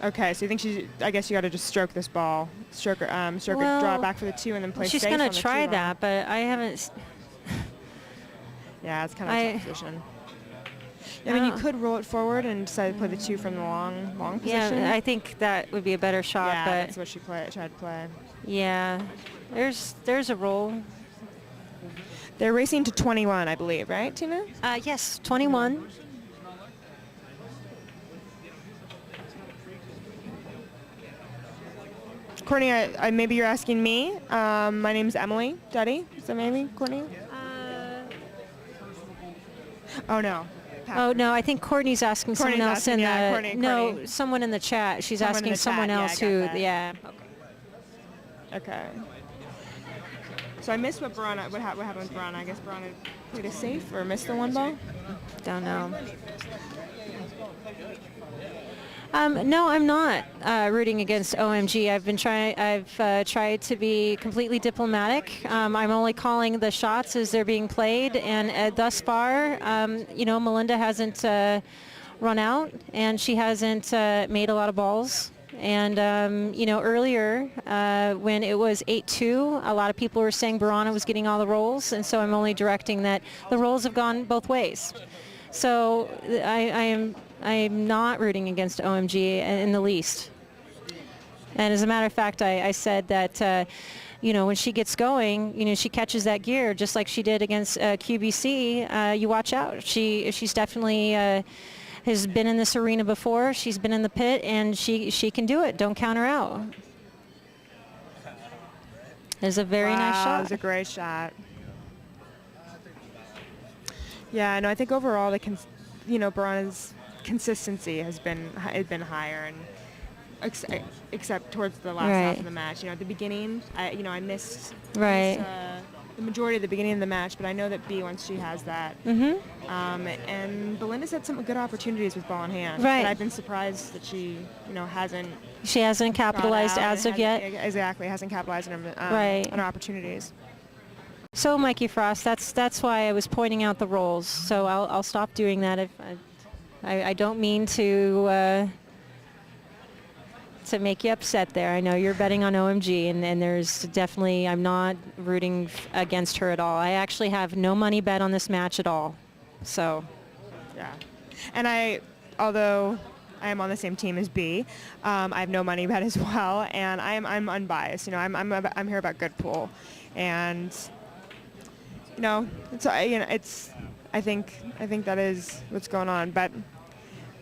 Okay, so you think I guess you got to just stroke this ball, stroke it, draw it back for the 2, and then play She's safe gonna on the try 2 that, but I haven't. Yeah, it's kind of a tough position. I mean, you could roll it forward and decide to play the 2 from the long position. Yeah, I think that would be a better shot. Yeah, but that's what she tried to play. yeah, there's a roll. They're racing to 21, I believe, right, Tina? Yes, 21. Courtney, maybe you're asking me. My name's Emily Duddy. Is that maybe, Courtney? Oh, no. Oh no, I think Courtney's asking someone else asking, in the yeah, Courtney. no, someone in the chat. She's Someone in asking the someone chat, yeah, else I got who that. yeah. Okay. So I missed what happened with Borana. I guess Borana played a safe or missed the 1 ball? Don't know. No, I'm not rooting against OMG. I've tried to be completely diplomatic. I'm only calling the shots as they're being played, and thus far, Melinda hasn't run out, and she hasn't made a lot of balls. And earlier when it was 8-2, a lot of people were saying Borana was getting all the rolls, and so I'm only directing that the rolls have gone both ways. So I'm not rooting against OMG in the least. And as a matter of fact, I said that, when she gets going, she catches that gear just like she did against QBC. You watch out. She's definitely has been in this arena before. She's been in the pit, and she can do it. Don't count her out. It's a very nice shot. It was a great shot. Yeah, no, I think overall Borana's consistency has been higher, and except towards the last half of the match. At the beginning, I missed the majority of the beginning of the match, but I know that B, once she has that, and Belinda's had some good opportunities with ball in hand. Right. But I've been surprised that she hasn't. She hasn't capitalized as of yet. Exactly, hasn't capitalized on her opportunities. So, Mikey Frost, that's why I was pointing out the rolls. So I'll stop doing that. If I don't mean to make you upset there. I know you're betting on OMG, and there's definitely, I'm not rooting against her at all. I actually have no money bet on this match at all. So. Yeah. And although I am on the same team as B, I have no money bet as well, and I'm unbiased. I'm here about good pool, and I think that is what's going on. But we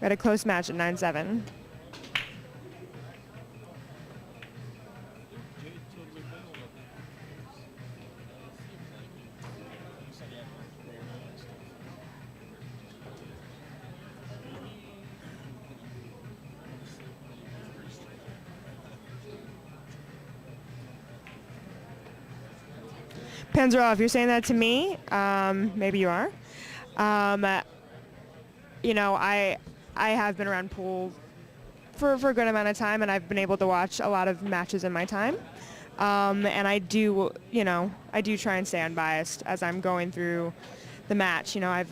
had a close match at 9-7. Panzerov, if you're saying that to me, maybe you are. I have been around pool for a good amount of time, and I've been able to watch a lot of matches in my time. And I do try and stay unbiased as I'm going through the match. My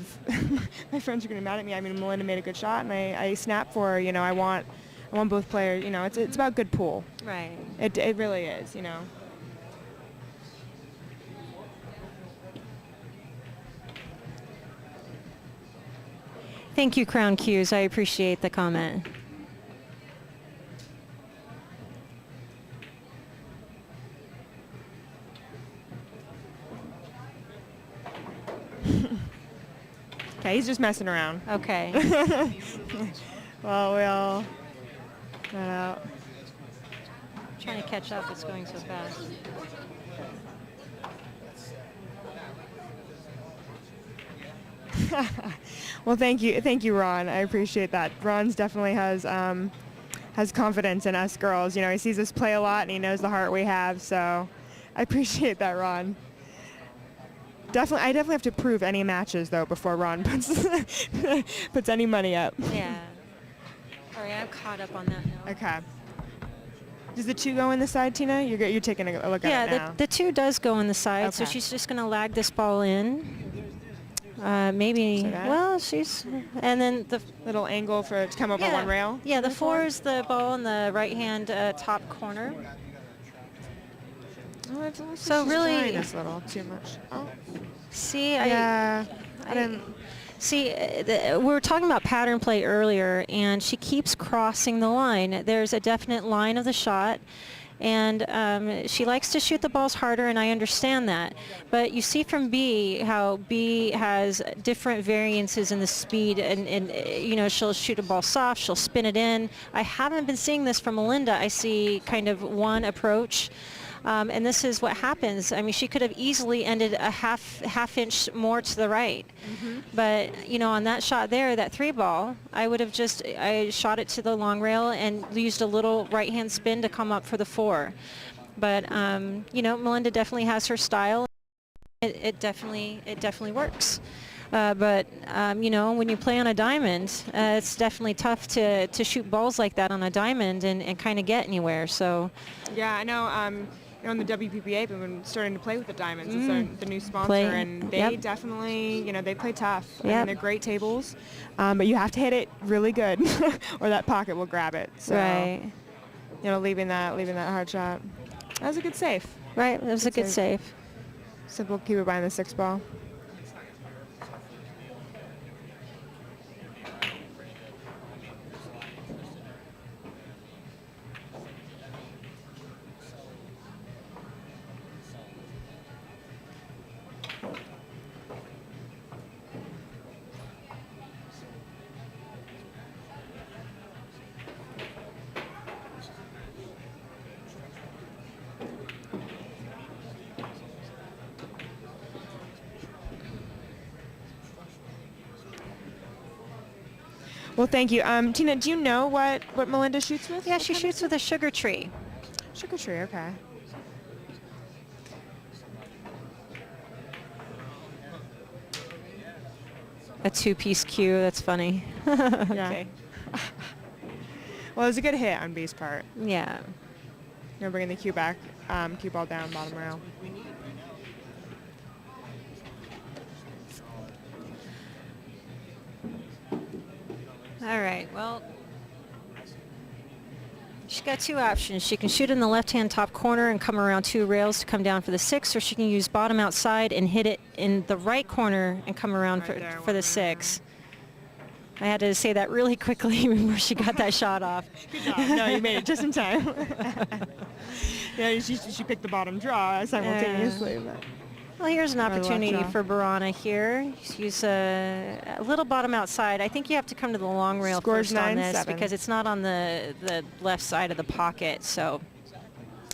friends are getting mad at me. I mean, Melinda made a good shot, and I snap for her. I want both players. It's about good pool. Right. It really is. Thank you, Crown Q's. I appreciate the comment. Okay, he's just messing around. Okay. Well, we'll that out. Trying to catch up. It's going so fast. Well, thank you, Ron. I appreciate that. Ron's definitely has confidence in us girls. You know, he sees us play a lot and he knows the heart we have. So, I appreciate that, Ron. I definitely have to prove any matches though before Ron puts any money up. Yeah. All right, I'm caught up on that now. Okay. Does the 2 go in the side, Tina? You're taking a look at it now. Yeah, the 2 does go in the side, so Okay. she's just going to lag this ball in. Maybe, So that? well, and then the Little angle to come over yeah, one rail. Yeah, the 4 is the ball in the right-hand top corner. Oh, it's So she's really- trying this little too much. Oh. See, Yeah. I didn't. See, we were talking about pattern play earlier, and she keeps crossing the line. There's a definite line of the shot, and she likes to shoot the balls harder, and I understand that. But you see from B how B has different variances in the speed, and you know, she'll shoot a ball soft, she'll spin it in. I haven't been seeing this from Melinda. I see kind of one approach. And this is what happens. I mean, she could have easily ended a half inch more to the right. Mm-hmm. But, you know, on that shot there, that 3 ball, I shot it to the long rail and used a little right-hand spin to come up for the 4. But, you know, Melinda definitely has her style. It definitely works. But, you know, when you play on a diamond, it's definitely tough to shoot balls like that on a diamond and kind of get anywhere. So, Yeah, I know. You know, in the WPPA, we've been starting to play with the diamonds. It's the new sponsor, and they Yep. definitely, you know, they play tough. I mean, Yep. they're great tables, but you have to hit it really good, or that pocket will grab it. So, right. you know, leaving that hard shot. That was a good save. Right, that was a good Good save. Simple, keep it behind the 6 ball. Well, thank you. Tina, do you know what Melinda shoots with? Yeah, What she kind of shoots with a sugar tree. Sugar tree, okay. A 2-piece cue, that's funny. Okay. Well, it was a good hit on B's part. Yeah. You know, bringing the cue back, cue ball down, bottom rail. All right, well, she's got 2 options. She can shoot in the left-hand top corner and come around 2 rails to come down for the 6, or she can use bottom outside and hit it in the right corner and come around Right there, for the 6. I had to say that really quickly before she got that shot off. Good job. No, you made it just in time. Yeah, she picked the bottom draw simultaneously. But. Well, here's an Or left opportunity draw. for Borana here. Use a little bottom outside. I think you have to come to the long rail Scores first on this 9-7. because it's not on the left side of the pocket. So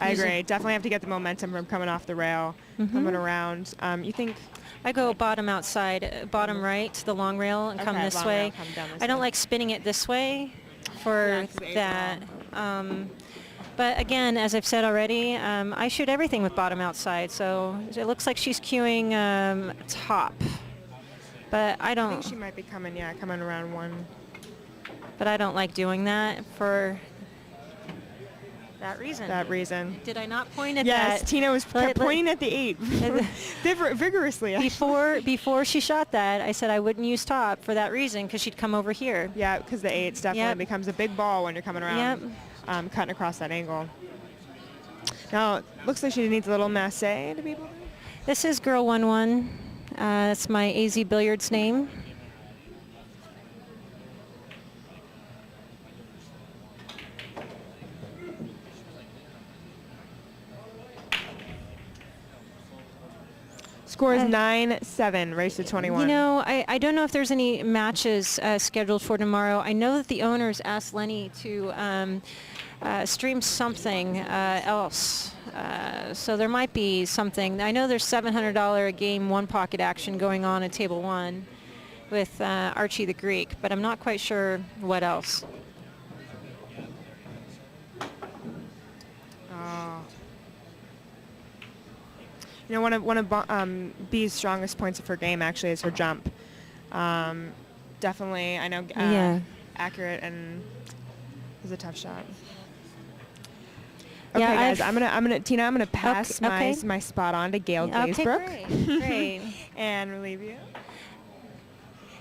I use agree. it. Definitely have to get the momentum from coming off the rail, coming around. You think? I go bottom outside, bottom right to the long rail and come Okay, this long way. rail, come down this I don't way. like spinning it this way for Yeah, 'cause the eight's that. But again, as I've said already, I shoot everything with bottom outside. So it looks like she's cueing top. But I I don't. think she might be coming around 1. But I don't like doing that for that reason. Did I not point at Yes, that? Tina was kept pointing at the 8 vigorously. Actually. Before she shot that, I said I wouldn't use top for that reason because she'd come over here. Yeah, because the 8 definitely Yep. becomes a big ball when you're coming around, cutting across that angle. Now, it looks like she needs a little masse to be able to. This is Girl 11. That's my AZ Billiards name. Scores 9-7, race to 21. You know, I don't know if there's any matches scheduled for tomorrow. I know that the owners asked Lenny to stream something else. So there might be something. I know there's $700 a game one pocket action going on at table 1. with Archie the Greek, but I'm not quite sure what else. You know, one of B's strongest points of her game actually is her jump. Definitely, I know, accurate, and it was a tough shot. Okay, Yeah, guys, Tina, I'm gonna pass my spot on to Gail Glazebrook. Okay, great. And relieve you.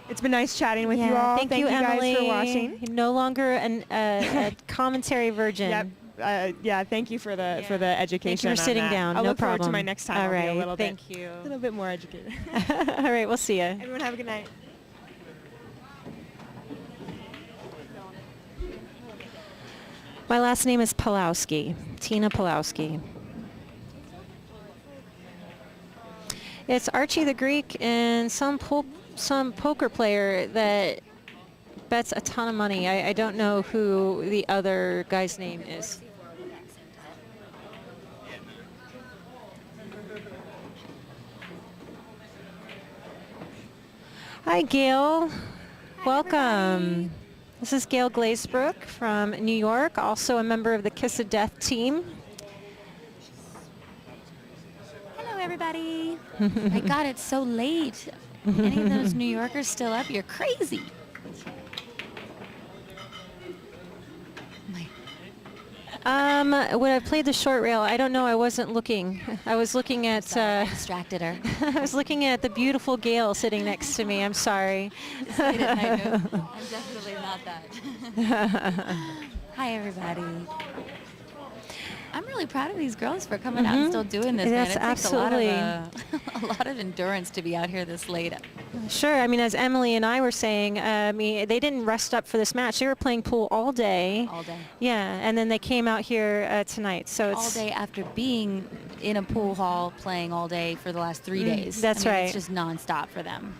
It's been nice chatting with you all. Thank you, guys Emily. for watching. No longer a commentary virgin. Yep. Thank you for the education. Thank you for sitting down. I'll no look forward problem. to my next time. All I'll be right. a little Thank you. A little bit more educated. All right. We'll see you. Everyone have a good night. My last name is Pulowski, Tina Pulowski. It's Archie the Greek and some poker player that bets a ton of money. I don't know who the other guy's name is. Hi, Gail. Welcome. Everybody. This is Gail Glazebrook from New York, also a member of the Kiss of Death team. Hello, everybody. My God, it's so late. Any of those New Yorkers still up? You're crazy. When I played the short rail, I don't know. I wasn't looking. I was looking at. I distracted her. I was looking at the beautiful Gail sitting next to me. I'm sorry. I'm definitely not that. Hi, everybody. I'm really proud of these girls for coming out and still doing this. Yes, man. It takes absolutely. a lot of endurance to be out here this late. Sure. I mean, as Emily and I were saying, they didn't rest up for this match. They were playing pool all day. All day. Yeah, and then they came out here tonight. So it's all day after being in a pool hall playing all day for the last 3 days. That's right. It's just nonstop for them.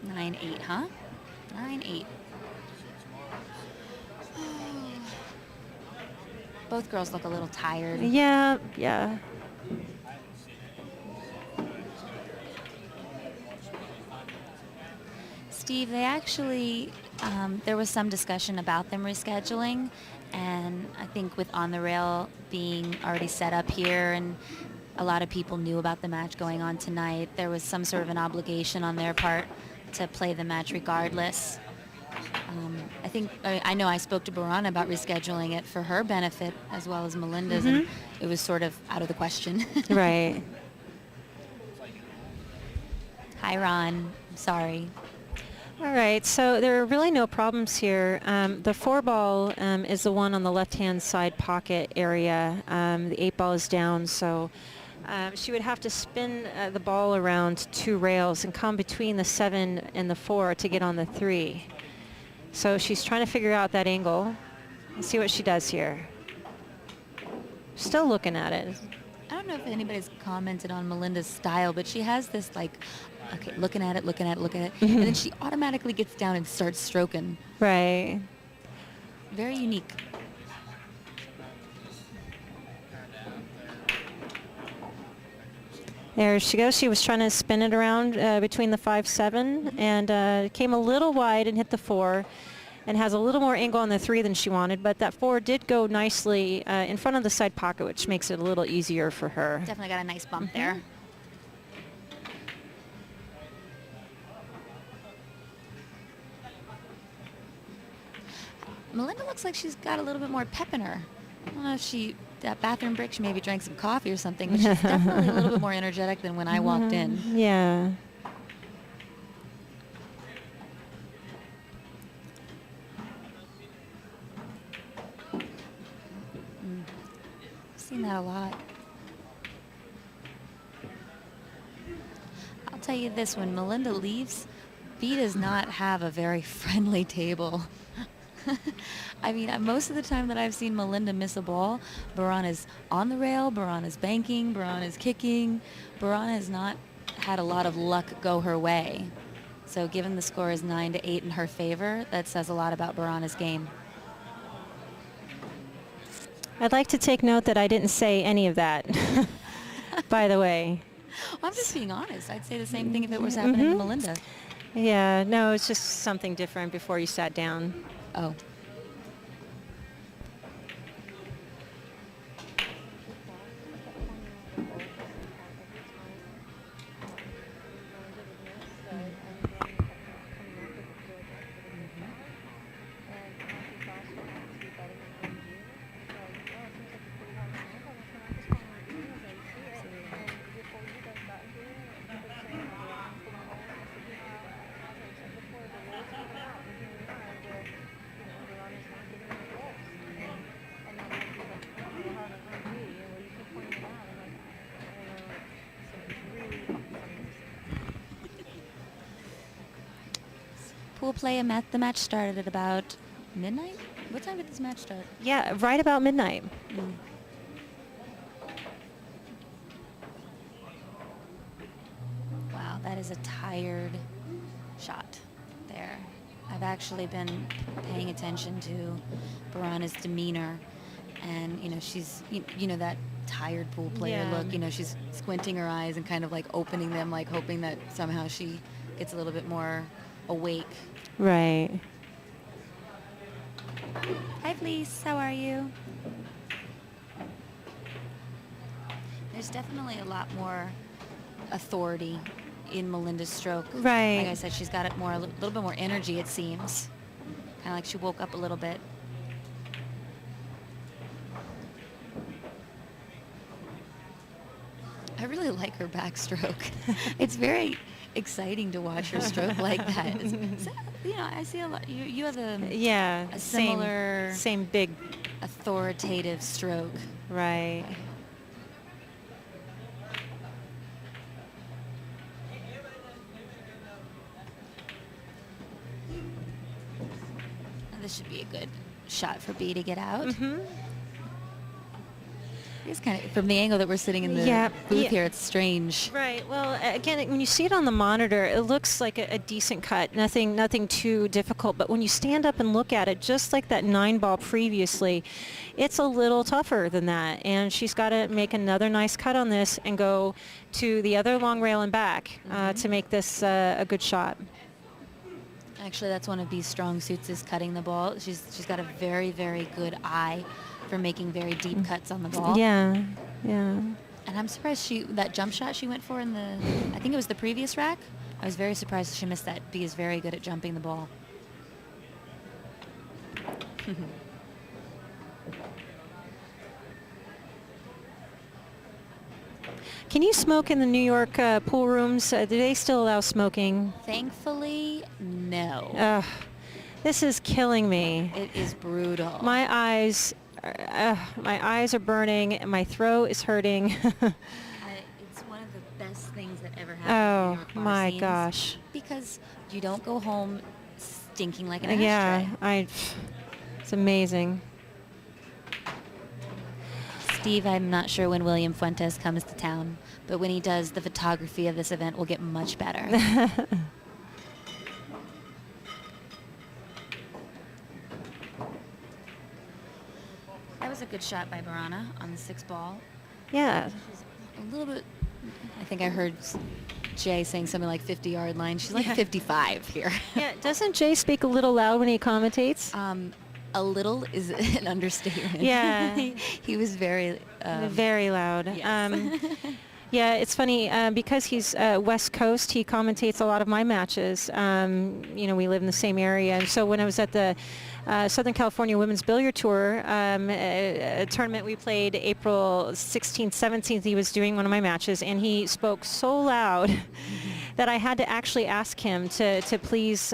9-8, huh? 9-8. Both girls look a little tired. Yeah. Steve, they actually, there was some discussion about them rescheduling, and I think with On the Rail being already set up here and a lot of people knew about the match going on tonight, there was some sort of an obligation on their part to play the match regardless. I know I spoke to Borana about rescheduling it for her benefit as well as Melinda's, and it was sort of out of the question. Right. Hi, Ron. Sorry. All right, so there are really no problems here. The 4-ball is the one on the left-hand side pocket area. The 8-ball is down, so she would have to spin the ball around 2 rails and come between the 7 and the 4 to get on the 3. So she's trying to figure out that angle. Let's see what she does here. Still looking at it. I don't know if anybody's commented on Melinda's style, but she has this looking at it, and then she automatically gets down and starts stroking. Right. Very unique. There she goes. She was trying to spin it around between the 5-7 and came a little wide and hit the 4 and has a little more angle on the 3 than she wanted, but that 4 did go nicely in front of the side pocket, which makes it a little easier for her. Definitely got a nice bump there. Melinda looks like she's got a little bit more pep in her. I don't know if that bathroom break, she maybe drank some coffee or something, but she's definitely a little bit more energetic than when I walked in. Yeah. I've seen that a lot. I'll tell you this, when Melinda leaves, B does not have a very friendly table. I mean, most of the time that I've seen Melinda miss a ball, Borana's on the rail, Borana's banking, Borana's kicking. Borana has not had a lot of luck go her way. So given the score is 9-8 in her favor, that says a lot about Borana's game. I'd like to take note that I didn't say any of that, by the way. I'm just being honest. I'd say the same thing if it was happening to Melinda. Yeah, no, it's just something different before you sat down. Oh. Pool play and the match started at about midnight? What time did this match start? Yeah, right about midnight. Wow, that is a tired shot there. I've actually been paying attention to Borana's demeanor, and she's that tired pool player look. She's squinting her eyes and kind of like opening them, like hoping that somehow she gets a little bit more awake. Right. Hi, Fleece. How are you? There's definitely a lot more authority in Melinda's stroke. Right. Like I said, she's got a little bit more energy, it seems. Kind of like she woke up a little bit. I really like her backstroke. It's very exciting to watch her stroke like that. I see a lot. You have a similar same big authoritative stroke. Right. This should be a good shot for B to get out. It's kind of, from the angle that we're sitting in the booth here, it's strange. Right. Well, again, when you see it on the monitor, it looks like a decent cut. Nothing too difficult. But when you stand up and look at it, just like that 9-ball previously, it's a little tougher than that. And she's got to make another nice cut on this and go to the other long rail and back to make this a good shot. Actually, that's one of B's strong suits, is cutting the ball. She's got a very, very good eye for making very deep cuts on the ball. Yeah, yeah. And I'm surprised that jump shot she went for in I think it was the previous rack. I was very surprised she missed that. B is very good at jumping the ball. Can you smoke in the New York pool rooms? Do they still allow smoking? Thankfully, no. This is killing me. It is brutal. My eyes are burning, and my throat is hurting. It's one of the best things that ever happened. Oh in New York bar my scenes, gosh! Because you don't go home stinking like an ashtray. It's amazing. Steve, I'm not sure when William Fuentes comes to town, but when he does, the photography of this event will get much better. That was a good shot by Borana on the 6-ball. Yeah. She's a little bit, I think I heard Jay saying something like 50-yard line. She's like 55 here. Yeah. Doesn't Jay speak a little loud when he commentates? A little is an understatement. Yeah. He was very loud. Yes. Yeah, it's funny because he's West Coast. He commentates a lot of my matches. We live in the same area, and so when I was at the Southern California Women's Billiard Tour, a tournament we played April 16th, 17th, he was doing one of my matches, and he spoke so loud that I had to actually ask him to please,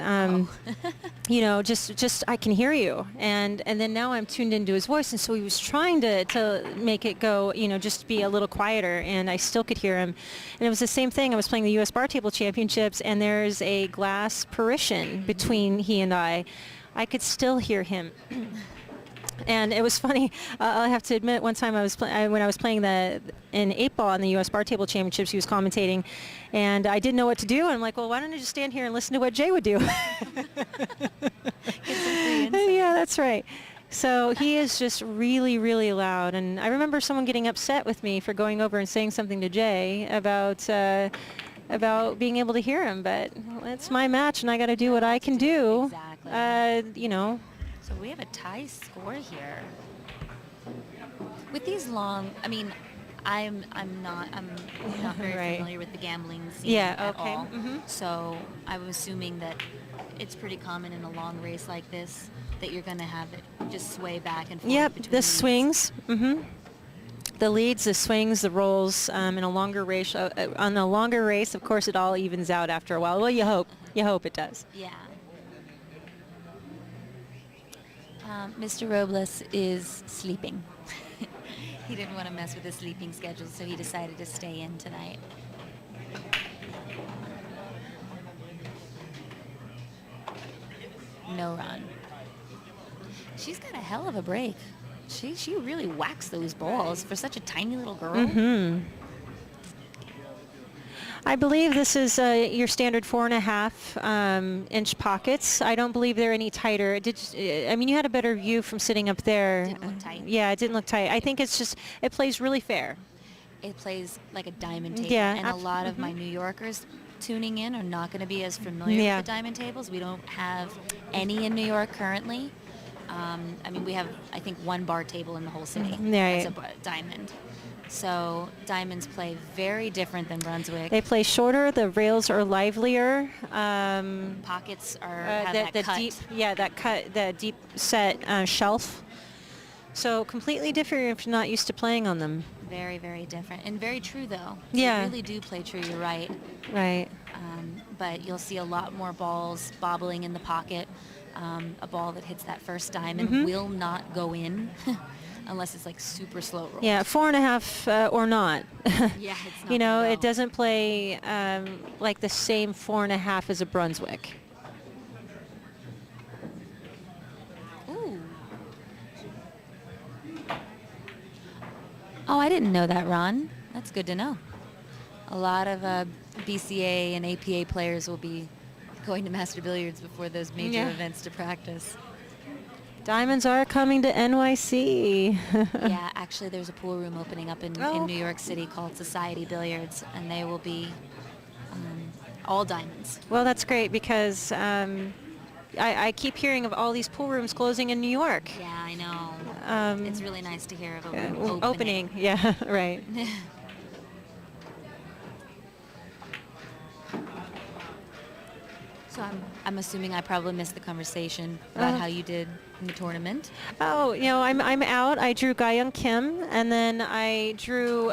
just I can hear you, and then now I'm tuned into his voice, and so he was trying to make it go, just be a little quieter, and I still could hear him. And it was the same thing. I was playing the U.S. Bar Table Championships, and there's a glass partition between he and I could still hear him. And it was funny. I have to admit, one time when I was playing in 8-ball on the U.S. Bar Table Championships, he was commentating, and I didn't know what to do. And I'm like, well, why don't I just stand here and listen to what Jay would do? Get some free insight. Yeah, that's right. So he is just really, really loud. And I remember someone getting upset with me for going over and saying something to Jay about being able to hear him. But it's my match, and I got to do what I can do. Exactly. You know. So we have a tie score here. With these long, I mean, I'm not very Right. familiar with the gambling scene Yeah, at okay. all. Mhm. So I'm assuming that it's pretty common in a long race like this that you're going to have it just sway back and forth Yep, between the leads. swings. The leads, the swings, the rolls in a longer race. On a longer race, of course, it all evens out after a while. Well, you hope. You hope it does. Yeah. Mr. Robles is sleeping. He didn't want to mess with his sleeping schedule, so he decided to stay in tonight. No run. She's got a hell of a break. She really whacks those balls for such a tiny little girl. I believe this is your standard 4.5 inch pockets. I don't believe they're any tighter. I mean, you had a better view from sitting up there. Didn't look tight. Yeah, it didn't look tight. I think it's just, it plays really fair. It plays like a diamond table, Yeah, and a lot of my New Yorkers tuning in are not going to be as familiar Yeah. with the diamond tables. We don't have any in New York currently. I mean, we have, I think, one bar table in the whole city. Right. That's a diamond. So diamonds play very different than Brunswick. They play shorter. The rails are livelier. Pockets are have that cut. Deep, yeah, that cut, the deep set shelf. So completely different if you're not used to playing on them. Very, very different. And very true, though. Yeah. They really do play true, you're right. Right. But you'll see a lot more balls bobbling in the pocket. A ball that hits that first diamond will not go in unless it's like super slow roll. Yeah, 4.5 or not. Yeah, it's not You know, gonna it go. doesn't play like the same 4.5 as a Brunswick. Ooh. Oh, I didn't know that, Ron. That's good to know. A lot of BCA and APA players will be going to Master Billiards before those major Yeah. events to practice. Diamonds are coming to NYC. Yeah, actually, there's a pool room opening up in New York City called Society Billiards, and they will be all diamonds. Well, that's great because I keep hearing of all these pool rooms closing in New York. Yeah, I know. It's really nice to hear of a room opening. Opening, yeah, right. So I'm assuming I probably missed the conversation about how you did in the tournament. Oh, you know, I'm out. I drew Ga-Young Kim, and then I drew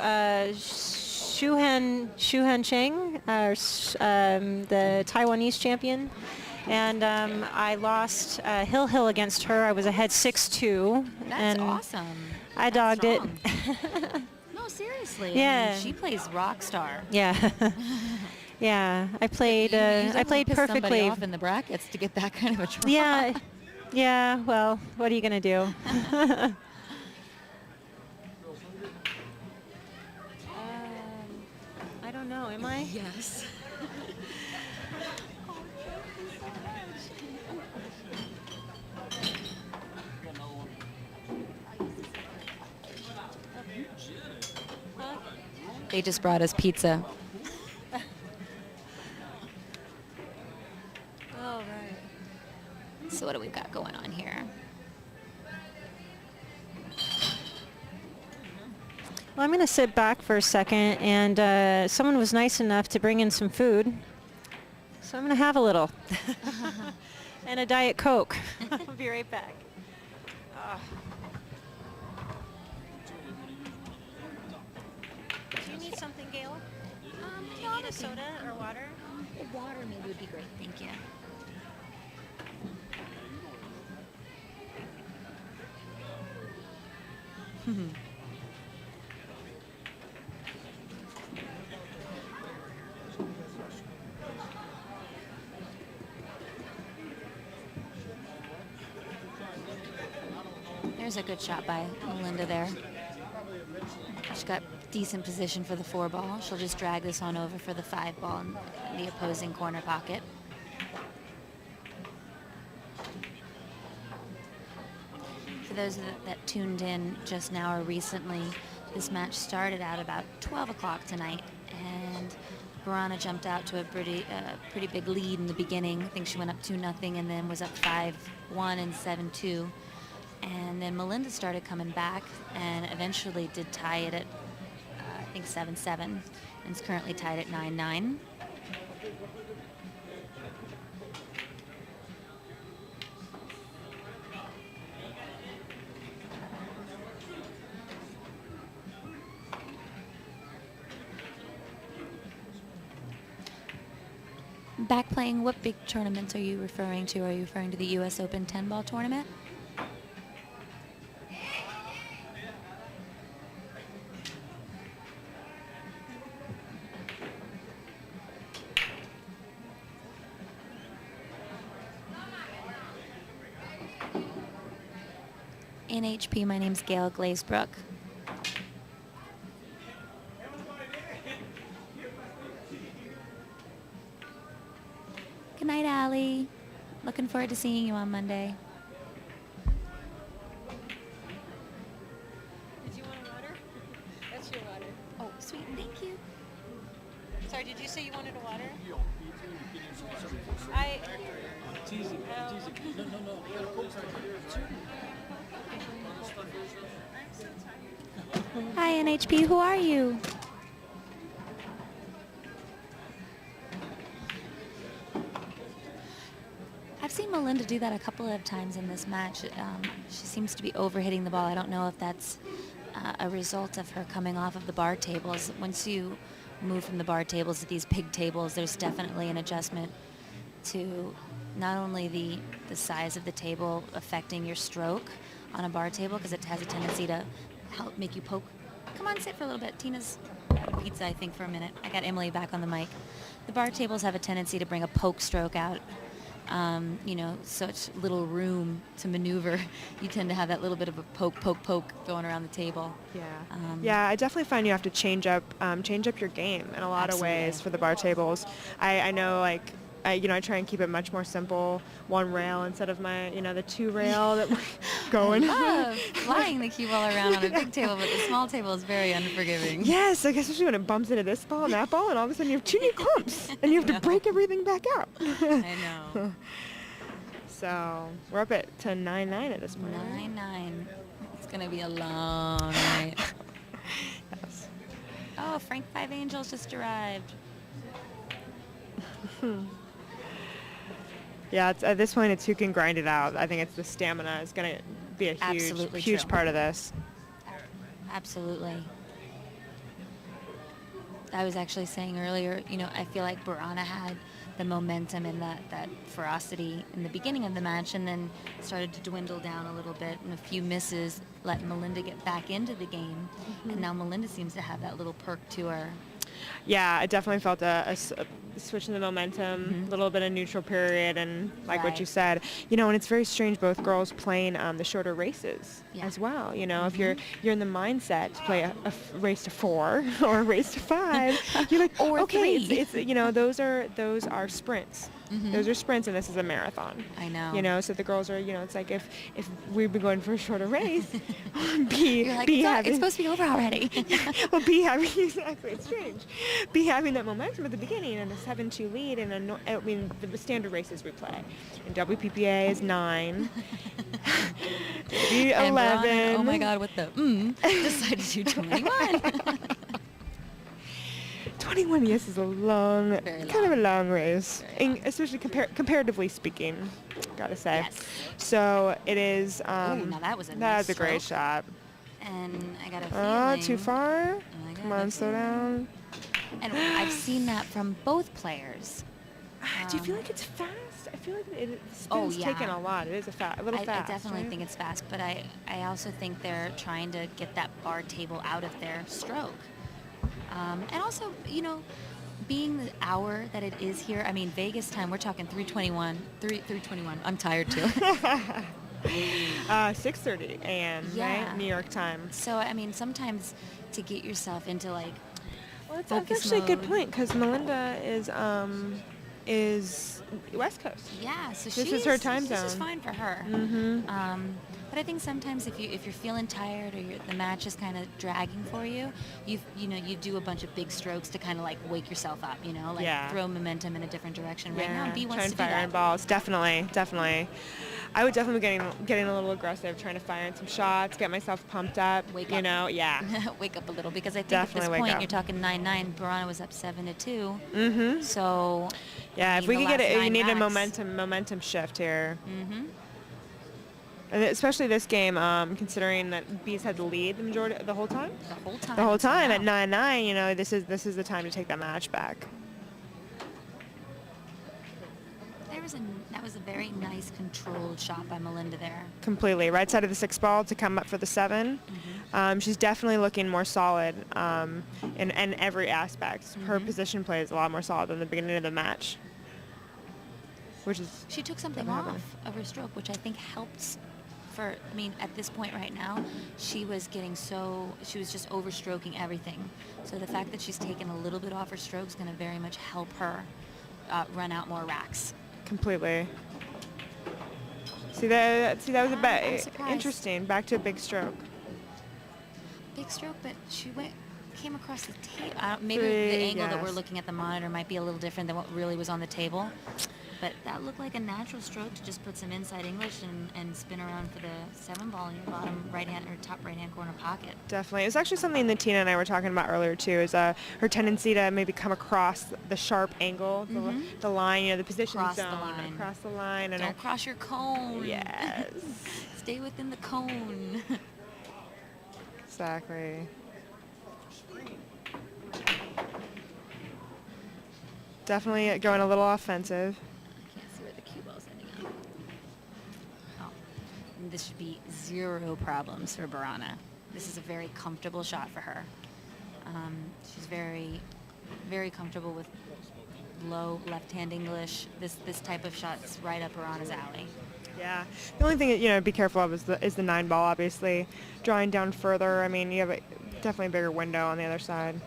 Shuhan Cheng, the Taiwanese champion, and I lost Hill against her. I was ahead 6-2. That's and awesome. I That's dogged it. strong. No, seriously. I Yeah. mean, she plays rock star. Yeah. Yeah, I played. You I usually played piss somebody perfectly. off in the brackets to get that kind of a draw. Yeah, yeah. Well, what are you gonna do? I don't know. Am I? Yes. They just brought us pizza. Oh, right. So what do we got going on here? Well, I'm gonna sit back for a second, and someone was nice enough to bring in some food, so I'm gonna have a little, and a Diet Coke. I'll be right back. Do you need something, Gail? Do you need a soda or water? Water maybe would be great, thank you. There's a good shot by Melinda there. She's got decent position for the 4 ball. She'll just drag this on over for the 5 ball in the opposing corner pocket. for those that tuned in just now or recently, this match started out about 12 o'clock tonight, and Borana jumped out to a pretty big lead in the beginning. I think she went up 2-0 and then was up 5-1 and 7-2. And then Melinda started coming back and eventually did tie it at, I think, 7-7, and is currently tied at 9-9. Back playing, what big tournaments are you referring to? Are you referring to the U.S. Open 10-ball tournament? NHP, my name's Gail Glazebrook. Good night, Allie. Looking forward to seeing you on Monday. Did you want water? That's your water. Oh, sweet. Thank you. Sorry, did you say you wanted a water? Hi, NHP. Who are you? I've seen Melinda do that a couple of times in this match. She seems to be overhitting the ball. I don't know if that's a result of her coming off of the bar tables. Once you move from the bar tables to these big tables, there's definitely an adjustment to not only the size of the table affecting your stroke on a bar table, because it has a tendency to help make you poke. Come on, sit for a little bit. Tina's having pizza, I think, for a minute. I got Emily back on the mic. The bar tables have a tendency to bring a poke stroke out. You know, such little room to maneuver. You tend to have that little bit of a poke going around the table. Yeah. Yeah, I definitely find you have to change up your game in a lot of ways for the bar tables. I know, like, I try and keep it much more simple, one rail instead of my, the two rail that we're going. I love flying the cue ball around on a big table, but the small table is very unforgiving. Yes, like especially when it bumps into this ball and that ball, and all of a sudden you have two new clumps, and you have to break everything back out. I know. So we're up to 9-9 at this point. 9-9. It's gonna be a long night. Yes. Oh, Frank Five Angels just arrived. Yeah, at this point, it's who can grind it out. I think it's the stamina is going to be a huge part of this. Absolutely. I was actually saying earlier, I feel like Borana had the momentum and that ferocity in the beginning of the match, and then started to dwindle down a little bit, and a few misses let Melinda get back into the game. Mm-hmm. And now Melinda seems to have that little perk to her. Yeah, I definitely felt a switch in the momentum, a little bit of neutral period, and like what you said, and it's very strange, both girls playing the shorter races as well. If you're in the mindset to play a race to 4 or a race to 5, you're like, or okay, 3. it's those are sprints. Mm-hmm. Those are sprints, and this is a marathon. I know. So the girls are, it's like if we've been going for a shorter race, it's supposed to be over already. Well, be having exactly. It's strange. Be having that momentum at the beginning and a 7-2 lead, and the standard races we play. And WPPA is 9. 11. Borana, oh my God, what the decided to do 21. 21, yes, is a long, kind of a long race, especially comparatively speaking, gotta say. Yes. So it is. Now that was a nice a great shot. And I got a feeling. Too far. Come on, slow down. And I've seen that from both players. Do you feel like it's fast? I feel like the spin's taking a lot. It is a little fast. I definitely think it's fast, but I also think they're trying to get that bar table out of their stroke. And also, being the hour that it is here, Vegas time, we're talking 3:21. I'm tired too. 6:30 a.m., right? New York time. So, sometimes to get yourself into, like, well, that's actually a good point, because Melinda is is West Coast. Yeah, so This is her time This is zone. fine for her. But I think sometimes if you're feeling tired or the match is kind of dragging for you, you do a bunch of big strokes to kind of like wake yourself up, like Yeah. throw momentum in a different direction. Right now, B try wants and to do fire in that. balls. Definitely. I would definitely be getting a little aggressive, trying to fire in some shots, get myself pumped up. Wake you up. know, yeah. Wake up a little because I think Definitely at wake this point up. you're talking 9-9. Borana was up 7-2. Mm-hmm. So Yeah, I if mean, we the could get last it, you 9 need a racks. momentum shift here. Mm-hmm. And especially this game, considering that B's had the lead the whole time. The whole time. The whole until time at now. 9-9, this is the time to take that match back. That was a very nice controlled shot by Melinda there. Completely. Right side of the 6 ball to come up for the 7. She's definitely looking more solid in every aspect. Her position play is a lot more solid than the beginning of the match. Which is She took something Doesn't happen. off of her stroke, which I think helped at this point right now, she was just overstroking everything. So the fact that she's taken a little bit off her stroke is going to very much help her run out more racks. completely. See that was a I'm bit surprised. interesting. Back to a big stroke. Big stroke, but she came across the table. Maybe the Three, angle that we're yes. looking at the monitor might be a little different than what really was on the table. But that looked like a natural stroke to just put some inside English and spin around for the 7 ball in your bottom right hand or top right hand corner pocket. Definitely. It was actually something that Tina and I were talking about earlier too, is her tendency to maybe come across the sharp angle, the line, the position Across the zone, line. across the line. And Don't cross your cone. yes. Stay within the cone. Exactly. Definitely going a little offensive. I can't see where the cue ball's ending up. Oh, and this should be 0 problems for Borana. This is a very comfortable shot for her. She's very, very comfortable with low left-hand English. This type of shot's right up Borana's alley. Yeah. The only thing to be careful of is the 9 ball. Obviously, drawing down further. I mean, you have definitely a bigger window on the other side.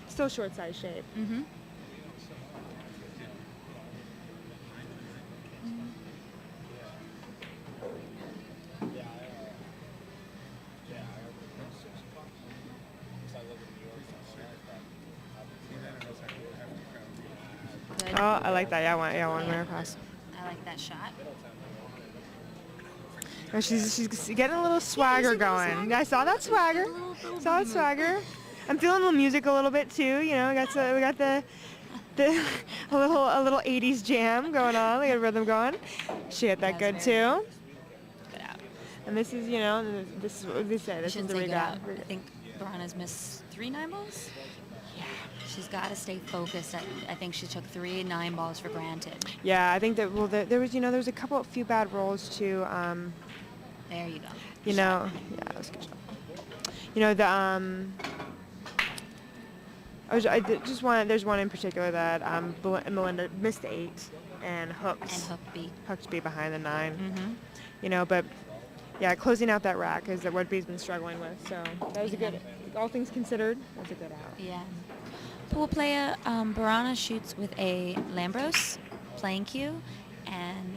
Still short side shape. Mm-hmm. Good. Oh, I like that. Yeah, one mirror pass. I like that shot. Oh, she's getting a little swagger going. I saw that swagger. Saw that swagger. I'm feeling the music a little bit too. We got the a little 80s jam going on. We got rhythm going. She hit that good too. Good out. And this is this is what they say. This is Shouldn't the say good out. readout. I think Borana's missed 3 9 balls. Yeah. She's got to stay focused. I think she took 3 9 balls for granted. Yeah, I think that there was there was a few bad rolls too. There you go. Yeah, that was a good shot. There's one in particular that Melinda missed 8 and hooked B behind the 9. Mm-hmm. But yeah, closing out that rack is what B's been struggling with. So that was a good, all things considered, that's a good out. Yeah. Pool player Borana shoots with a Lambros playing cue and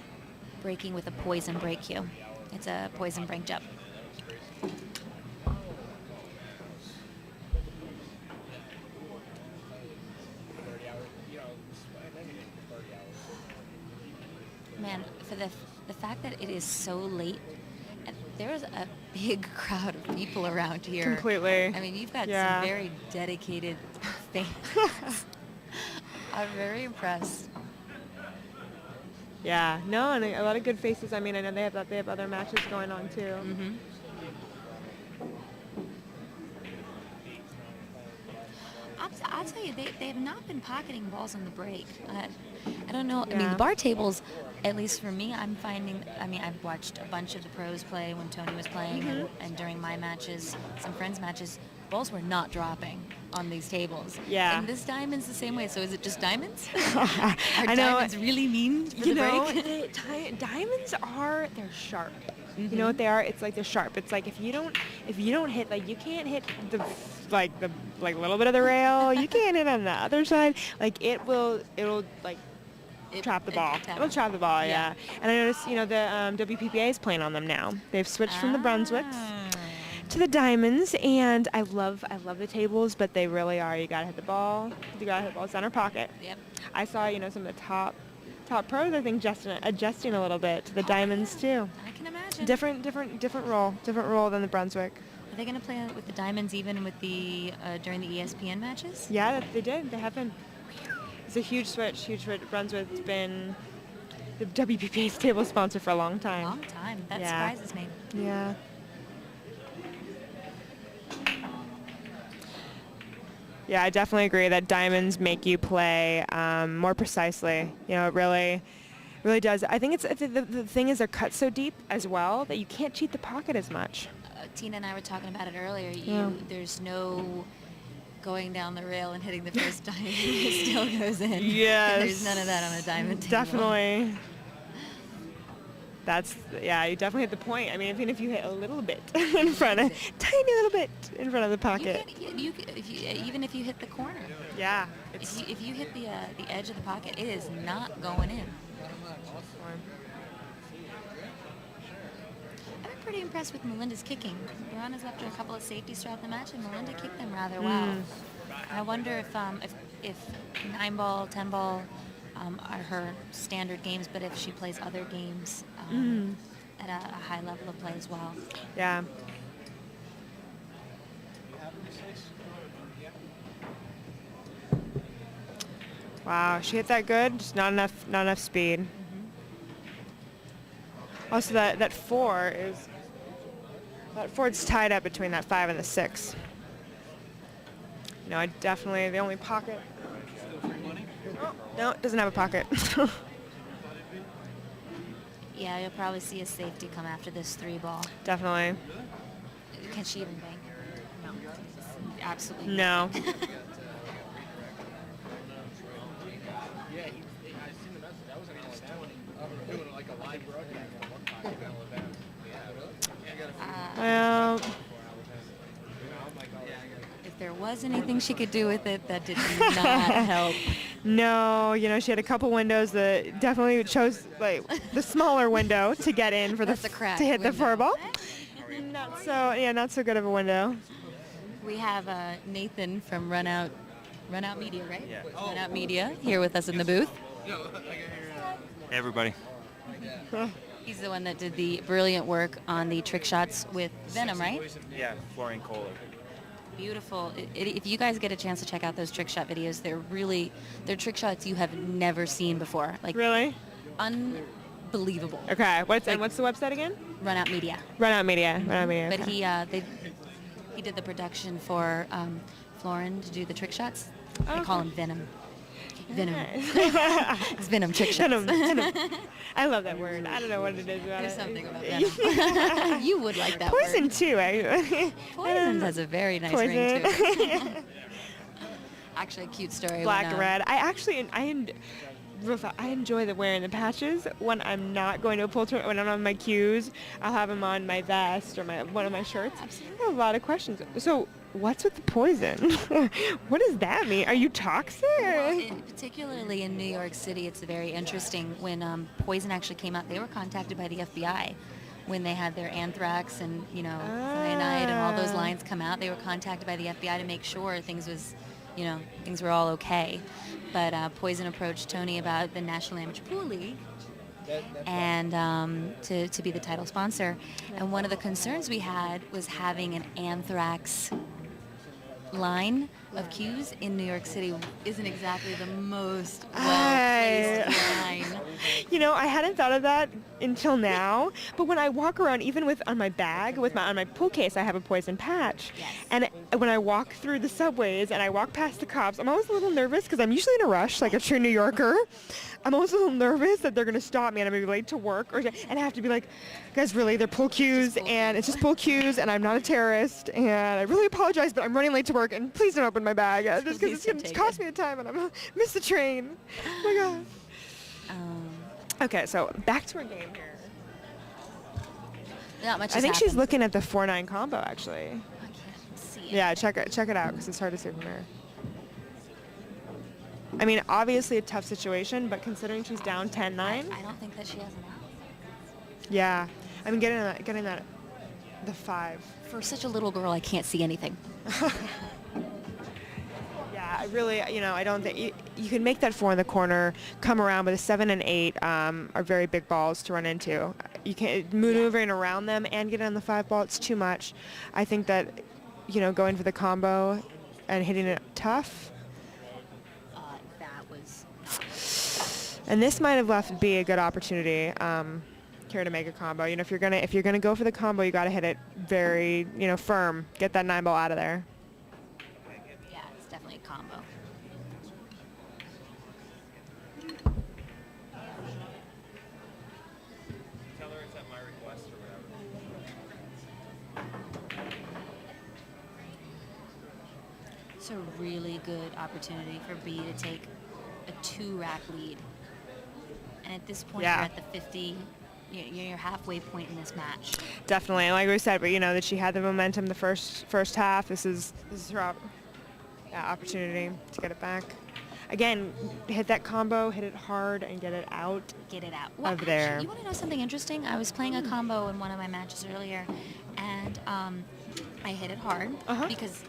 breaking with a poison break cue. It's a poison break jump. Man, for the fact that it is so late, and there's a big crowd of people around here. Completely. I mean, you've got Yeah. some very dedicated fans. I'm very impressed. Yeah, no, and a lot of good faces. I mean, I know they have other matches going on too. Mm-hmm. I'll tell you, they have not been pocketing balls on the break. I don't know. I mean, Yeah. the bar tables, at least for me, I'm finding, I've watched a bunch of the pros play when Tony was playing and during my matches, some friends' matches, balls were not dropping on these tables. Yeah. And this diamond's the same way. So is it just diamonds? I Are know. diamonds really mean for the break? Diamonds they're sharp. You know what they are? It's like they're sharp. It's like if you don't hit, like you can't hit the little bit of the rail. You can't hit on the other side. Like it'll like trap the ball. tap It'll it. trap the ball, Yeah. yeah. And I noticed, the WPPA is playing on them now. They've switched from the Brunswicks to the Diamonds, and I love the tables, but they really are. You gotta hit the ball. You gotta hit the ball center pocket. Yep. I saw, some of the top pros, I think, adjusting a little bit to the Diamonds too. I can imagine. Different role than the Brunswick. Are they going to play with the Diamonds even with the during the ESPN matches? Yeah, they did. They have been. It's a huge switch. Brunswick's been the WPPA's table sponsor for a long time. Long time. That Yeah. surprises me. Yeah. Yeah, I definitely agree that diamonds make you play more precisely. It really does. I think the thing is they're cut so deep as well that you can't cheat the pocket as much. Tina and I were talking about it earlier. Yeah. There's no going down the rail and hitting the first diamond. It still goes in. Yes. There's none of that on a diamond table. Definitely. You definitely hit the point. I mean, even if you hit a little bit in front of, tiny little bit in front of the pocket. Even if you hit the corner. Yeah. If you hit the edge of the pocket, it is not going in. I've been pretty impressed with Melinda's kicking. Borana's after a couple of safeties throughout the match, and Melinda kicked them rather well. I wonder if 9-ball, 10-ball are her standard games, but if she plays other games at a high level of play as well. Yeah. Wow, she hit that good. Just not enough speed. Also, that four's tied up between that 5 and the 6. I definitely the only pocket. Oh, no, it doesn't have a pocket. Yeah, you'll probably see a safety come after this 3-ball. Definitely. Can she even bank? No. Absolutely. No. Well, if there was anything she could do with it, that did not help. no, she had a couple windows that definitely chose the smaller window to get in for That's a crack to hit the window. 4-ball. Not so good of a window. We have Nathan from Run Out Media, right? Yeah. Run Out Media here with us in the booth. Hey, everybody. He's the one that did the brilliant work on the trick shots with Venom, right? Yeah, Florian Kohler. Beautiful. If you guys get a chance to check out those trick shot videos, they're trick shots you have never seen before. Really? Unbelievable. Okay. What's the website again? Run Out Media. Run Out Media. But Okay. he did the production for Florin to do the trick shots. I call him Venom. Venom. It's Venom trick shots. Venom. I love that word. I don't know what it is about There's it. something about Venom. You would like that Poison word. too. Poison has a very nice ring to it. Actually, a cute story. Black and red. I enjoy wearing the patches when I'm not going to a pool tournament. When I'm on my cues, I'll have them on my vest or one of my shirts. Absolutely. I have a lot of questions. So, what's with the poison? What does that mean? Are you toxic? Well, particularly in New York City, it's very interesting. When Poison actually came out, they were contacted by the FBI. When they had their anthrax and, cyanide and all those lines come out, they were contacted by the FBI to make sure things were all okay. But Poison approached Tony about the National Amateur Pool League and to be the title sponsor. And one of the concerns we had was having an anthrax line of cues in New York City isn't exactly the most well-placed line. I hadn't thought of that until now. But when I walk around, even on my bag, on my pool case, I have a poison patch. Yes. And when I walk through the subways and I walk past the cops, I'm always a little nervous because I'm usually in a rush, like a true New Yorker. I'm always a little nervous that they're going to stop me and I'm going to be late to work. And I have to be like, guys, really, they're pool cues and it's just pool cues and I'm not a terrorist and I really apologize, but I'm running late to work and please don't open my bag just because it's going to cost me the time and I'm going to miss the train. Oh my God. Okay, so back to our game here. Not much I has think she's happened. looking at the 4-9 combo, actually. I can't see it. Yeah, check it out because it's hard to see from here. I mean, obviously a tough situation, but considering she's down 10-9. I don't think that she has enough. Yeah. I mean, getting that, the 5. For such a little girl, I can't see anything. Yeah, I really, I don't think you can make that 4 in the corner, come around, but the 7 and 8 are very big balls to run into. You can't maneuvering around them and get on the 5 ball. It's too much. I think that, going for the combo and hitting it tough. That was. And this might have left B a good opportunity here to make a combo. If you're gonna go for the combo, you got to hit it very, firm. Get that 9 ball out of there. Yeah, it's definitely a combo. Tell her it's at my request or whatever. It's a really good opportunity for B to take a 2-rack lead. And at this point, Yeah. you're at the 50. You're halfway point in this match. Definitely, like we said, but that she had the momentum the first half. This is her opportunity to get it back. Again, hit that combo, hit it hard, and get it out. Get it out. Well, Of there. Actually, you want to know something interesting? I was playing a combo in one of my matches earlier, and I hit it hard because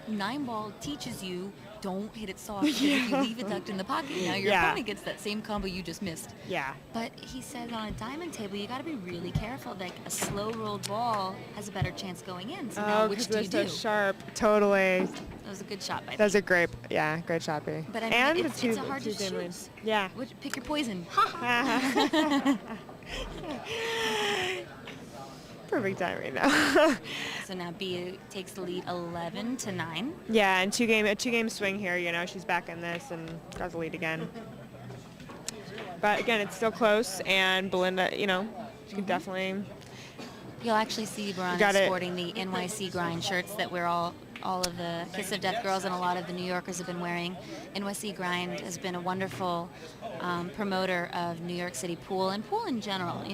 9-ball teaches you don't hit it soft. Because if you leave it ducked in the pocket, now your opponent gets that same combo you just missed. Yeah. But he said on a diamond table, you got to be really careful. Like a slow rolled ball has a better chance going in. So now which do you do? So sharp. Totally. That was a good shot by That was me. a great shot, B. But I mean, and it's the a hard to two choose. Yeah. Pick your poison. Perfect timing now. So now B takes the lead 11-9. Yeah, and a two-game swing here. She's back in this and got the lead again. But again, it's still close, and Belinda, she can definitely. You'll actually see Borana sporting the NYC Grind shirts that we're all of the Kiss of Death girls and a lot of the New Yorkers have been wearing. NYC Grind has been a wonderful promoter of New York City pool and pool in general.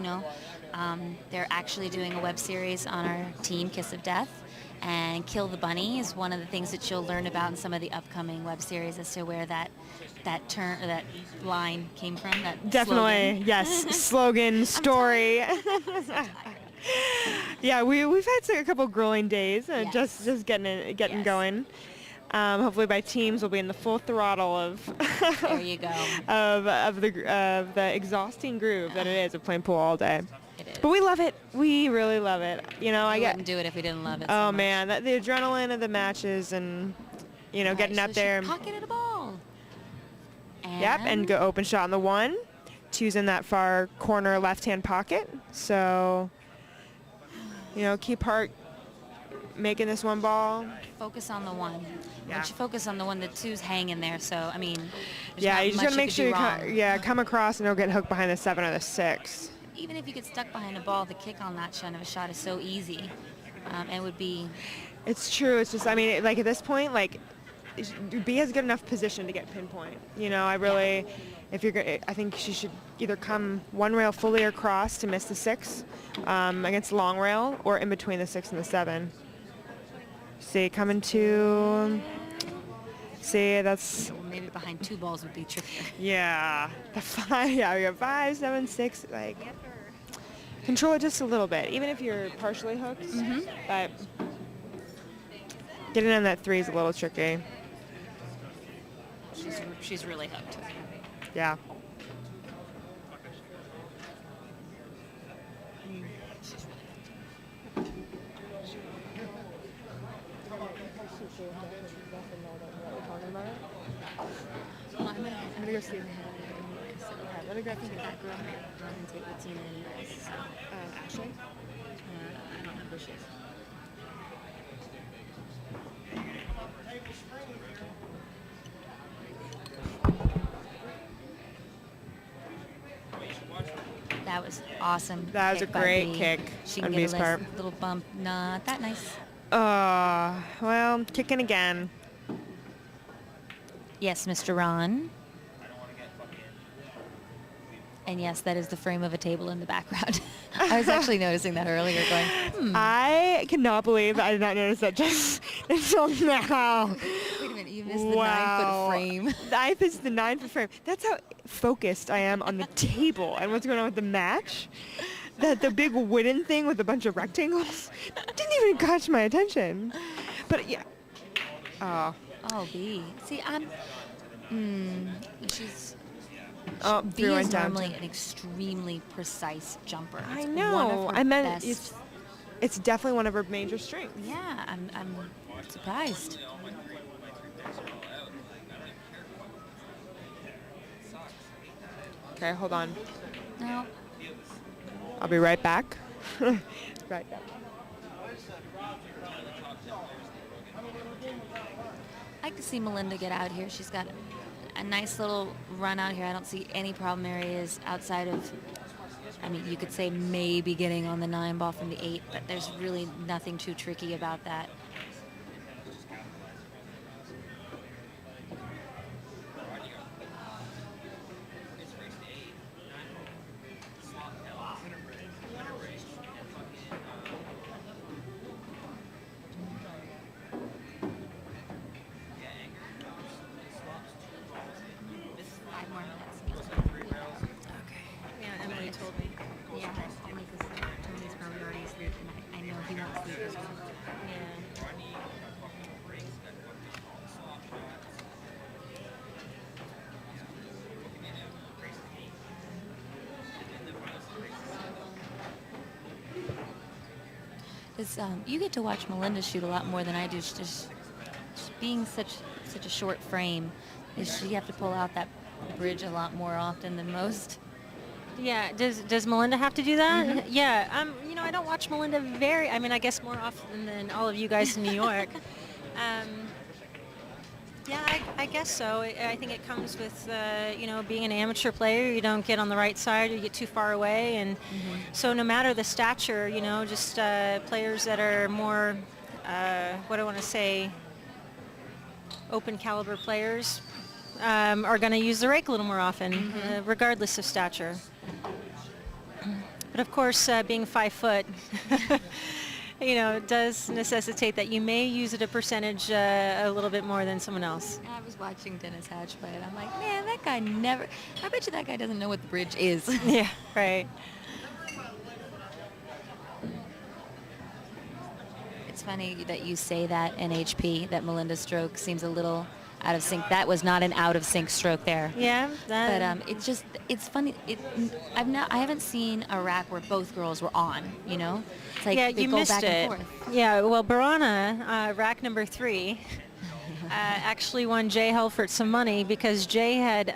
They're actually doing a web series on our team, Kiss of Death, and Kill the Bunny is one of the things that you'll learn about in some of the upcoming web series as to where that term or that line came from. That Definitely, slogan. yes, slogan, story. Yeah, we've had a couple grueling days, Yes. just getting going. Hopefully by teams we'll be in the full throttle of There you go. of the exhausting groove that it is of playing pool all day. It is. But we love it. We really love it. I We get. wouldn't do it if we didn't love it. Oh so much. man, the adrenaline of the matches and getting Right, up so there. she pocketed a ball. Yep, and go open shot on the 1. 2's in that far corner left-hand pocket. So, keep Hart making this 1 ball. Focus on the 1. Yeah. Once you focus on the 1, the 2's hanging there. So I mean, there's Yeah, not you just much gotta make could sure do you wrong. come across and don't get hooked behind the 7 or the 6. Even if you get stuck behind a ball, the kick on that kind of a shot is so easy. It would be. It's true. It's just, like at this point, B has a good enough position to get pinpoint. I think she should either come 1 rail fully across to miss the 6 against long rail, or in between the 6 and the 7. See, coming to. See, that's. Maybe behind 2 balls would be trickier. Yeah, the 5. Yeah, we got 5, 7, 6. Control it just a little bit, even if you're partially hooked. But getting on that 3 is a little tricky. She's really hooked. Yeah. I'm gonna go see her. Let her go. I think that girl might run and take the team anyways. So, Ashley? I don't know who she is. That was awesome. That was a kick by great B. kick She on can get B's a part. little bump. Not that nice. Well, kicking again. Yes, Mr. Ron. And yes, that is the frame of a table in the background. I was actually noticing that earlier going, I cannot believe I did not notice that just until now. Wait a minute, You missed the 9-foot frame. I missed the 9-foot frame. That's how focused I am on the table and what's going on with the match. That the big wooden thing with a bunch of rectangles didn't even catch my attention. But yeah. Oh, B. See, she's. B threw is it down. normally an extremely precise jumper. I It's know. One of her I meant best. it's definitely one of her major strengths. Yeah, I'm surprised. Okay, hold on. No. I'll be right back. Right back. I like to see Melinda get out here. She's got a nice little run out here. I don't see any problem areas outside of, I mean, you could say maybe getting on the 9 ball from the 8, but there's really nothing too tricky about that. You get to watch Melinda shoot a lot more than I do. Just being such a short frame, is she have to pull out that bridge a lot more often than most. Yeah. Does Melinda have to do that? Mm-hmm. Yeah. I don't watch Melinda I guess more often than all of you guys in New York. Yeah, I guess so. I think it comes with, being an amateur player. You don't get on the right side, you get too far away. And so no matter the stature, just players that are more, open caliber players are going to use the rake a little more often, regardless of stature. But of course, being 5 foot, does necessitate that you may use it a percentage a little bit more than someone else. I was watching Dennis Hatch play it. I'm like, man, that guy I bet you that guy doesn't know what the bridge is. Yeah, right. It's funny that you say that in HP, that Melinda's stroke seems a little out of sync. That was not an out of sync stroke there. Yeah. But it's funny. I haven't seen a rack where both girls were on. It's like they you go missed back it. and forth. Yeah. Well, Borana, rack number 3, actually won Jay Helfert some money because Jay had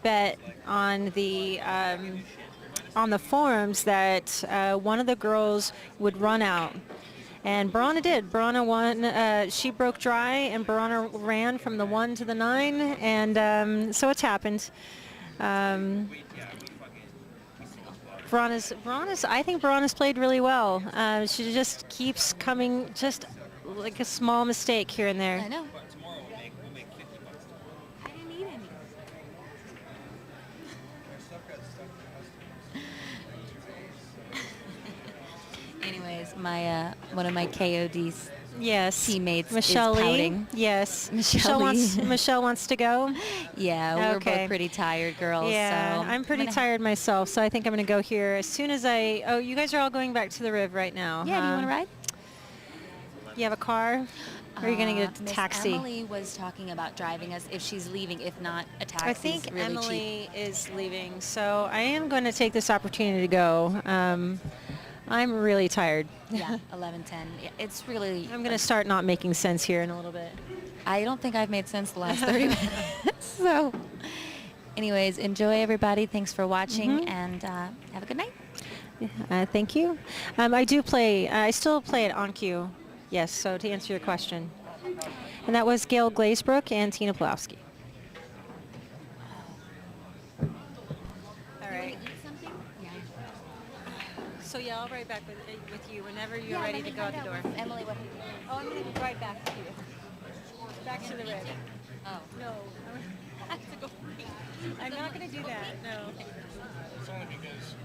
bet on the forums that one of the girls would run out. And Borana did. Borana won. She broke dry, and Borana ran from the 1 to the 9, and so it's happened. I think Borana's played really well. She just keeps coming, just like a small mistake here and there. I know. I didn't eat any. Anyways, my one of my KOD's teammates Michelle is Lee. pouting. Yes. Michelle Michelle wants to go. Yeah, we're both pretty tired girls. Yeah, so I'm pretty tired myself, so I think I'm going to go here as soon as you guys are all going back to the Riv right now. Yeah, do you want to ride? You have a car? Or are you going to get a Miss taxi? Emily was talking about driving us if she's leaving. If not, a taxi I think really Emily cheap. is leaving, so I am going to take this opportunity to go. I'm really tired. Yeah, 11:10. Yeah, it's really... I'm going to start not making sense here in a little bit. I don't think I've made sense the last 30 minutes. So, anyways, enjoy, everybody. Thanks for watching, and have a good night. Thank you. I still play at OnQ. Yes, so to answer your question. And that was Gail Glazebrook and Tina Pulowski. All right. So yeah, I'll ride back with you whenever you're ready to go out the door. Emily, what? Oh, I'm going to ride back with you. Back to the Red. Oh. No. I have to go. I'm not going to do that, no. It's only because